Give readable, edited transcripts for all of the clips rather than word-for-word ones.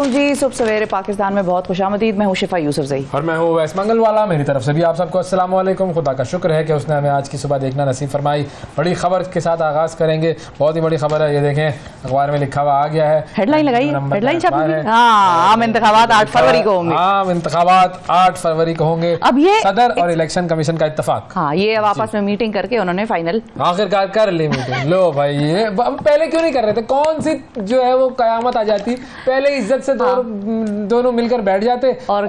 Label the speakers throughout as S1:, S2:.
S1: जी सुबह सवेरे पाकिस्तान में बहुत खुशामदीद। मैं हूँ शिफा यूसुफजई
S2: और मैं हूँ वैस मंगलवाला। मेरी तरफ से भी आप सबको अस्सलाम वालेकुम। खुदा का शुक्र है कि उसने हमें आज की सुबह देखना नसीब फरमाई। बड़ी खबर के साथ आगाज़ करेंगे। बहुत ही बड़ी खबर है, ये देखें अखबार में लिखा हुआ आ गया है,
S1: हेडलाइन लगाई, हेडलाइन छापी है। आम इंतखाबात 8 फरवरी को होंगे।
S2: आम इंतखाबात 8 फरवरी को होंगे।
S1: अब ये
S2: सदर और इलेक्शन कमीशन का इत्तेफाक।
S1: हाँ, ये अब आपस में मीटिंग करके उन्होंने फाइनल
S2: आखिरकार कर ली मीटिंग। लो भाई, ये पहले क्यों नहीं कर रहे थे? कौन सी जो है वो कयामत आ जाती, पहले इज्जत से दोनों मिलकर बैठ जाते और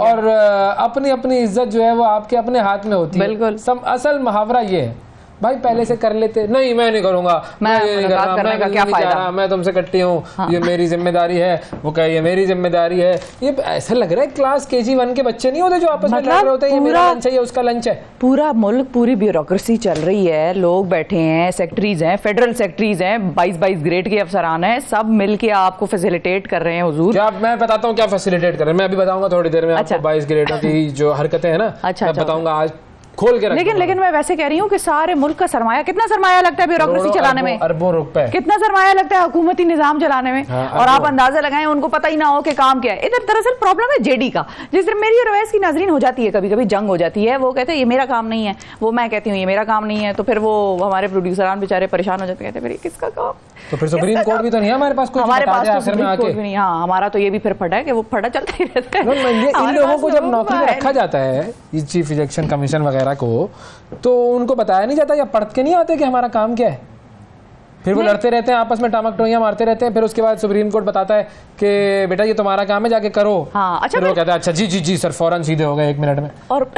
S2: अपनी अपनी इज्जत जो है वो आपके अपने हाथ में होती है।
S1: बिल्कुल।
S2: असल मुहावरा ये है भाई, पहले से कर लेते। नहीं, मैं नहीं करूंगा, मैं ये नहीं कर रहा, मैं क्या फायदा, मैं तुमसे कट्टी हूँ। हाँ। ये मेरी जिम्मेदारी है, वो कहे ये मेरी जिम्मेदारी है। ये ऐसा लग रहा है क्लास KG1 के बच्चे नहीं होते जो आपस में लड़ रहे होते हैं, ये मेरा लंच है, ये उसका लंच है।
S1: पूरा मुल्क, पूरी ब्यूरोक्रेसी चल रही है, लोग बैठे हैं, सेक्रेटरीज हैं, फेडरल सेक्रेटरीज हैं, 22 ग्रेड के अफसरान हैं, सब मिलके आपको फैसिलिटेट कर रहे हैं। हुजूर,
S2: क्या मैं बताता हूँ क्या फैसिलिटेट कर रहे हैं? मैं अभी बताऊंगा थोड़ी देर में आपको 22 ग्रेडों की जो हरकतें हैं ना, मैं बताऊंगा आज खोल के।
S1: लेकिन मैं वैसे कह रही हूँ कि सारे मुल्क का सरमाया, कितना सरमाया लगता है ब्यूरोक्रेसी चलाने में?
S2: अरबों रुपए।
S1: कितना सरमाया लगता है हुकूमती निजाम चलाने में?
S2: हाँ,
S1: और आप अंदाजा लगाएं, उनको पता ही ना हो कि काम क्या है। इधर दरअसल प्रॉब्लम है जेडी का। जिस दिन मेरी और वैस की नाजरीन हो जाती है, कभी कभी जंग हो जाती है, वो कहते हैं ये मेरा काम नहीं है, वो मैं कहती हूँ ये मेरा काम नहीं है, तो फिर वो हमारे प्रोड्यूसरान बेचारे परेशान हो जाते, कहते हैं किसका काम?
S2: तो फिर सुप्रीम कोर्ट भी तो नहीं है हमारे पास,
S1: हमारे पास तो सुप्रीम कोर्ट भी नहीं। हाँ, हमारा तो ये भी फिर फटा है कि वो फटा चलता ही रहता है।
S2: इन लोगों को जब नौकरी में रखा जाता है, इस चीफ इलेक्शन कमीशन वगैरह को, तो उनको बताया नहीं जाता या पढ़ के नहीं आते कि हमारा काम क्या है? फिर वो लड़ते रहते हैं आपस में, टामक टोइयां मारते रहते हैं। फिर उसके बाद सुप्रीम कोर्ट बताता है कि बेटा ये तुम्हारा काम है, जाके करो।
S1: हाँ, अच्छा,
S2: फिर वो कहता है अच्छा जी जी जी सर, फौरन सीधे हो गए 1 मिनट में।
S1: और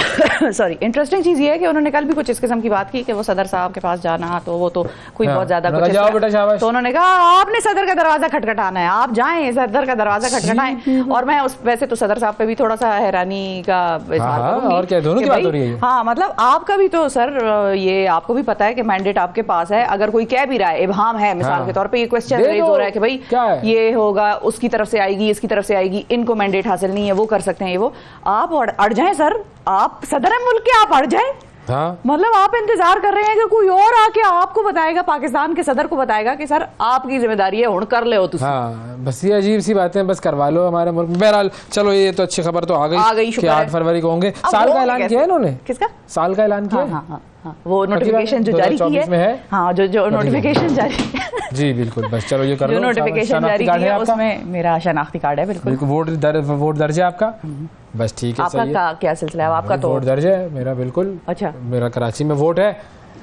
S1: सॉरी, इंटरेस्टिंग चीज ये है कि उन्होंने कल भी कुछ इस किस्म की बात की कि वो सदर साहब के पास जाना, तो वो तो कोई बहुत ज्यादा कुछ,
S2: जाओ बेटा शाबाश।
S1: तो उन्होंने कहा आपने सदर का दरवाजा खटखटाना है, आप जाएं, सदर का दरवाजा खटखटाएं। और मैं उस वैसे तो सदर साहब पे भी थोड़ा सा हैरानी का इज़हार करूंगी।
S2: और क्या, दोनों की बात हो रही है।
S1: हाँ, मतलब आपका भी तो सर, ये आपको भी पता है कि मैंडेट आपके पास है। अगर कोई कह भी रहा है, इबहाम है मिसाल के तौर पे, ये क्वेश्चन रेज हो रहा है कि भाई ये होगा, उसकी तरफ से आएगी, इसकी तरफ से आएगी, इनको मैंडेट हासिल नहीं है, वो कर सकते हैं, ये वो। आप अड़ जाएं सर, आप सदर है मुल्क के, आप अड़ जाएं।
S2: हाँ।
S1: मतलब आप इंतजार कर रहे हैं कि कोई और आके आपको बताएगा, पाकिस्तान के सदर को बताएगा कि सर आपकी जिम्मेदारी है, हुण कर ले हो तुम।
S2: हाँ, बस ये अजीब सी बातें बस करवा लो हमारे मुल्क में। बहरहाल चलो, ये तो अच्छी खबर तो आ गई कि 8 फरवरी को होंगे। साल का ऐलान किया है इन्होंने?
S1: किसका
S2: साल का ऐलान किया?
S1: हाँ, वो नोटिफिकेशन जो जारी की है। हाँ, जो नोटिफिकेशन जारी
S2: जी बिल्कुल, बस चलो ये कर लो।
S1: जो नोटिफिकेशन जारी की है उसमें मेरा शनाख्ती कार्ड है। बिल्कुल।
S2: वोट दर्ज है आपका? बस ठीक है।
S1: आपका क्या सिलसिला है? आपका तो
S2: वोट दर्ज है मेरा, बिल्कुल।
S1: अच्छा,
S2: मेरा कराची में वोट है।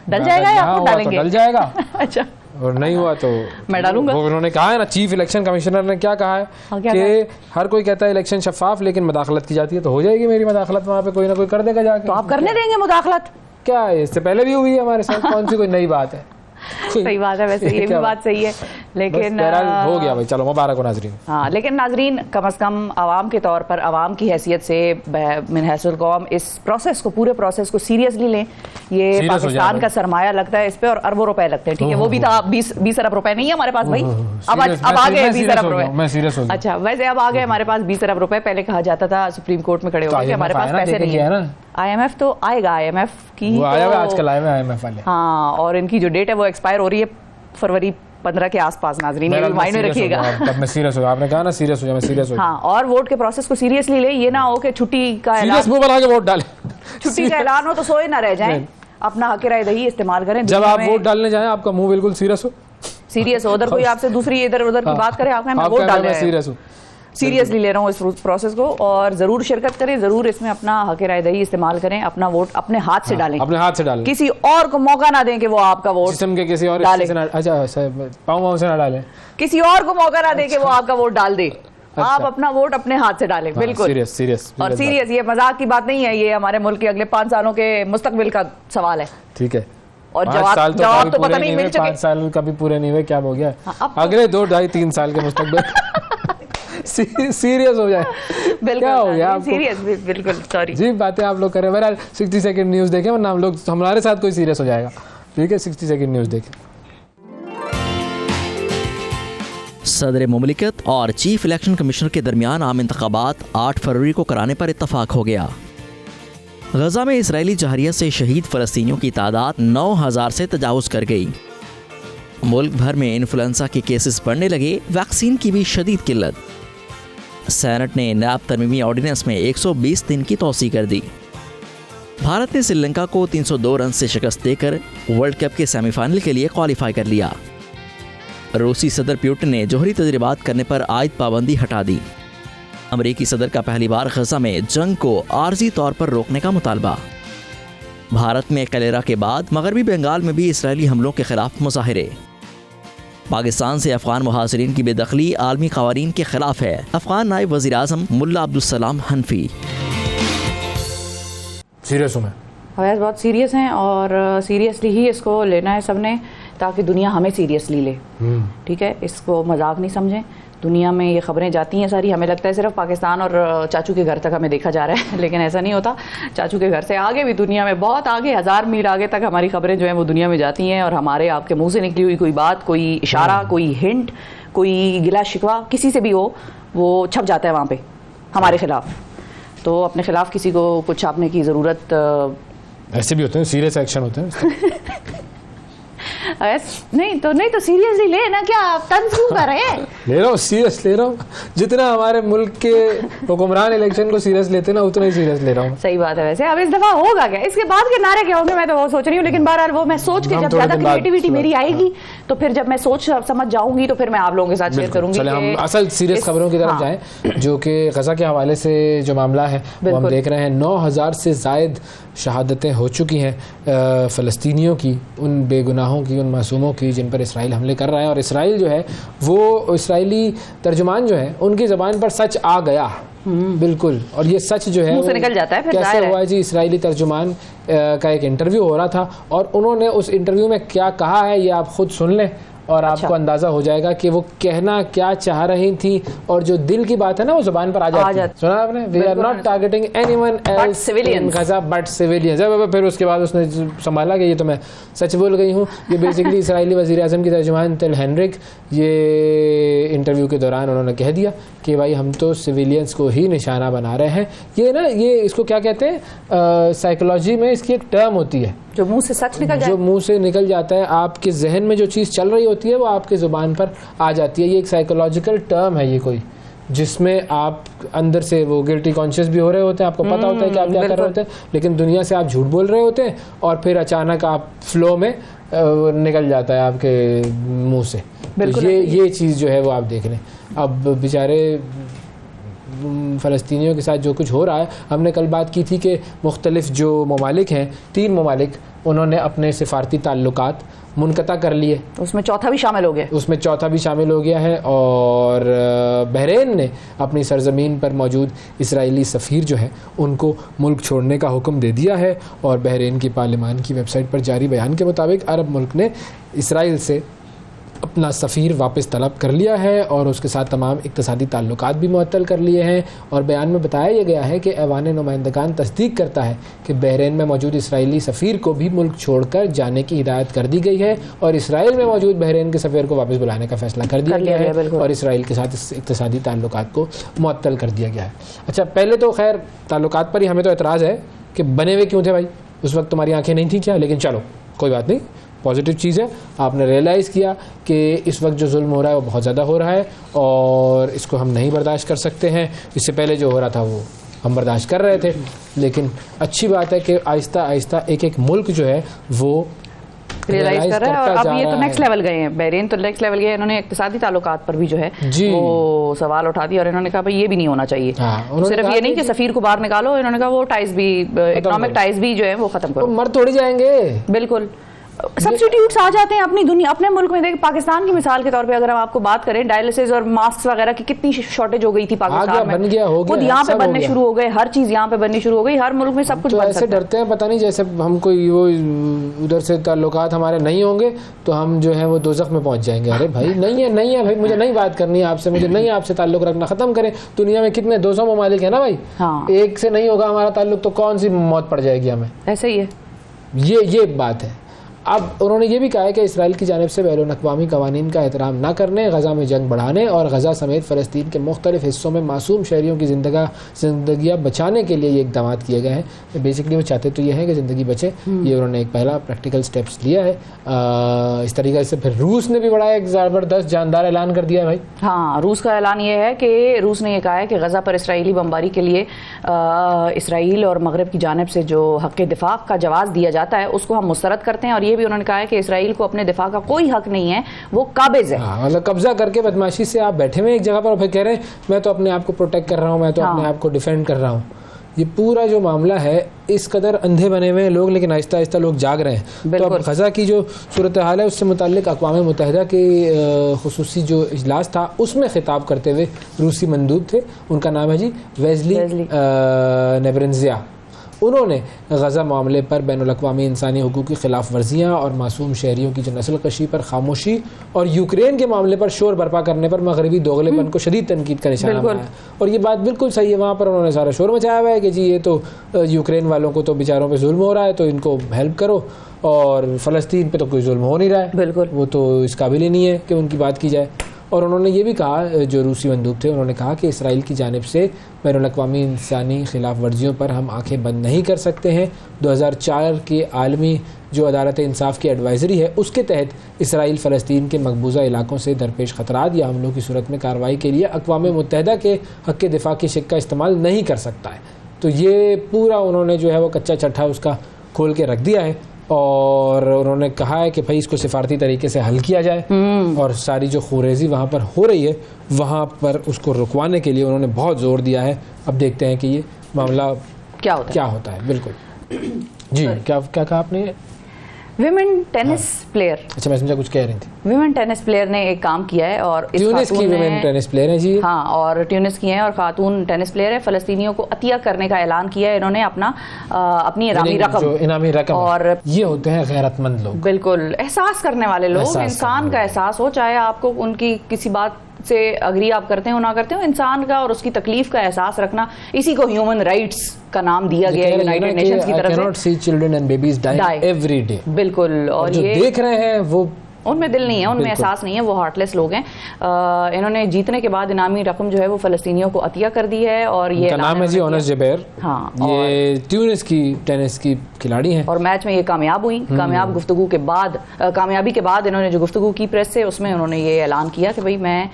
S1: डल जाएगा या आपको डालेंगे?
S2: डल जाएगा।
S1: अच्छा,
S2: और नहीं हुआ तो
S1: मैं डालूंगा।
S2: वो उन्होंने कहा है ना, चीफ इलेक्शन कमिश्नर ने क्या कहा है कि हर कोई कहता है इलेक्शन शफाफ, लेकिन मदाखलत की जाती है, तो हो जाएगी मेरी मदाखलत वहाँ पे, कोई ना कोई कर देगा जाके।
S1: तो आप करने देंगे मुदाखलत?
S2: क्या है, इससे पहले भी हुई है हमारे साथ, कौन सी कोई नई बात है?
S1: सही बात है, वैसे ये भी बात सही है, लेकिन
S2: हो गया भाई, चलो मुबारक हो नाजरीन।
S1: हाँ, लेकिन नाजरीन कम अज़ कम आवाम के तौर पर, आवाम की हैसियत से मिन हैसुल कौम इस प्रोसेस को, पूरे प्रोसेस को सीरियसली लें। ये पाकिस्तान का सरमाया लगता है इस पे, और अरबों रुपए लगते हैं। ठीक है, वो भी था 20 अरब रुपए नहीं है हमारे पास भाई, अब आ गए 20 अरब रुपए।
S2: मैं सीरियस हो गया।
S1: अच्छा, वैसे अब आ गए हमारे पास 20 अरब रुपए। पहले कहा जाता था सुप्रीम कोर्ट में खड़े होकर कि हमारे पास पैसे नहीं है। IMF तो आएगा, IMF की
S2: आजकल आए IMF वाले।
S1: हाँ, और इनकी जो डेट है वो एक्सपायर हो रही है फरवरी 15 के आसपास। नाजरीन ये माइंड में रखिएगा।
S2: तब मैं सीरियस हो गया, आपने कहा ना सीरियस हो जाए, मैं सीरियस हो गया।
S1: हाँ, और वोट के प्रोसेस को सीरियसली ले, ये ना हो कि छुट्टी का
S2: सीरियस मुंह बना के वोट डालें,
S1: छुट्टी का ऐलान हो तो सोए ना रह जाएं, अपना हक राय दही इस्तेमाल करें।
S2: जब आप वोट डालने जाएं आपका मुंह बिल्कुल सीरियस हो,
S1: उधर कोई आपसे दूसरी इधर उधर की बात करे, आपका मैं वोट डालने सीरियस हूँ, सीरियसली ले रहा हूँ इस प्रोसेस को, और जरूर शिरकत करें, जरूर इसमें अपना हक राय दही इस्तेमाल करें, अपना वोट अपने हाथ से डालें,
S2: अपने हाथ से डालें,
S1: किसी और को मौका ना दें कि वो आपका वोट
S2: सिस्टम के किसी और अच्छा पाँव से ना डालें,
S1: किसी और को मौका ना दें कि वो आपका वोट डाल दे। आप अपना वोट अपने हाथ से डालें। बिल्कुल
S2: सीरियस
S1: और सीरियस, ये मजाक की बात नहीं है, ये हमारे मुल्क के अगले 5 सालों के मुस्तकबिल का सवाल है।
S2: ठीक है,
S1: और जवाब तो पता नहीं मिल चुके,
S2: 5 साल कभी पूरे नहीं हुए, क्या हो गया? अगले 2, 2.5, 3 साल के मुस्तकबिल सीरियस हो जाए। क्या हो गया आपको?
S1: सीरियस, बिल्कुल सॉरी
S2: जी, बातें आप लोग कर रहे हैं। बहरहाल 60 सेकंड न्यूज़ देखें, वरना हम लोग हमारे साथ कोई सीरियस हो जाएगा। ठीक है, 60 सेकंड न्यूज़ देखें।
S3: सदर मुमलिकत और चीफ इलेक्शन कमिश्नर के दरमियान आम इंतखाबात 8 फरवरी को कराने पर इत्तफाक हो गया। गजा में इसराइली जहरियत से शहीद फ़लस्तीनियों की तादाद 9000 से तजावुज़ कर गई। मुल्क भर में इन्फ्लुएंजा के केसेस बढ़ने लगे, वैक्सीन की भी शदीद किल्लत। सेनेट ने नैब तरमीमी ऑर्डिनेंस में 120 दिन की तौसीह कर दी। भारत ने श्रीलंका को 302 रन से शिकस्त देकर वर्ल्ड कप के सेमीफाइनल के लिए क्वालिफाई कर लिया। रूसी सदर पुतिन ने जोहरी तजर्बात करने पर आयद पाबंदी हटा दी। अमेरिकी सदर का पहली बार गजा में जंग को आर्जी तौर पर रोकने का मुतालबा। भारत में कलेरा के बाद मगरबी बंगाल में भी इसराइली हमलों के खिलाफ मुजाहिरे। पाकिस्तान से अफगान मुहाजिरीन की बेदखली आलमी क़वानीन के खिलाफ है, अफगान नायब वज़ीर आज़म मुल्ला अब्दुल सलाम हनफी।
S2: सीरियस हूँ मैं,
S1: अवैस बहुत सीरियस हैं और सीरियसली ही इसको लेना है सबने, ताकि दुनिया हमें सीरियसली ले। ठीक है, इसको मजाक नहीं समझें। दुनिया में ये खबरें जाती हैं सारी, हमें लगता है सिर्फ पाकिस्तान और चाचू के घर तक हमें देखा जा रहा है, लेकिन ऐसा नहीं होता। चाचू के घर से आगे भी दुनिया में बहुत आगे, 1000 मील आगे तक हमारी खबरें जो हैं वो दुनिया में जाती हैं, और हमारे आपके मुंह से निकली हुई कोई बात, कोई इशारा, कोई हिंट, कोई गिला शिकवा किसी से भी हो, वो छप जाता है वहाँ पे हमारे खिलाफ। तो अपने खिलाफ किसी को कुछ छापने की ज़रूरत,
S2: ऐसे भी होते हैं सीरियस एक्शन होते हैं।
S1: नहीं तो सीरियसली ले ना, क्या आप तंज क्यों कर रहे हैं?
S2: ले रहा हूँ, सीरियस ले रहा हूँ। जितना हमारे मुल्क के हुक्मरान इलेक्शन को सीरियस लेते ना, उतना ही सीरियस ले रहा हूँ।
S1: सही बात है। वैसे अब इस दफा होगा क्या, इसके बाद के नारे क्या होंगे मैं तो वो सोच रही हूँ, लेकिन बहरहाल वो मैं सोच के, जब ज्यादा क्रिएटिविटी मेरी आएगी तो फिर जब मैं सोच समझ जाऊंगी तो फिर मैं आप लोगों के साथ शेयर करूंगी।
S2: चले हम असल सीरियस खबरों की तरफ जाएं, जो कि गजा के हवाले से जो मामला है वो हम देख रहे हैं। 9000 से जायद शहादतें हो चुकी हैं फ़लस्तीनियों की, उन बेगुनाहों की, उन मासूमों की जिन पर इसराइल हमले कर रहा है। और इसराइल जो है वो, इसराइली तर्जुमान जो है उनकी ज़बान पर सच आ गया बिल्कुल, और ये सच जो है
S1: मुंह से निकल जाता है। फिर
S2: कैसे हुआ है जी? इसराइली तर्जुमान का एक इंटरव्यू हो रहा था और उन्होंने उस इंटरव्यू में क्या कहा है ये आप खुद सुन लें और आपको अंदाजा हो जाएगा कि वो कहना क्या चाह रही थी, और जो दिल की बात है ना वो जुबान पर आ जाती है। सुना आपने? We are not targeting anyone else in Gaza but civilians. फिर उसके बाद उसने संभाला कि ये तो मैं सच बोल गई हूँ। ये बेसिकली इसराइली वज़ीर आज़म की तर्जुमान टेल हेनरिक, ये इंटरव्यू के दौरान उन्होंने कह दिया कि भाई हम तो सिविलियंस को ही निशाना बना रहे हैं। ये ना, ये इसको क्या कहते हैं, साइकोलॉजी में इसकी एक टर्म होती है,
S1: जो मुंह से सच निकल जाए,
S2: जो मुंह से निकल जाता है। आपके जहन में जो चीज़ चल रही होती है वो आपके ज़ुबान पर आ जाती है। ये एक साइकोलॉजिकल टर्म है ये कोई, जिसमें आप अंदर से वो गिल्टी कॉन्शियस भी हो रहे होते हैं, आपको पता होता है कि आप क्या कर रहे होते हैं, लेकिन दुनिया से आप झूठ बोल रहे होते हैं और फिर अचानक आप फ्लो में निकल जाता है आपके मुंह से। तो ये चीज़ जो है वो आप देख लें। अब बेचारे फ़लस्तीनियों के साथ जो कुछ हो रहा है, हमने कल बात की थी कि मुख्तलिफ जो ममालिक हैं, 3 ममालिक, उन्होंने अपने सिफारती ताल्लुकात मुनक़ता कर लिए।
S1: उसमें चौथा भी शामिल हो गया,
S2: उसमें चौथा भी शामिल हो गया है। और बहरीन ने अपनी सरजमीन पर मौजूद इसराइली सफ़ीर जो है उनको मुल्क छोड़ने का हुक्म दे दिया है। और बहरीन की पार्लिमान की वेबसाइट पर जारी बयान के मुताबिक अरब मुल्क ने इसराइल से अपना सफ़ीर वापस तलब कर लिया है और उसके साथ तमाम इक़्तिसादी ताल्लुकात भी मुअत्तल कर लिए हैं। और बयान में बताया यह गया है कि ऐवान नुमाइंदगान तस्दीक करता है कि बहरीन में मौजूद इसराइली सफ़ीर को भी मुल्क छोड़कर जाने की हिदायत कर दी गई है और इसराइल में मौजूद बहरीन के सफ़ीर को वापस बुलाने का फैसला कर दिया गया है और इसराइल के साथ इक़्तिसादी ताल्लुकात को मुअत्तल कर दिया गया है। अच्छा, पहले तो खैर ताल्लुकात पर ही हमें तो एतराज़ है कि बने हुए क्यों थे भाई, उस वक्त तुम्हारी आँखें नहीं थी क्या? लेकिन चलो कोई बात नहीं, पॉजिटिव चीज़ है, आपने रियलाइज़ किया कि इस वक्त जो जुल्म हो रहा है वो बहुत ज़्यादा हो रहा है और इसको हम नहीं बर्दाश्त कर सकते हैं। इससे पहले जो हो रहा था वो हम बर्दाश्त कर रहे थे, लेकिन अच्छी बात है कि आहिस्ता आहिस्ता एक एक मुल्क जो है वो
S1: रियलाइज कर रहा है। और अब ये तो नेक्स्ट लेवल गए हैं, बहरीन तो नेक्स्ट लेवल गए। इन्होंने इक़्तिसादी ताल्लुकात पर भी जो है वो सवाल उठा दिया और इन्होंने कहा भाई ये भी नहीं होना चाहिए। सिर्फ ये नहीं कि सफ़ीर को बाहर निकालो, इन्होंने कहा वो टाइज भी, इकोनॉमिक टाइज भी जो है वो ख़त्म करो।
S2: मर थोड़ी जाएंगे।
S1: बिल्कुल, सब्स्टिट्यूट्स आ जाते हैं अपनी दुनिया, अपने मुल्क में। देखिए पाकिस्तान की मिसाल के तौर पे अगर हम आपको बात करें, डायलिसिस और मास्क वगैरह की कितनी शॉर्टेज हो गई थी पाकिस्तान में,
S2: बन गया, हो गया,
S1: खुद यहाँ पे बनने शुरू हो गए, हर चीज यहाँ पे बननी शुरू हो गई, हर मुल्क में सब कुछ
S2: तो
S1: बन
S2: ऐसे
S1: सकता है।
S2: डरते हैं पता नहीं, जैसे हम कोई वो उधर से ताल्लुकात हमारे नहीं होंगे तो हम जो है वो दोज़ख में पहुंच जाएंगे। अरे भाई नहीं है भाई, मुझे नहीं बात करनी है आपसे, मुझे नहीं आपसे ताल्लुक रखना, खत्म करें। दुनिया में कितने 200 ममालिक है ना भाई, एक से नहीं होगा हमारा ताल्लुक तो कौन सी मौत पड़ जाएगी हमें।
S1: ऐसे ही है,
S2: ये बात है। अब उन्होंने ये भी कहा है कि इसराइल की जानिब से बैनुल-अक़वामी कवानीन का एहतराम न करने, गज़ा में जंग बढ़ाने और गज़ा समेत फ़लस्तीन के मुख्तलिफ हिस्सों में मासूम शहरियों की ज़िंदगियाँ बचाने के लिए ये इक़दाम किए गए हैं। बेसिकली वो चाहते तो ये है कि ज़िंदगी बचे। ये उन्होंने एक पहला प्रैक्टिकल स्टेप्स लिया है। इस तरीके से फिर रूस ने भी बड़ा एक ज़बरदस्त जानदार ऐलान कर दिया है भाई।
S1: हाँ, रूस का ऐलान ये है कि रूस ने ये कहा है कि गज़ा पर इसराइली बमबारी के लिए इसराइल और मगरब की जानिब से जो हक़ दिफा का जवाज़ दिया जाता है उसको हम मुस्तरद करते हैं। और ये भी उन्होंने कहा है कि इसराइल को अपने दिफा का कोई हक नहीं है, वो काबिज है।
S2: मतलब कब्जा करके बदमाशी से आप बैठे हुए एक जगह पर और फिर कह रहे हैं मैं तो अपने आप को प्रोटेक्ट कर रहा हूँ, मैं तो अपने आप को डिफेंड कर रहा हूँ। ये पूरा जो मामला है, इस कदर अंधे बने हुए हैं लोग, लेकिन आहिस्ता आहिस्ता लोग जाग रहे हैं। तो अब गज़ा की जो सूरत हाल है उससे मुताल्लिक अक़वाम मुत्तहिदा के खुसूसी जो इजलास था उसमें खिताब करते हुए रूसी मंदूब थे, उनका नाम है जी वेज़ली नेब्रेंज़िया। उन्होंने गज़ा मामले पर बैनुल-अक़वामी इंसानी हुकूक़ की खिलाफ वर्जियाँ और मासूम शहरियों की जो नस्ल कशी पर खामोशी और यूक्रेन के मामले पर शोर बर्पा करने पर मगरबी दोगलेपन को शदीद तनकीद का निशाना बनाया। और ये बात बिल्कुल सही है, वहाँ पर उन्होंने सारा शोर मचाया हुआ है कि जी ये तो यूक्रेन वालों को तो बेचारों पे जुल्म हो रहा है तो इनको हेल्प करो, और फ़लस्तीन पे तो कोई जुल्म हो नहीं रहा है, बिल्कुल वो तो इस काबिल ही नहीं है कि उनकी बात की जाए। और उन्होंने ये भी कहा, जो रूसी मंदूब थे, उन्होंने कहा कि इसराइल की जानिब से बैनुल-अक़वामी इंसानी खिलाफ वर्जियों पर हम आंखें बंद नहीं कर सकते हैं। 2004 के आलमी जो अदालत इंसाफ की एडवाइज़री है उसके तहत इसराइल फ़लस्तीन के मकबूजा इलाकों से दरपेश ख़तरात या हमलों की सूरत में कार्रवाई के लिए अक़वाम मुत्तहिदा के हक़ दिफा की शिक का इस्तेमाल नहीं कर सकता है। तो ये पूरा उन्होंने जो है वो कच्चा चट्ठा उसका खोल के रख दिया है। और उन्होंने कहा है कि भाई इसको सिफारती तरीके से हल किया जाए और सारी जो खुरेजी वहाँ पर हो रही है वहाँ पर उसको रुकवाने के लिए उन्होंने बहुत जोर दिया है। अब देखते हैं कि ये मामला क्या होता है। बिल्कुल जी, क्या कहा आपने?
S1: विमेन टेनिस प्लेयर,
S2: अच्छा मैं समझा कुछ कह रही थी।
S1: विमेन टेनिस प्लेयर ने एक काम किया है और
S2: ट्यूनिस की विमेन टेनिस प्लेयर है जी।
S1: हाँ, और ट्यूनिस की हैं और खातून टेनिस प्लेयर है। फ़लस्तीनियों को अतिया करने का ऐलान किया है इन्होंने अपनी इनामी रकम। और
S2: ये होते हैं गैरतमंद लोग, बिल्कुल
S1: एहसास करने वाले लोग, इंसान का एहसास हो, चाहे आपको उनकी किसी बात से अग्री आप करते हो ना करते हो, इंसान का और उसकी तकलीफ का एहसास रखना, इसी को ह्यूमन राइट्स का नाम दिया गया है यूनाइटेड नेशंस की तरफ से।
S2: I cannot see children and babies die every day।
S1: बिल्कुल, और
S2: जो देख रहे हैं वो
S1: उनमें दिल नहीं है, उनमें एहसास नहीं है, वो हार्टलेस लोग हैं। इन्होंने जीतने के बाद इनामी रकम जो है वो फ़लस्तीनियों को अतिया कर दी है। और ये
S2: नाम है जी ओनस जबेर।
S1: हाँ,
S2: ये ट्यूनिस की टेनिस की खिलाड़ी हैं और
S1: मैच में ये कामयाब हुई। कामयाबी के बाद इन्होंने जो गुफ्तगू की प्रेस से, उसमें उन्होंने ये ऐलान किया कि भाई मैं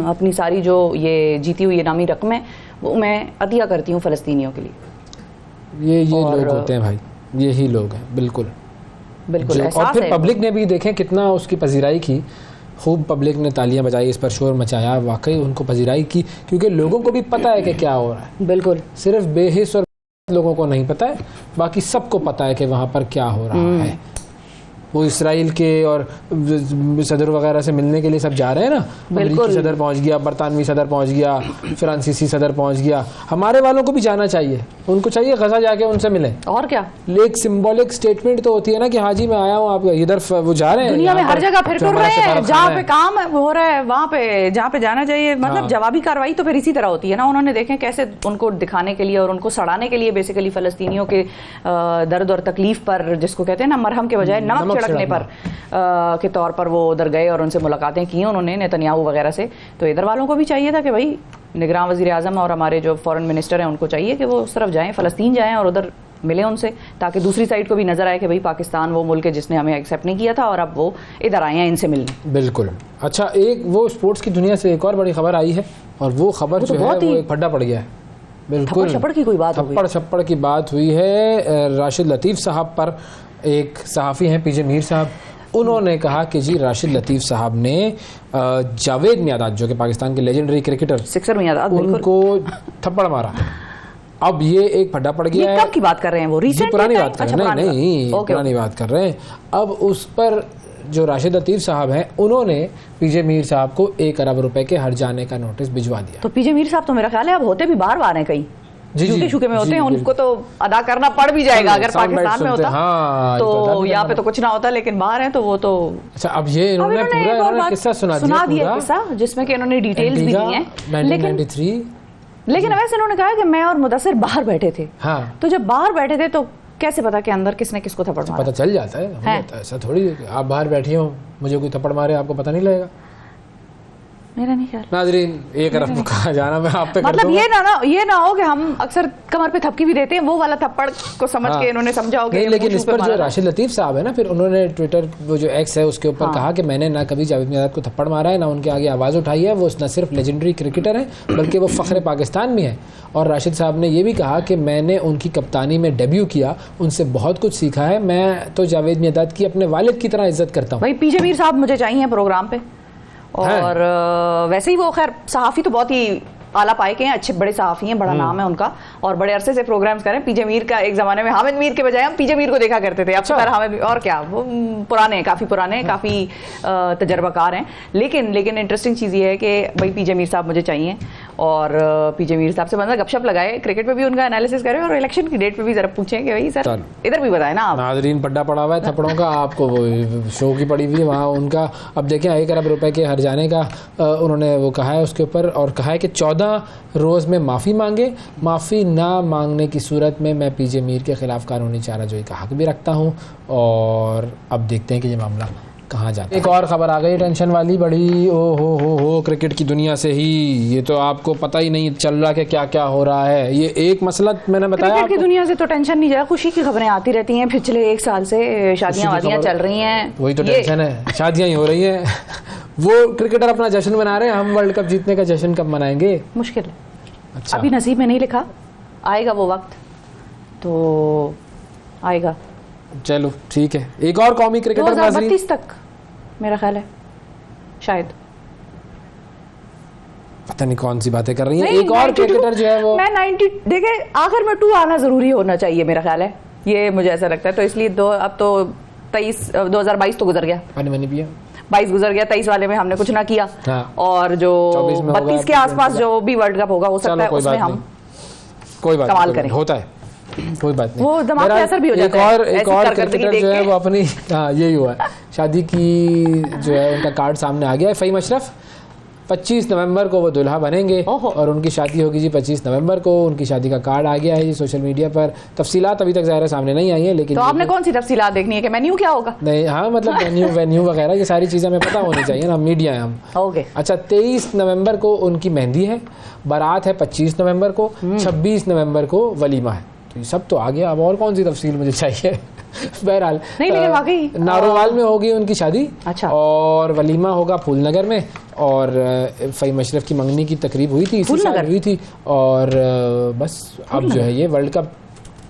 S1: अपनी सारी जो ये जीती हुई इनामी रकम है वो मैं अतिया करती हूँ फ़लस्तीनियों के लिए।
S2: ये लोग होते हैं भाई, यही लोग हैं। बिल्कुल और फिर पब्लिक ने भी देखें कितना उसकी पजीराई की, खूब पब्लिक ने तालियां बजाई, इस पर शोर मचाया, वाकई उनको पजीराई की, क्योंकि लोगों को भी पता है कि क्या हो रहा है।
S1: बिल्कुल,
S2: सिर्फ बेहिस और लोगों को नहीं पता है, बाकी सबको पता है कि वहाँ पर क्या हो रहा है। वो इसराइल के और सदर वगैरह से मिलने के लिए सब जा रहे हैं ना, अमेरिकी सदर पहुंच गया, बरतानवी सदर पहुंच गया, फ्रांसीसी सदर पहुंच गया। हमारे वालों को भी जाना चाहिए, उनको चाहिए गजा जाके उनसे मिले।
S1: और क्या,
S2: एक सिंबॉलिक स्टेटमेंट तो होती है ना कि हाँ जी मैं आया हूँ, आप इधर वो जा रहे हैं,
S1: दुनिया में हर जगह फिर रहे हैं, जहाँ पे काम हो रहा है वहाँ पे, जहाँ पे जाना चाहिए। मतलब जवाबी कार्रवाई तो फिर इसी तरह होती है ना। उन्होंने देखें कैसे उनको दिखाने के लिए और उनको सड़ाने के लिए बेसिकली फ़लस्तीनियों के दर्द और तकलीफ पर, जिसको कहते हैं ना मरहम के बजाय नमक छिड़कने पर के तौर पर वो उधर गए और उनसे मुलाकातें की उन्होंने नेतन्याहू वगैरह से। तो इधर वालों को भी चाहिए था कि भाई निगरान वज़ीर आज़म और हमारे जो फॉरेन मिनिस्टर हैं उनको चाहिए कि वो उस तरफ जाएं, फ़लस्तीन जाएं और उधर मिले उनसे, ताकि दूसरी साइड को भी नजर आए कि भाई पाकिस्तान वो मुल्क है जिसने हमें एक्सेप्ट नहीं किया था और अब वो इधर आए हैं इनसे मिलने।
S2: बिल्कुल। अच्छा, एक वो स्पोर्ट्स की दुनिया से एक और बड़ी खबर आई है, और वो खबर जो है वो एक फड्डा पड़ गया है। बिल्कुल,
S1: थप्पड़ की कोई बात,
S2: थप्पड़ छप्पड़ की बात हुई है। राशिद लतीफ़ साहब पर, एक सहाफ़ी हैं पीजे मीर साहब, उन्होंने कहा कि जी राशिद लतीफ़ साहब ने जावेद मियादाद, जो कि पाकिस्तान के लेजेंडरी क्रिकेटर,
S1: सिक्सर मियादाद,
S2: उनको थप्पड़ मारा। अब ये एक फड्डा पड़ गया है।
S1: कब की बात कर रहे हैं वो? रिसेंट
S2: पुरानी बात कर रहे हैं? नहीं, पुरानी बात कर रहे हैं। अब उस पर जो राशिद लतीफ़ साहब हैं उन्होंने पीजे मीर साहब को 1 अरब रुपए के हट जाने का नोटिस भिजवा दिया।
S1: तो पीजे मीर साहब तो मेरा ख्याल है अब होते भी बार-बार हैं कहीं, झुके में होते हैं, उनको तो अदा करना पड़ भी जाएगा अगर पाकिस्तान में होता।
S2: हाँ,
S1: तो यहाँ पे तो कुछ ना होता, लेकिन बाहर है तो वो तो।
S2: अच्छा, अब ये इन्होंने पूरा किस्सा सुना दिया
S1: किस्सा, जिसमें कि इन्होंने डिटेल्स भी दी हैं।
S2: 1993
S1: लेकिन वैसे इन्होंने कहा कि मैं और मुदस्सिर बाहर बैठे थे।
S2: हाँ,
S1: तो जब बाहर बैठे थे तो कैसे पता कि अंदर किसने किसको थप्पड़ मारा?
S2: पता चल जाता है, ऐसा थोड़ी है कि आप बाहर बैठी हो मुझे कोई थप्पड़ मारे आपको पता नहीं लगेगा।
S1: मेरा नहीं ख्याल।
S2: नाजरीन, 1 अरब कहा जाना मैं आप पे
S1: मतलब ये ना हो कि हम अक्सर कमर पे थपकी भी देते हैं, वो वाला थप्पड़ को समझ के इन्होंने समझा हो।
S2: नहीं, लेकिन इस पर जो राशिद लतीफ़ साहब है ना, फिर उन्होंने ट्विटर वो जो एक्स है उसके ऊपर कहा कि मैंने ना कभी जावेद मियादाद को थप्पड़ मारा है, ना उनके आगे आवाज़ उठाई है। वो न सिर्फ लेजेंडरी क्रिकेटर हैं बल्कि वो फ़ख्र पाकिस्तान भी हैं। और राशिद साहब ने ये भी कहा कि मैंने उनकी कप्तानी में डेब्यू किया, उनसे बहुत कुछ सीखा है। मैं तो जावेद मियादाद की अपने वालिद की तरह इज्जत करता हूँ।
S1: भाई पीजे मीर साहब मुझे चाहिए प्रोग्राम पे। और वैसे ही वो खैर सहाफ़ी तो बहुत ही आला पाए के हैं, अच्छे बड़े सहाफ़ी हैं, बड़ा नाम है उनका, और बड़े अरसे से प्रोग्राम्स करें। पीजे मीर का एक ज़माने में हामिद मीर के बजाय हम पीजे मीर को देखा करते थे। अब तो हामिद, और क्या, वो पुराने, काफ़ी पुराने, काफ़ी तजर्बाकार हैं। लेकिन इंटरेस्टिंग चीज़ ये है कि भाई पीजे मीर साहब मुझे चाहिए, और पीजे मीर साहब से बंदा गपशप लगाए, क्रिकेट पे भी उनका एनालिसिस करें, और इलेक्शन की डेट पे भी जरा पूछें कि भाई सर इधर भी बताए ना आप।
S2: नाज़रीन, पड्डा पड़ा हुआ है थप्पड़ों का, आपको वो शो की पड़ी हुई है वहाँ उनका। अब देखें 1 अरब रुपए के हर जाने का उन्होंने वो कहा है उसके ऊपर, और कहा है कि 14 रोज़ में माफ़ी मांगे, माफ़ी ना मांगने की सूरत में मैं पीजे मीर के ख़िलाफ़ कानूनी चाराजोई का हक भी रखता हूँ। और अब देखते हैं कि ये मामला कहाँ जाता है। एक और खबर आ गई टेंशन वाली बड़ी, ओ हो क्रिकेट की दुनिया से ही। ये तो आपको पता ही नहीं चल रहा कि क्या क्या हो रहा है। ये एक मसला मैंने बताया,
S1: क्रिकेट की दुनिया से तो टेंशन नहीं जा, खुशी की खबरें आती रहती हैं पिछले 1 साल से। शादियां चल रही हैं,
S2: वही तो टेंशन है, शादियां ही हो रही हैं। वो क्रिकेटर अपना जश्न मना रहे हैं, हम वर्ल्ड कप जीतने का जश्न कब मनाएंगे?
S1: मुश्किल है।
S2: अच्छा,
S1: अभी नसीब में नहीं लिखा, आएगा वो वक्त तो आएगा।
S2: चलो ठीक है। एक और कौमी क्रिकेटर
S1: 2032 तक मेरा ख्याल है शायद,
S2: पता नहीं कौन सी बातें कर रही हैं। एक और क्रिकेटर जो है वो,
S1: मैं 90 देखे आखिर में 2 आना जरूरी होना चाहिए मेरा ख्याल है, ये मुझे ऐसा लगता है। तो इसलिए अब तो 2022 तो गुजर गया, 22 गुजर गया, 23 वाले में हमने कुछ ना किया।
S2: हाँ।
S1: और जो 32 के आसपास जो भी वर्ल्ड कप होगा हो सकता है उसमें हम
S2: कोई बात
S1: कमाल करें।
S2: होता है, कोई बात नहीं,
S1: वो दिमाग पे असर भी हो जाता है।
S2: एक और क्रिकेटर जो है वो अपनी, हाँ यही हुआ है, शादी की जो है उनका कार्ड सामने आ गया है। फ़हीम अशरफ 25 नवंबर को वो दुल्हा बनेंगे और उनकी शादी होगी जी 25 नवंबर को। उनकी शादी का कार्ड आ गया है जी सोशल मीडिया पर। तफसीलात अभी तक ज़ाहिर सामने नहीं आई है, लेकिन
S1: तो आपने कौन सी तफसीलात देखनी है कि मेन्यू क्या होगा?
S2: नहीं, हाँ मतलब वेन्यू वगैरह ये सारी चीज़ें हमें पता होनी चाहिए ना, मीडिया है हम।
S1: ओके,
S2: अच्छा, 23 नवंबर को उनकी मेहंदी है, बारात है 25 नवंबर को, 26 नवंबर को वलीमा है। तो ये सब तो आ गया, अब और कौन सी तफसील मुझे चाहिए? बहरहाल नारोवाल में होगी उनकी शादी।
S1: अच्छा।
S2: और वलीमा होगा फूलनगर में। और फ़हीम अशरफ की मंगनी की तकरीब हुई थी, इसी साल हुई थी। और बस अब जो है ये वर्ल्ड कप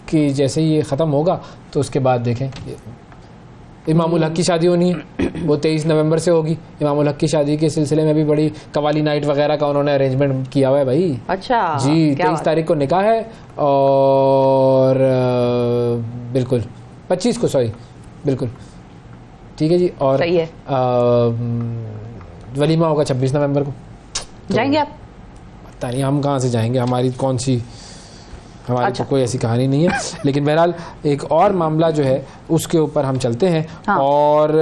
S2: की जैसे ही ये ख़त्म होगा तो उसके बाद देखें इमामुल हक की शादी होनी है, वो 23 नवंबर से होगी। इमामुल हक की शादी के सिलसिले में भी बड़ी कवाली नाइट वगैरह का उन्होंने अरेंजमेंट किया हुआ है भाई।
S1: अच्छा
S2: जी, 23 तारीख को निकाह है और बिल्कुल 25 को, सॉरी बिल्कुल ठीक है जी। और
S1: सही है।
S2: वलीमा होगा 26 नवंबर को।
S1: तो जाएंगे आप?
S2: पता नहीं हम कहाँ से जाएंगे, हमारी कौन सी, हमारी
S1: अच्छा।
S2: तो कोई ऐसी कहानी नहीं है। लेकिन बहरहाल एक और मामला जो है उसके ऊपर हम चलते हैं। हाँ। और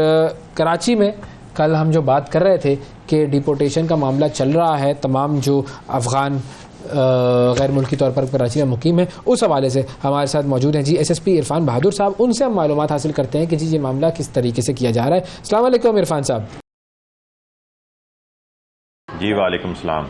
S2: कराची में कल हम जो बात कर रहे थे कि डिपोर्टेशन का मामला चल रहा है, तमाम जो अफ़गान गैर मुल्की तौर पर कराची में मुकीम है, उस हवाले से हमारे साथ मौजूद हैं जी SSP इरफान बहादुर साहब। उनसे हम मालूमात हासिल करते हैं कि जी ये मामला किस तरीके से किया जा रहा है। अस्सलाम वालेकुम इरफान साहब।
S4: जी वालेकुम सलाम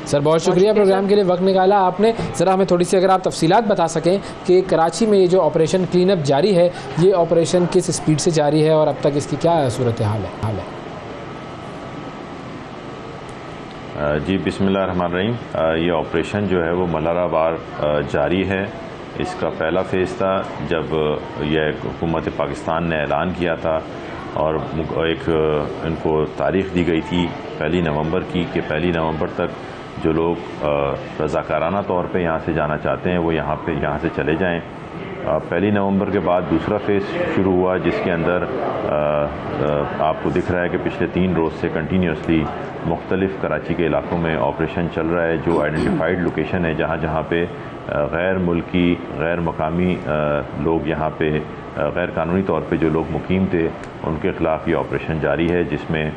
S2: सर, बहुत शुक्रिया प्रोग्राम के लिए वक्त निकाला आपने। ज़रा हमें थोड़ी सी अगर आप तफसीलात बता सकें कि कराची में ये जो ऑपरेशन क्लीन अप जारी है, ये ऑपरेशन किस स्पीड से जारी है और अब तक इसकी क्या सूरत हाल है?
S4: जी बिस्मिल्लाहिर्रहमानिर्रहीम। ये ऑपरेशन जो है वो मल्हाराबाद जारी है। इसका पहला फ़ेज़ था जब यह हुकूमत पाकिस्तान ने ऐलान किया था और एक इनको तारीख़ दी गई थी 1 नवंबर की कि 1 नवंबर तक जो लोग रज़ाकाराना तौर पे यहाँ से जाना चाहते हैं वो यहाँ से चले जाएं। 1 नवंबर के बाद दूसरा फेज़ शुरू हुआ, जिसके अंदर आपको दिख रहा है कि पिछले 3 रोज़ से कंटिन्यूसली मुख्तलिफ़ कराची के इलाकों में ऑपरेशन चल रहा है, जो आइडेंटिफाइड लोकेशन है जहाँ पे गैर मुल्की गैर मकामी लोग यहाँ पे गैर कानूनी तौर पे जो लोग मुकीम थे उनके ख़िलाफ़ ये ऑपरेशन जारी है, जिसमें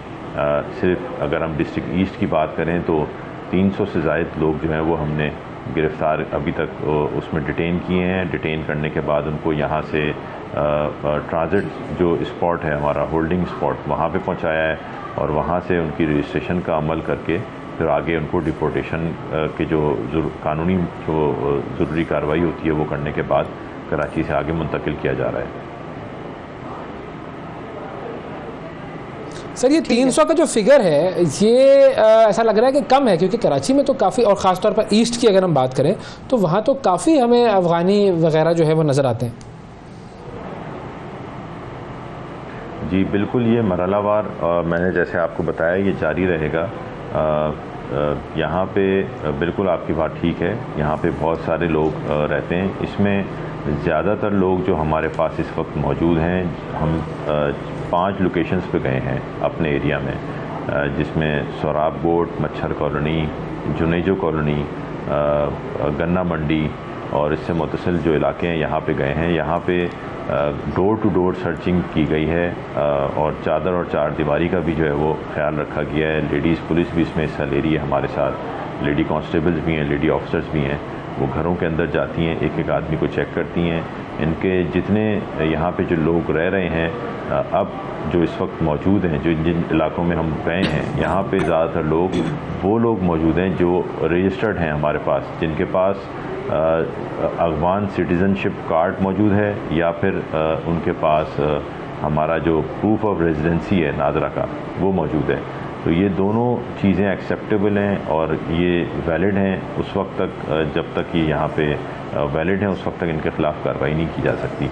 S4: सिर्फ अगर हम डिस्ट्रिक्ट ईस्ट की बात करें तो 300 से ज़ायद लोग जो हैं वो हमने गिरफ़्तार अभी तक उसमें डिटेन किए हैं। डिटेन करने के बाद उनको यहाँ से ट्रांजिट जो स्पॉट है हमारा होल्डिंग स्पॉट वहाँ पे पहुँचाया है और वहाँ से उनकी रजिस्ट्रेशन का अमल करके फिर आगे उनको डिपोर्टेशन के जो कानूनी जो ज़रूरी कार्रवाई होती है वो करने के बाद कराची से आगे मुंतकिल किया जा रहा है।
S2: सर ये 300 का जो फिगर है ये ऐसा लग रहा है कि कम है, क्योंकि कराची में तो काफ़ी, और ख़ास तौर पर ईस्ट की अगर हम बात करें तो वहाँ तो काफ़ी हमें अफ़गानी वगैरह जो है वो नज़र आते हैं।
S4: जी बिल्कुल, ये मरहलावार मैंने जैसे आपको बताया ये जारी रहेगा। यहाँ पे बिल्कुल आपकी बात ठीक है, यहाँ पे बहुत सारे लोग रहते हैं। इसमें ज़्यादातर लोग जो हमारे पास इस वक्त मौजूद हैं, हम 5 लोकेशंस पे गए हैं अपने एरिया में, जिसमें सोराब गोट, मच्छर कॉलोनी, जुनेजो कॉलोनी, गन्ना मंडी और इससे मुतसिल जो इलाके हैं यहाँ पे गए हैं। यहाँ पे डोर टू डोर सर्चिंग की गई है और चादर और चार दीवारी का भी जो है वो ख्याल रखा गया है। लेडीज़ पुलिस भी इसमें हिस्सा ले रही है हमारे साथ, लेडी कांस्टेबल्स भी हैं, लेडी ऑफिसर्स भी हैं। वो घरों के अंदर जाती हैं, एक एक आदमी को चेक करती हैं। इनके जितने यहाँ पे जो लोग रह रहे हैं अब जो इस वक्त मौजूद हैं, जो जिन इलाकों में हम गए हैं, यहाँ पे ज़्यादातर लोग वो लोग मौजूद हैं जो रजिस्टर्ड हैं हमारे पास, जिनके पास अफगान सिटीज़नशिप कार्ड मौजूद है या फिर उनके पास हमारा जो प्रूफ ऑफ रेजिडेंसी है नादरा का वो मौजूद है। तो ये दोनों चीज़ें एक्सेप्टेबल हैं और ये वैलिड हैं उस वक्त तक, जब तक ये यहाँ पे वैलिड हैं उस वक्त तक इनके ख़िलाफ़ कार्रवाई नहीं की जा सकती।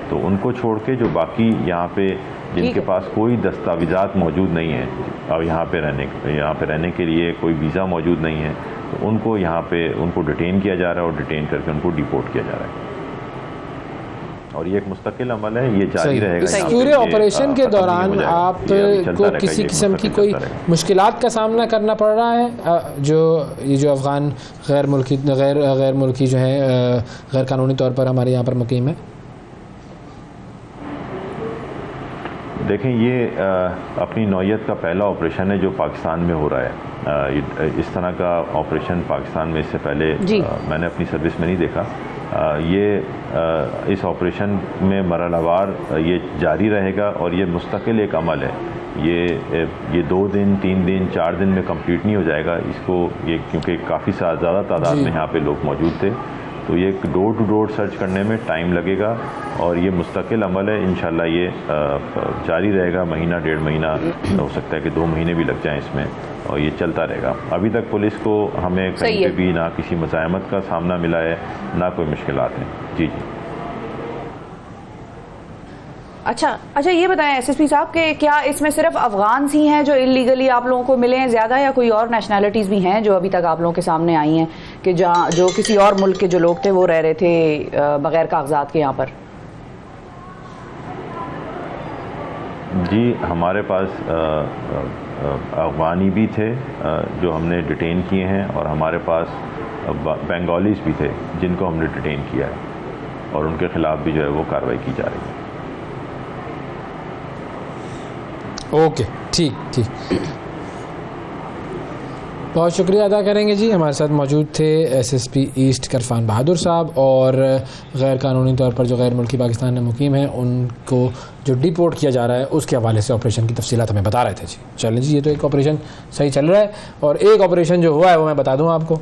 S4: तो उनको छोड़ के जो बाकी यहाँ पे जिनके पास कोई दस्तावेज़ात मौजूद नहीं है और यहाँ पे रहने के लिए कोई वीज़ा मौजूद नहीं है, तो उनको यहाँ पे उनको डिटेन किया जा रहा है और डिटेन करके उनको डिपोर्ट किया जा रहा है। और ये एक मुस्तकिल अमल है, ये जारी रहेगा।
S2: इस पूरे ऑपरेशन के दौरान आपको किसी किस्म की कोई मुश्किलात का सामना करना पड़ रहा है? ये जो अफ़गान गैर मुल्की जो है गैर कानूनी तौर पर हमारे यहाँ पर मुकीम है?
S4: देखें, ये अपनी नौयत का पहला ऑपरेशन है जो पाकिस्तान में हो रहा है। इस तरह का ऑपरेशन पाकिस्तान में इससे पहले मैंने अपनी सर्विस में नहीं देखा। इस ऑपरेशन में मरहलावार ये जारी रहेगा और ये मुस्तकिल एक अमल है। ये 2 दिन 3 दिन 4 दिन में कंप्लीट नहीं हो जाएगा इसको, ये क्योंकि काफ़ी ज़्यादा तादाद में यहाँ पे लोग मौजूद थे, तो ये डोर टू डोर सर्च करने में टाइम लगेगा और ये मुस्तकिल अमल है। इंशाल्लाह ये जारी रहेगा, महीना 1.5 महीना, हो सकता है कि 2 महीने भी लग जाएं इसमें, और ये चलता रहेगा। अभी तक पुलिस को हमें कहीं पे भी ना किसी मज़ाहमत का सामना मिला है, ना कोई मुश्किलात हैं। जी।
S1: अच्छा, ये बताएं एसएसपी साहब कि क्या इसमें सिर्फ अफगान ही हैं जो इलीगली आप लोगों को मिले हैं ज़्यादा, या कोई और नेशनैलिटीज़ भी हैं जो अभी तक आप लोगों के सामने आई हैं कि जो किसी और मुल्क के जो लोग थे वो रह रहे थे बगैर कागजात के यहाँ पर?
S4: जी, हमारे पास अफगानी भी थे जो हमने डिटेन किए हैं और हमारे पास बंगालीज भी थे जिनको हमने डिटेन किया है और उनके ख़िलाफ़ भी जो है वो कार्रवाई की जा रही है।
S2: ओके, ठीक। बहुत शुक्रिया अदा करेंगे जी। हमारे साथ मौजूद थे एसएसपी ईस्ट करफान बहादुर साहब, और गैर कानूनी तौर पर जो गैर मुल्की पाकिस्तान में मुकीम हैं उनको जो डिपोर्ट किया जा रहा है उसके हवाले से ऑपरेशन की तफसीलात हमें बता रहे थे जी। चलें जी, ये तो एक ऑपरेशन सही चल रहा है। और एक ऑपरेशन जो हुआ है वो मैं बता दूँ आपको,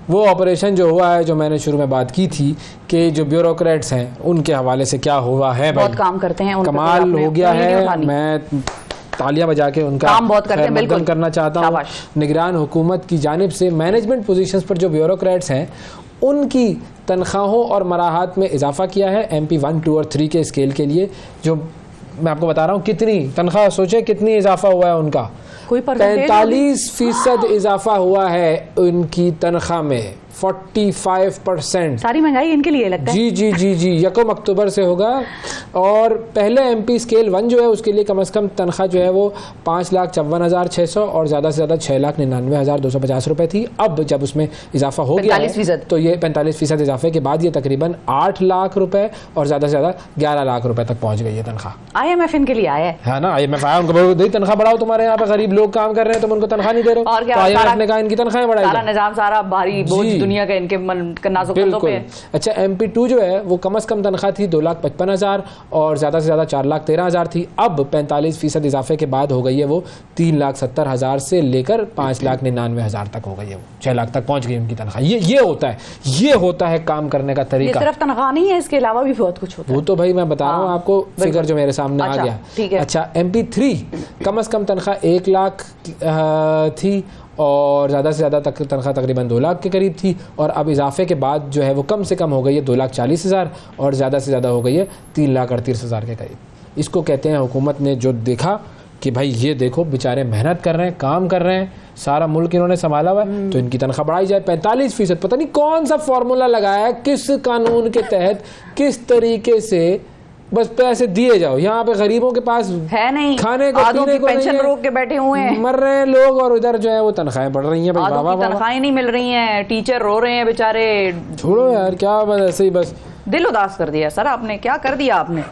S2: वो ऑपरेशन जो हुआ है जो मैंने शुरू में बात की थी कि जो ब्यूरोक्रेट्स हैं उनके हवाले से क्या हुआ है,
S1: बहुत काम करते हैं,
S2: कमाल हो गया है। मैं तालियां बजा के उनका
S1: काम बहुत करते हैं, बिल्कुल
S2: करना चाहता हूँ। निगरान हुकूमत की जानिब से मैनेजमेंट पोजीशंस पर जो ब्यूरोक्रेट्स हैं उनकी तनख्वाहों और मराहत में इजाफा किया है MP 1, 2 और 3 के स्केल के लिए। जो मैं आपको बता रहा हूँ कितनी तनख्वाह, सोचे कितनी इजाफा हुआ है उनका, 45% इजाफा हुआ है उनकी तनख्वाह में, 45%।
S1: सारी महंगाई इनके लिए लगता है।
S2: जी जी जी जी, 1 अक्टूबर से होगा। और पहले MP स्केल 1 जो है उसके लिए कम से कम तनख्वाह जो है वो 5,54,600 और ज़्यादा से ज़्यादा 6,99,250 रुपये थी। अब जब उसमें इजाफा हो गया है तो ये 45% इजाफे के बाद ये तकरीबन 8 लाख रुपए और ज़्यादा से ज़्यादा 11 लाख रुपए तक पहुँच गई है तनख्वाह।
S1: IMF इनके लिए आया
S2: है ना, IMF आया, उनको बोलो तनख्वाह बढ़ाओ, तुम्हारे यहाँ पे गरीब लोग काम कर रहे हैं, तुम उनको तनख्वाह नहीं दे रहे हो,
S1: और क्या,
S2: तो IMF ने कहा इनकी तनख्वाहें बढ़ाई,
S1: सारा निजाम, सारा भारी बोझ दुनिया का इनके नाजुक कंधों पे।
S2: अच्छा, MP2 जो है वो कम से कम तनख्वाह थी 2,55,000 और ज़्यादा से ज़्यादा 4,13,000 थी। अब 45% इजाफे के बाद हो गई है वो 3,70,000 से लेकर 5,99,000 तक हो गई है, वो 6 लाख तक पहुंच गई उनकी तनख्वाह। ये होता है काम करने का तरीका।
S1: सिर्फ तनख्वाह नहीं है, इसके अलावा भी बहुत कुछ होता है।
S2: वो तो भाई मैं बता रहा हूँ आपको, फिगर जो मेरे सामने आ गया। अच्छा, MP3 कम से कम तनख्वाह 1 लाख थी और ज़्यादा से ज़्यादा तनख्वाह तकरीबन 2 लाख के करीब थी, और अब इजाफे के बाद जो है वो कम से कम हो गई है 2,40,000 और ज़्यादा से ज़्यादा हो गई है 3,38,000 के करीब। इसको कहते हैं हुकूमत ने जो देखा कि भाई ये देखो बेचारे मेहनत कर रहे हैं, काम कर रहे हैं, सारा मुल्क इन्होंने संभाला हुआ है, तो इनकी तनख्वाह बढ़ाई जाए 45%। पता नहीं कौन सा फॉर्मूला लगाया है, किस कानून के तहत, किस तरीके से बस पैसे दिए जाओ। यहाँ पे गरीबों के पास
S1: है नहीं,
S2: खाने को पीने को
S1: पेंशन रोक के बैठे हुए हैं,
S2: मर रहे हैं लोग, और उधर जो है वो तनख्वाहें बढ़ रही हैं।
S1: तनख्वाहें नहीं मिल रही हैं, टीचर रो रहे हैं बेचारे।
S2: छोड़ो यार, क्या बस ऐसे ही बस
S1: दिल उदास कर दिया सर आपने, क्या कर दिया आपने,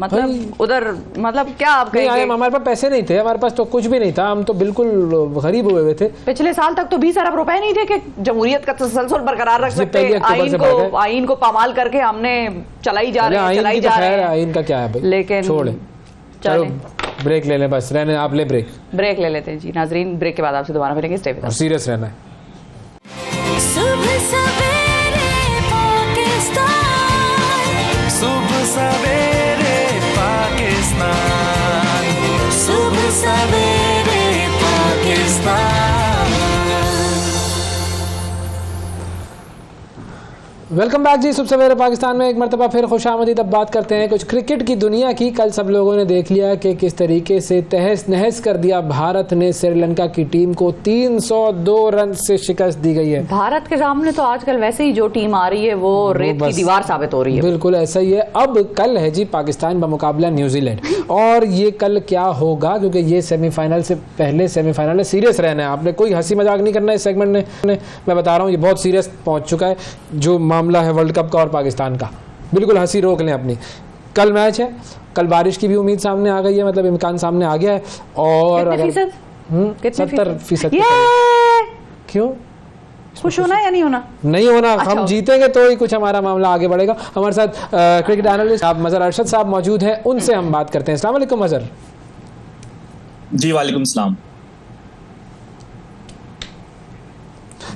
S1: मतलब उधर, मतलब क्या आप कहेंगे?
S2: हमारे पास पैसे नहीं थे, हमारे पास तो कुछ भी नहीं था, हम तो बिल्कुल गरीब हुए हुए थे।
S1: पिछले साल तक तो 20 अरब रुपए नहीं थे कि जमहूरियत का तसलसल बरकरार रख सकते। आइन को पामाल करके हमने चलाई जा रहे हैं।
S2: आइन का क्या है भाई,
S1: लेकिन
S2: छोड़े, चलो ब्रेक ले लें, बस रहने आप ले, ब्रेक
S1: ले लेते हैं जी नाजरीन। ब्रेक के बाद आपसे दोबारा मिलेंगे, स्टे विद अस।
S2: सीरियस रहना है। वेलकम बैक जी, सुबह सवेरे पाकिस्तान में एक मरतबा फिर खुशामदीद। अब बात करते हैं कुछ क्रिकेट की दुनिया की। कल सब लोगों ने देख लिया कि किस तरीके से तहस नहस कर दिया भारत ने श्रीलंका की टीम को, 302 रन से शिकस्त दी गई है।
S1: भारत के सामने तो आजकल वैसे ही जो टीम आ रही है वो रेत की दीवार साबित हो रही है।
S2: बिल्कुल ऐसा ही है। अब कल है जी पाकिस्तान बमुकाबला न्यूजीलैंड, और ये कल क्या होगा, क्योंकि ये सेमीफाइनल से पहले सेमीफाइनल है, सीरियस रहना है आपने, कोई हंसी मजाक नहीं करना है इस सेगमेंट में। मैं बता रहा हूँ ये बहुत सीरियस पहुंच चुका है जो मामला है वर्ल्ड कप का और पाकिस्तान का। बिल्कुल हंसी रोक लें अपनी। कल मैच है, कल बारिश की भी उम्मीद सामने आ गई है, मतलब इम्कान सामने आ गया है। और 70%। क्यों
S1: खुश होना या नहीं होना?
S2: नहीं होना। अच्छा, हम जीतेंगे तो ही कुछ हमारा मामला आगे बढ़ेगा। हमारे साथ क्रिकेट एनालिस्ट आप मजहर अरशद साहब मौजूद हैं, उनसे हम बात करते हैं। अस्सलाम वालेकुम मजहर।
S5: जी वालेकुम सलाम।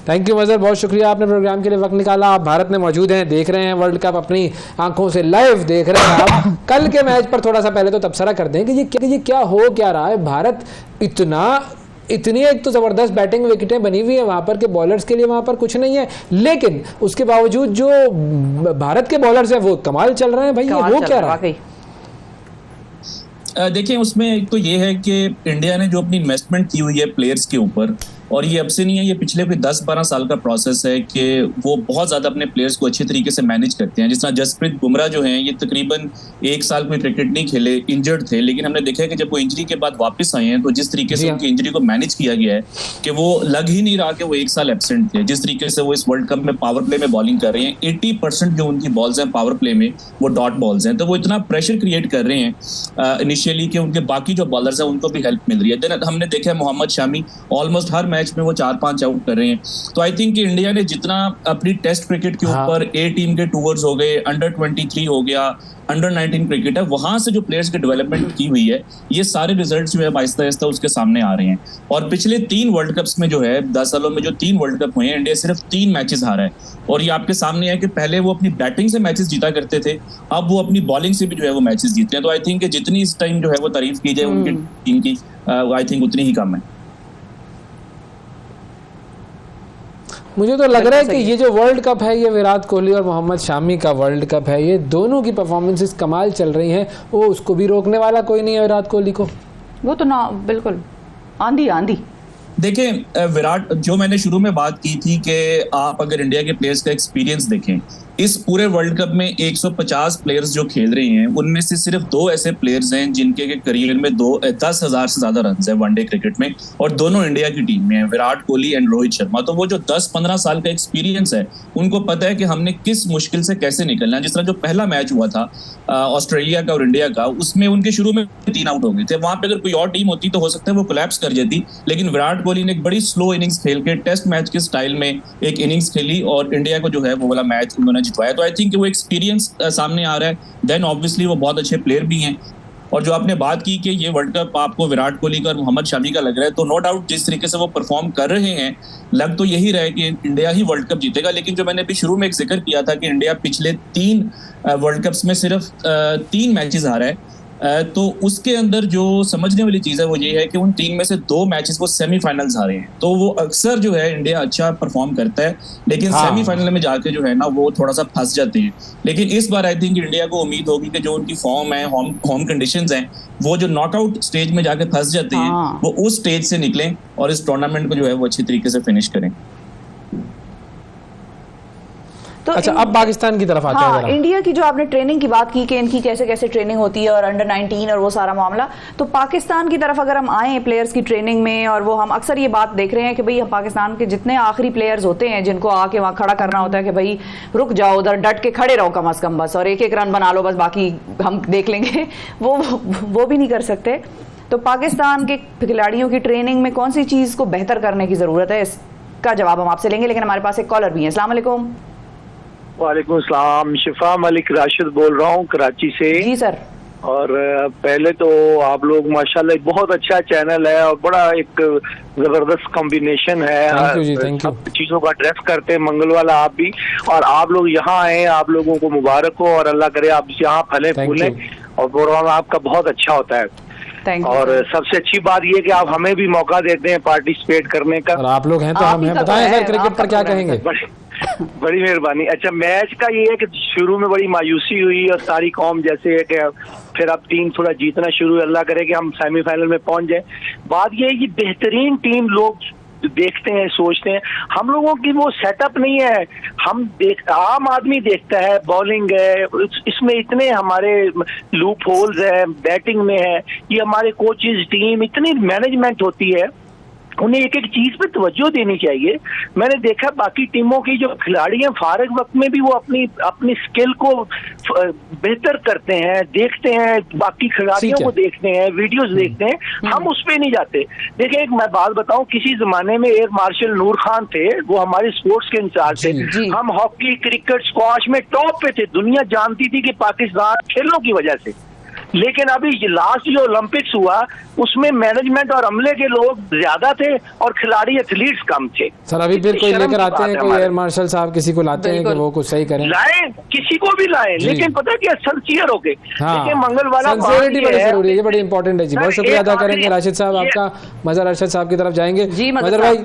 S2: थैंक यू मजहर, बहुत शुक्रिया आपने प्रोग्राम के लिए वक्त निकाला। आप भारत में मौजूद हैं, देख रहे हैं वर्ल्ड कप, अपनी आंखों से लाइव देख रहे हैं आप। कल के मैच पर थोड़ा सा पहले तो तबसरा कर दें कि ये क्या हो क्या रहा है। भारत इतनी एक तो जबरदस्त बैटिंग विकेटें बनी हुई है वहां पर के बॉलर्स के लिए वहां पर कुछ नहीं है, लेकिन उसके बावजूद जो भारत के बॉलर्स हैं वो कमाल चल रहे हैं भाई। ये हो क्या रहा है?
S5: देखिए, उसमें एक तो ये है कि इंडिया ने जो अपनी इन्वेस्टमेंट की हुई है प्लेयर्स के ऊपर, और ये अब से नहीं है, ये पिछले कोई 10-12 साल का प्रोसेस है कि वो बहुत ज़्यादा अपने प्लेयर्स को अच्छे तरीके से मैनेज करते हैं। जिस तरह जसप्रीत बुमराह जो हैं, ये तकरीबन 1 साल कोई क्रिकेट नहीं खेले, इंजर्ड थे, लेकिन हमने देखा है कि जब वो इंजरी के बाद वापस आए हैं तो जिस तरीके से उनकी इंजरी को मैनेज किया गया है कि वो लग ही नहीं रहा कि वो 1 साल एब्सेंट थे। जिस तरीके से वो इस वर्ल्ड कप में पावर प्ले में बॉलिंग कर रहे हैं, 80% जो उनकी बॉल्स हैं पावर प्ले में वो डॉट बॉल्स हैं, तो वो इतना प्रेशर क्रिएट कर रहे हैं इनिशियली कि उनके बाकी जो बॉलर्स हैं उनको भी हेल्प मिल रही है। देन हमने देखा है मोहम्मद शामी ऑलमोस्ट हर मैच में वो 4-5 आउट कर रहे हैं। तो आई थिंक कि इंडिया ने जितना अपनी टेस्ट क्रिकेट के ऊपर ए टीम के टूर्स हो गए, अंडर 23 हो गया, अंडर 19 क्रिकेट है, वहां से जो प्लेयर्स की डेवलपमेंट की हुई है, ये सारे रिजल्ट्स जो है आहिस्ता आहिस्ता उसके सामने आ रहे हैं। और पिछले 3 वर्ल्ड कप्स में जो है 10 सालों में जो 3 वर्ल्ड कप हुए हैं, इंडिया सिर्फ 3 मैचेस हारा है। और ये आपके सामने है कि पहले वो अपनी बैटिंग से मैचेस जीता करते थे, अब वो अपनी बॉलिंग से भी जो है वो मैचेस जीतते हैं। तो आई थिंक कि जितनी इस टाइम जो है वो तारीफ की जाए उनकी टीम की, आई थिंक उतनी ही कम है।
S2: मुझे तो लग रहा है कि ये जो वर्ल्ड कप है, ये विराट कोहली और मोहम्मद शामी का वर्ल्ड कप है, ये दोनों की परफॉर्मेंसेस कमाल चल रही हैं, वो उसको भी रोकने वाला कोई नहीं है विराट कोहली को।
S1: वो तो ना बिल्कुल आंधी।
S5: देखिए विराट, जो मैंने शुरू में बात की थी कि आप अगर इंडिया के प्लेयर्स का एक्सपीरियंस देखें, इस पूरे वर्ल्ड कप में 150 प्लेयर्स जो खेल रहे हैं, उनमें से सिर्फ 2 ऐसे प्लेयर्स हैं जिनके करियर में 10,000 से ज्यादा रन है वनडे क्रिकेट में, और दोनों इंडिया की टीम में है, विराट कोहली एंड रोहित शर्मा। तो वो जो 10-15 साल का एक्सपीरियंस है, उनको पता है कि हमने किस मुश्किल से कैसे निकलना है। जिस तरह जो पहला मैच हुआ था ऑस्ट्रेलिया का और इंडिया का, उसमें उनके शुरू में 3 आउट हो गए थे। वहां पे अगर कोई और टीम होती तो हो सकता है वो कोलैप्स कर जाती, लेकिन विराट कोहली ने एक बड़ी स्लो इनिंग्स खेल के टेस्ट मैच के स्टाइल में एक इनिंग्स खेली और इंडिया को जो है वो वाला मैच उन्होंने जितवाया। तो आई थिंक वो एक्सपीरियंस सामने आ रहा है। देन ऑब्वियसली वो बहुत अच्छे प्लेयर भी हैं। और जो आपने बात की कि ये वर्ल्ड कप आपको विराट कोहली का और मोहम्मद शमी का लग रहा है, तो नो डाउट जिस तरीके से वो परफॉर्म कर रहे हैं, लग तो यही रहा है कि इंडिया ही वर्ल्ड कप जीतेगा। लेकिन जो मैंने अभी शुरू में एक जिक्र किया था कि इंडिया पिछले 3 वर्ल्ड कप्स में सिर्फ 3 मैचेस हारा है, तो उसके अंदर जो समझने वाली चीज़ है वो ये है कि उन 3 में से 2 मैचेस वो सेमीफाइनल्स हारे हैं। तो वो अक्सर जो है इंडिया अच्छा परफॉर्म करता है, लेकिन सेमीफाइनल में जाके जो है ना वो थोड़ा सा फंस जाते हैं। लेकिन इस बार आई थिंक इंडिया को उम्मीद होगी कि जो उनकी फॉर्म है, होम कंडीशंस हैं, वो जो नॉकआउट स्टेज में जाके फंस जाते हैं, वो उस स्टेज से निकलें और इस टूर्नामेंट को जो है वो अच्छी तरीके से फिनिश करें।
S2: तो अच्छा, अब पाकिस्तान की तरफ आते हैं।
S1: हाँ, इंडिया की जो आपने ट्रेनिंग की बात की कि इनकी कैसे कैसे ट्रेनिंग होती है और अंडर 19 और वो सारा मामला, तो पाकिस्तान की तरफ अगर हम आए प्लेयर्स की ट्रेनिंग में, और वो हम अक्सर ये बात देख रहे हैं कि भाई पाकिस्तान के जितने आखिरी प्लेयर्स होते हैं जिनको आके वहाँ खड़ा करना होता है कि भाई रुक जाओ, उधर डट के खड़े रहो कम अज कम बस, और 1-1 रन बना लो बस, बाकी हम देख लेंगे, वो भी नहीं कर सकते। तो पाकिस्तान के खिलाड़ियों की ट्रेनिंग में कौन सी चीज़ को बेहतर करने की ज़रूरत है, इसका जवाब हम आपसे लेंगे। लेकिन हमारे पास एक कॉलर भी है। अस्सलाम वालेकुम।
S6: वालेकुम सलाम, शिफा मलिक राशिद बोल रहा हूँ कराची से।
S1: जी सर।
S6: और पहले तो आप लोग माशाल्लाह बहुत अच्छा चैनल है और बड़ा एक जबरदस्त कॉम्बिनेशन है। सब चीजों का ड्रेस करते हैं, मंगल वाला आप भी, और आप लोग यहाँ आए, आप लोगों को मुबारक हो और अल्लाह करे आप यहाँ फले फूले और प्रोग्राम आपका बहुत अच्छा होता है। और सबसे अच्छी बात ये कि आप हमें भी मौका देते हैं पार्टिसिपेट करने का।
S2: और आप लोग हैं तो हमें बताएं सर, क्रिकेट पर क्या कहेंगे?
S6: बड़ी मेहरबानी। अच्छा, मैच का ये है कि शुरू में बड़ी मायूसी हुई और सारी कौम जैसे है कि फिर अब टीम थोड़ा जीतना शुरू, अल्लाह करे कि हम सेमीफाइनल में पहुंच जाए। बात ये है कि बेहतरीन टीम लोग देखते हैं, सोचते हैं, हम लोगों की वो सेटअप नहीं है। आम आदमी देखता है बॉलिंग है, इसमें इतने हमारे लूप होल्स है, बैटिंग में है, ये हमारे कोचेज टीम इतनी मैनेजमेंट होती है, उन्हें एक एक चीज पे तवज्जो देनी चाहिए। मैंने देखा बाकी टीमों की जो खिलाड़ी हैं फारग वक्त में भी वो अपनी स्किल को बेहतर करते हैं, देखते हैं, बाकी खिलाड़ियों को देखते हैं, वीडियोस देखते हैं, हम उस पे नहीं जाते। देखिए एक मैं बात बताऊं, किसी जमाने में एयर मार्शल नूर खान थे, वो हमारे स्पोर्ट्स के इंचार्ज थे। हम हॉकी, क्रिकेट, स्क्वाश में टॉप पे थे, दुनिया जानती थी कि पाकिस्तान खेलों की वजह से। लेकिन अभी लास्ट जो ओलंपिक्स हुआ उसमें मैनेजमेंट और अमले के लोग ज्यादा थे और खिलाड़ी एथलीट्स कम थे।
S2: सर अभी फिर कोई लेकर आते हैं, कोई एयर मार्शल साहब किसी को लाते हैं कि वो कुछ सही करें,
S6: लाए किसी को भी लाए, लेकिन पता है क्या, सिंसियर होके। देखिए मंगल वाला
S2: सिंसियरिटी बड़ी जरूरी है, ये बड़ी इंपॉर्टेंट है जी। बहुत शुक्रिया अदा करेंगे राशिद साहब आपका। मजहर अरशद साहब की तरफ जाएंगे।
S1: जी
S2: मजहर भाई,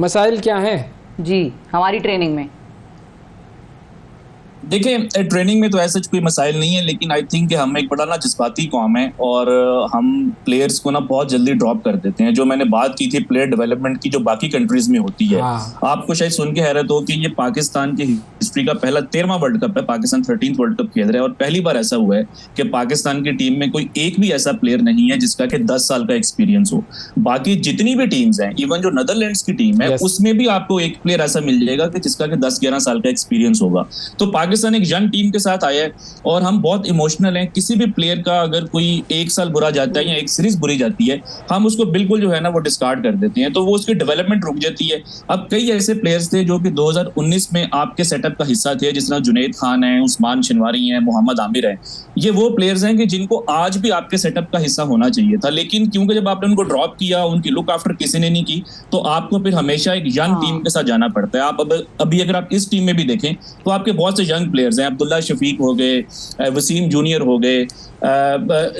S2: मसाइल क्या हैं
S1: जी हमारी ट्रेनिंग में?
S5: देखिए ट्रेनिंग में तो ऐसा कोई मसाइल नहीं है, लेकिन आई थिंक कि हम एक बड़ा ना जज्बाती कौम है और हम प्लेयर्स को ना बहुत जल्दी ड्रॉप कर देते हैं। जो मैंने बात की थी प्लेयर डेवलपमेंट की जो बाकी कंट्रीज में होती है, आपको शायद सुन के हैरत हो कि ये पाकिस्तान की हिस्ट्री का पहला 13वां वर्ल्ड कप है। पाकिस्तान 13th वर्ल्ड कप खेल रहा है और पहली बार ऐसा हुआ है कि पाकिस्तान की टीम में कोई एक भी ऐसा प्लेयर नहीं है जिसका कि 10 साल का एक्सपीरियंस हो। बाकी जितनी भी टीम्स हैं, इवन जो नीदरलैंड्स की टीम है, उसमें भी आपको एक प्लेयर ऐसा मिल जाएगा कि जिसका कि 10-11 साल का एक्सपीरियंस होगा। तो पाकिस्तान एक यंग टीम के साथ आया है और हम बहुत इमोशनल हैं। किसी भी प्लेयर का अगर कोई 1 साल बुरा जाता है या एक सीरीज बुरी जाती है, हम उसको बिल्कुल जो है ना वो डिस्कार्ड कर देते हैं, तो वो उसकी डेवलपमेंट रुक जाती है। अब कई ऐसे प्लेयर्स थे जो कि 2019 में आपके सेटअप का हिस्सा थे, जिस तरह जुनैद खान है, उस्मान शिनवारी है, मोहम्मद आमिर है। ये वो प्लेयर्स हैं कि जिनको आज भी आपके सेटअप का हिस्सा होना चाहिए था, लेकिन क्योंकि जब आपने उनको ड्रॉप किया, उनकी लुक आफ्टर किसी ने नहीं की, तो आपको फिर हमेशा एक यंग टीम के साथ जाना पड़ता है। आप अभी अगर आप इस टीम में भी देखें तो आपके बहुत से यंग प्लेयर्स हैं, अब्दुल्ला शफीक हो गए, वसीम जूनियर हो गए,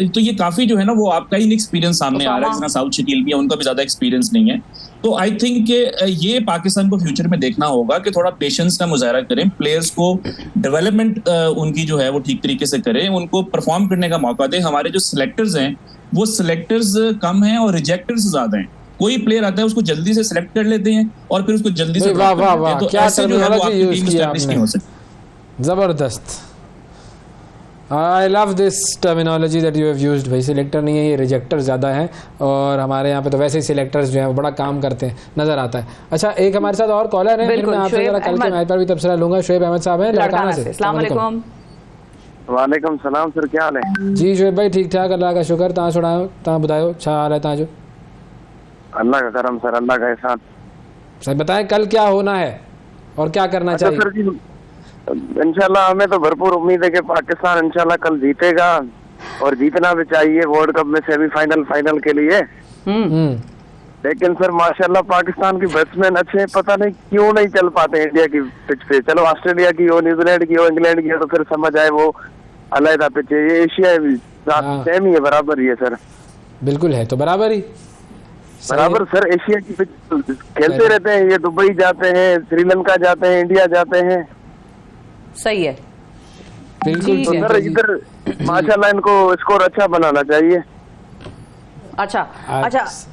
S5: तो ये काफी जो है ना वो आपका ही एक्सपीरियंस सामने आ रहा है, जितना साउथ शकील भी है उनका भी ज्यादा एक्सपीरियंस नहीं है। तो आई थिंक ये पाकिस्तान को फ्यूचर में देखना होगा कि थोड़ा पेशेंस का मुजाहरा करें, प्लेयर्स को डेवलपमेंट उनकी जो है वो ठीक तरीके से करें, उनको परफॉर्म करने का मौका दें। हमारे जो सिलेक्टर्स हैं वो सिलेक्टर्स कम हैं और रिजेक्टर्स ज्यादा हैं। कोई प्लेयर आता है उसको जल्दी से सिलेक्ट कर लेते हैं और फिर उसको जल्दी से
S2: वाह वाह वाह, क्या टर्मिनोलॉजी यूज की
S5: आपने,
S2: जबरदस्त। I love this terminology that you have used. भाई सिलेक्टर नहीं है ये, रिजेक्टर ज़्यादा हैं, और हमारे यहाँ पे तो वैसे ही सिलेक्टर्स जो हैं वो बड़ा काम करते हैं, नजर आता है। अच्छा, एक हमारे साथ और कॉलर है, मैं आपसे जरा कल के मैच पर भी तबसरा लूंगा। शुएब अहमद साहब हैं लाड़काना से।
S1: अस्सलाम वालेकुम।
S7: वालेकुम सलाम सर, क्या हाल है?
S2: जी शुएब भाई ठीक ठाक, अल्लाह का शुक्र। तव्हां सुणायो, तव्हां ॿुधायो छा हाल है तव्हांजो?
S7: अल्लाह का करम सर, अल्लाह का एहसान।
S2: सर बताएं कल क्या होना है और क्या करना चाहिए?
S7: सर जी इंशाल्लाह हमें तो भरपूर उम्मीद है कि पाकिस्तान इंशाल्लाह कल जीतेगा, और जीतना भी चाहिए वर्ल्ड कप में सेमीफाइनल फाइनल के लिए। लेकिन सर माशाल्लाह पाकिस्तान की बैट्समैन अच्छे हैं, पता नहीं क्यों नहीं चल पाते इंडिया की पिच पे। चलो ऑस्ट्रेलिया की हो, न्यूजीलैंड की हो, इंग्लैंड की हो तो फिर समझ आए वो अलग पिच है, ये एशिया सेम ही है, बराबर ही है सर।
S2: बिल्कुल है, तो बराबर ही
S7: बराबर सर, एशिया की पिच खेलते रहते हैं, ये दुबई जाते हैं, श्रीलंका जाते हैं, इंडिया जाते हैं।
S1: सही है,
S2: बिल्कुल।
S7: तो सर इधर माशाल्लाह इनको स्कोर अच्छा बनाना चाहिए।
S1: अच्छा,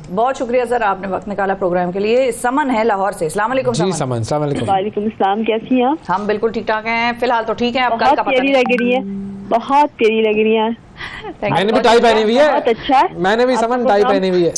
S1: बहुत शुक्रिया सर, आपने वक्त निकाला प्रोग्राम के लिए। समन है लाहौर से। अस्सलाम वालेकुम
S2: जी समन, अस्सलाम वालेकुम।
S8: वालेकुम अस्सलाम, कैसी हैं आप?
S1: हम बिल्कुल ठीक ठाक हैं, फिलहाल तो ठीक है। अब कल का पता
S8: प्यारी लग रही है, बहुत प्यारी लग रही है।
S2: मैंने भी टाई पहनी हुई है,
S8: बहुत अच्छा है।
S2: मैंने भी समन टाई पहनी हुई है।